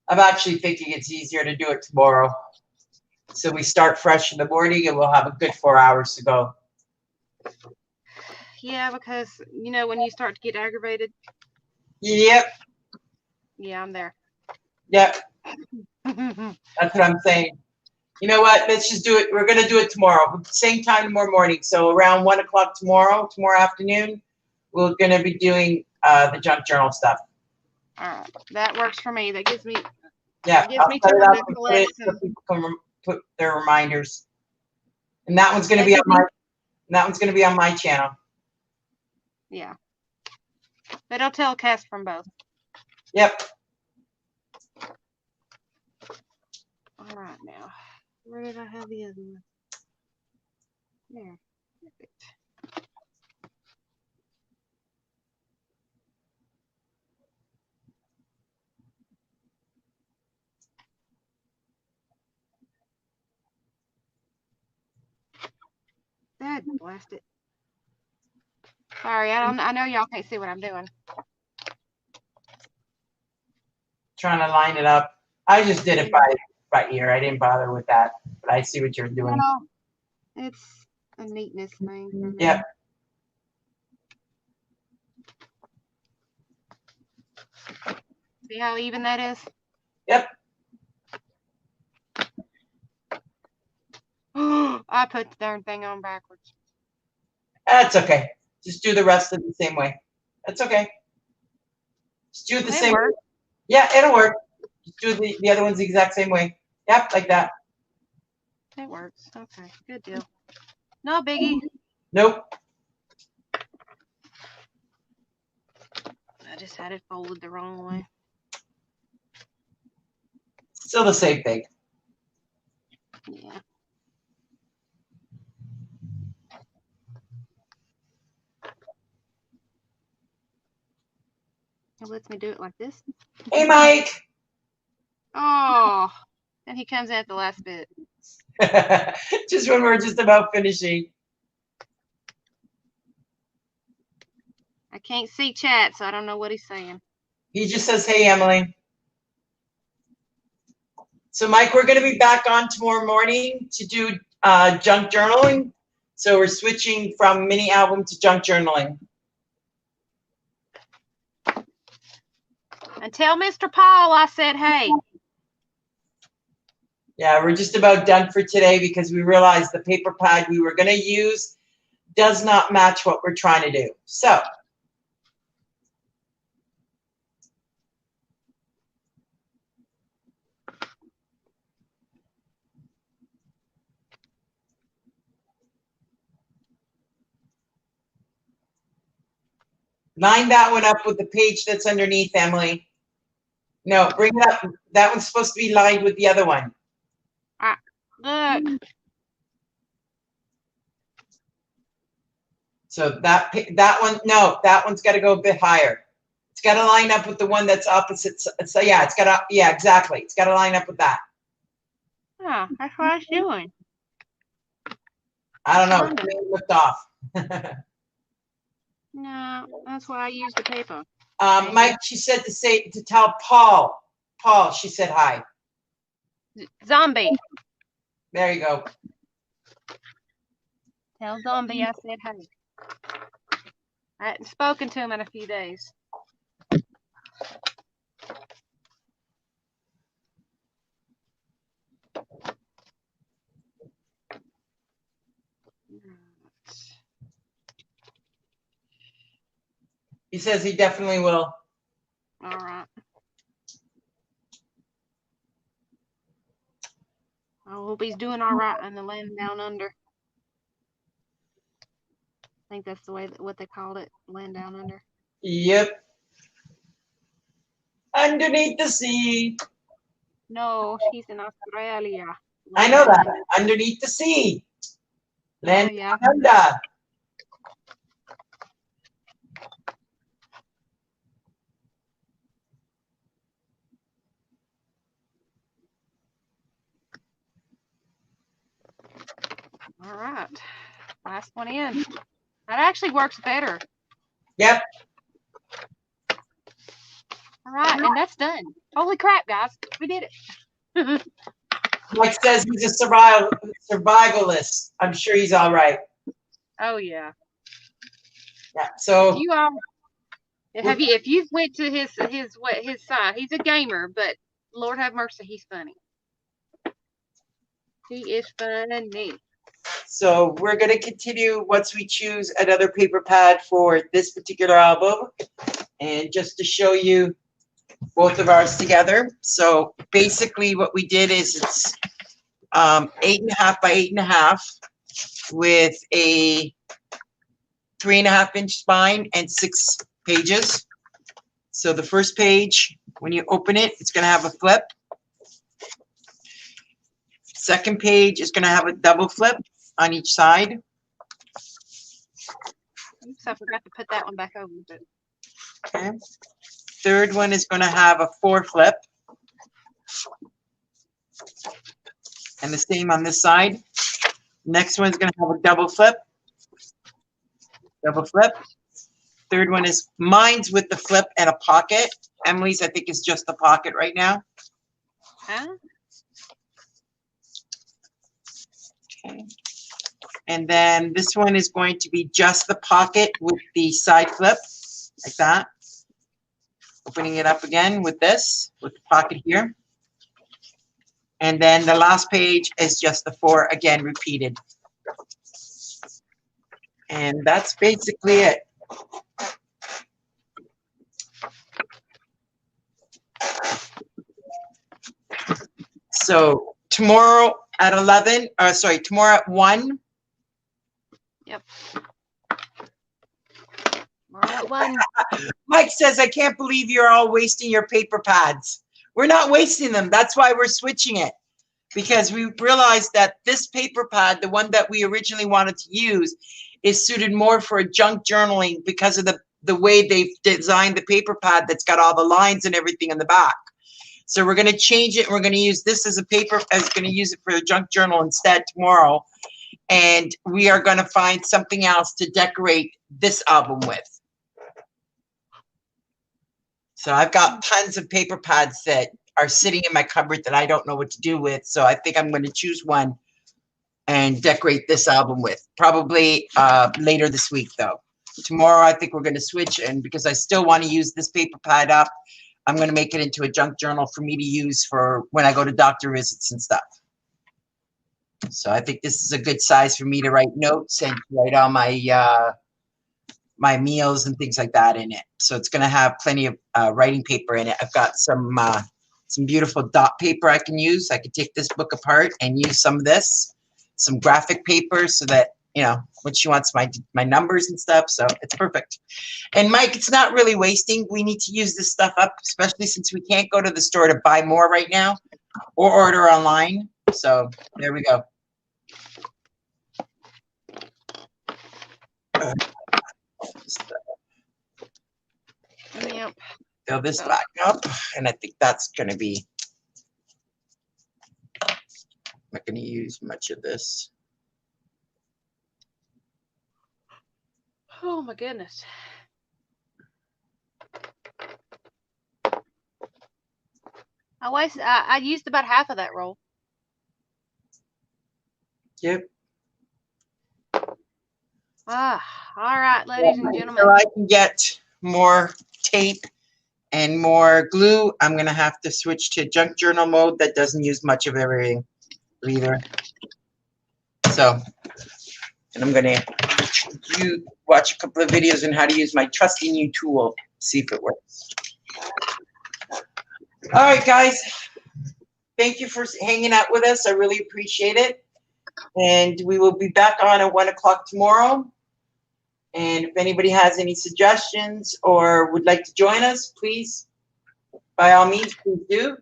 I'm actually thinking it's easier to do it tomorrow. So we start fresh in the morning and we'll have a good 4 hours to go. Yeah, because you know when you start to get aggravated. Yep. Yeah, I'm there. Yep. That's what I'm saying. You know what? Let's just do it. We're going to do it tomorrow. Same time tomorrow morning. So around 1 o'clock tomorrow afternoon, we're going to be doing the junk journal stuff. All right. That works for me. That gives me Yeah. gives me I'll set time it up to and put collect it so some. people can put their reminders. And that one's going to That be on gives me, my channel. yeah. But I'll telecast from both. Yep. All right now. Where did I have the other one? There. Perfect. Dad, blast it. Sorry, I know y'all can't see what I'm doing. Trying to line it up. I just did it by ear. I didn't bother with that, but I see what you're doing. Well, it's a neatness thing for me. Yep. See how even that is? Yep. I put the darn thing on backwards. That's okay. Just do the rest of the same way. That's okay. Just do it the same way. Yeah, it'll work. Just do the other ones the exact same way. Yep, like that. It works. Okay, good deal. No biggie. Nope. I just had it folded the wrong way. Still the same thing. Yeah. It lets me do it like this. Hey, Mike. Oh, and he comes in at the last bit. Just when we're just about finishing. I can't see chat, so I don't know what he's saying. He just says, hey, Emily. So, Mike, we're going to be back on tomorrow morning to do junk journaling. So we're switching from mini album to junk journaling. And tell Mr. Paul I said hey. Yeah, we're just about done for today because we realized the paper pad we were going to use does not match what we're trying to do. So, line that one up with the page that's underneath, Emily. No, bring it up. That one's supposed to be lined with the other one. Look. So that one, no, that one's got to go a bit higher. It's got to line up with the one that's opposite. So yeah, it's got to, yeah, exactly. It's got to line up with that. Oh, that's what I was doing. I don't know. It may have looked off. No, that's why I used the paper. Mike, she said to tell Paul. Paul, she said hi. Zombie. There you go. Tell Zombie I said hi. I hadn't spoken to him in a few days. He says he definitely will. All right. I hope he's doing all right on the land down under. I think that's the way what they called it, land down under. Yep. Underneath the sea. No, she's in Australia. I know that. Underneath the sea. Land yeah. under. All right. Last one in. That actually works better. Yep. All right, and that's done. Holy crap, guys. We did it. Mike says he's a survivalist. I'm sure he's all right. Oh, yeah. Yeah. So You all if you've went to his side, he's a gamer, but Lord have mercy, he's funny. He is funny. So we're going to continue once we choose another paper pad for this particular album. And just to show you both of ours together. So basically what we did is it's 8.5 by 8.5 with a 3.5-inch spine and 6 pages. So the first page, when you open it, it's going to have a flip. Second page is going to have a double flip on each side. Oops, I forgot to put that one back over. But Okay. Third one is going to have a 4 flip. And the same on this side. Next one is going to have a double flip. Double flip. Third one is mine's with the flip and a pocket. Emily's, I think, is just the pocket right now. huh? Okay. And then this one is going to be just the pocket with the side flip, like that. Opening it up again with this, with the pocket here. And then the last page is just the 4, again, repeated. And that's basically it. So tomorrow at 11, tomorrow at 1. Yep. We're at 1. Mike says, I can't believe you're all wasting your paper pads. We're not wasting them. That's why we're switching it. Because we realized that this paper pad, the one that we originally wanted to use, is suited more for a junk journaling because of the way they've designed the paper pad that's got all the lines and everything in the back. So we're going to change it. We're going to use this as a paper, going to use it for a junk journal instead tomorrow. And we are going to find something else to decorate this album with. So I've got tons of paper pads that are sitting in my cupboard that I don't know what to do with. So I think I'm going to choose one and decorate this album with. Probably later this week, though. Tomorrow, I think we're going to switch. And because I still want to use this paper pad up, I'm going to make it into a junk journal for me to use for when I go to doctor visits and stuff. So I think this is a good size for me to write notes and write all my my meals and things like that in it. So it's going to have plenty of writing paper in it. I've got some beautiful dot paper I can use. I could take this book apart and use some of this, some graphic paper, so that, you know, when she wants my numbers and stuff. So it's perfect. And Mike, it's not really wasting. We need to use this stuff up, especially since we can't go to the store to buy more right now or order online. So there we go. Yep. Fill this back up, and I think that's going to be, I'm not going to use much of this. Oh my goodness. I used about half of that roll. Yep. All right, ladies and gentlemen. So I can get more tape and more glue. I'm going to have to switch to junk journal mode that doesn't use much of everything either. So, and I'm going to watch a couple of videos on how to use my trusty new tool, see if it works. All right, guys. Thank you for hanging out with us. I really appreciate it. And we will be back on at 1 o'clock tomorrow. And if anybody has any suggestions or would like to join us, please, by all means, please do.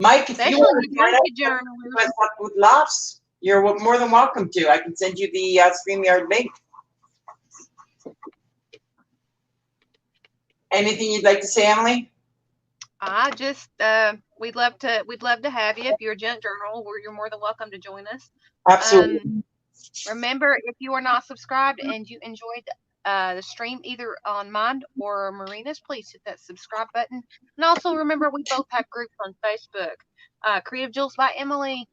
Mike, if you want to join us with laughs, you're more than welcome to. I can send you the StreamYard link. Anything you'd like to say, Emily? I just we'd love to have you. If you're a junk journal, you're more than welcome to join us. Absolutely. Remember, if you are not subscribed and you enjoyed the stream either on mine or Marina's, please hit that subscribe button. And also remember, we both have groups on Facebook. Creative Jules by Emily.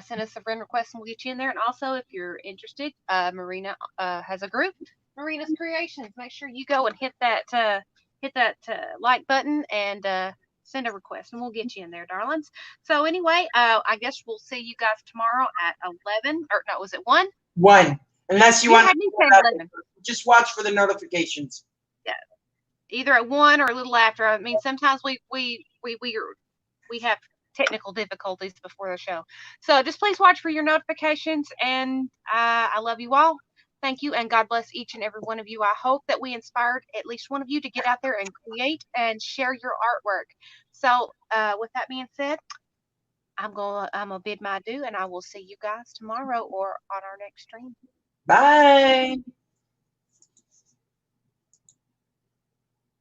Send us a friend request and we'll get you in there. And also, if you're interested, Marina has a group, Marina's Creations. Make sure you go and hit that like button and send a request, and we'll get you in there, darlings. So anyway, I guess we'll see you guys tomorrow at 11. Or no, was it 1? 1. Unless you You want had me saying 11. just watch for the notifications. Yeah, either at 1 or a little after. I mean, sometimes we have technical difficulties before the show, so just please watch for your notifications. And I love you all. Thank you, and God bless each and every one of you. I hope that we inspired at least one of you to get out there and create and share your artwork. So, with that being said, I'm gonna bid my adieu, and I will see you guys tomorrow or on our next stream. Bye.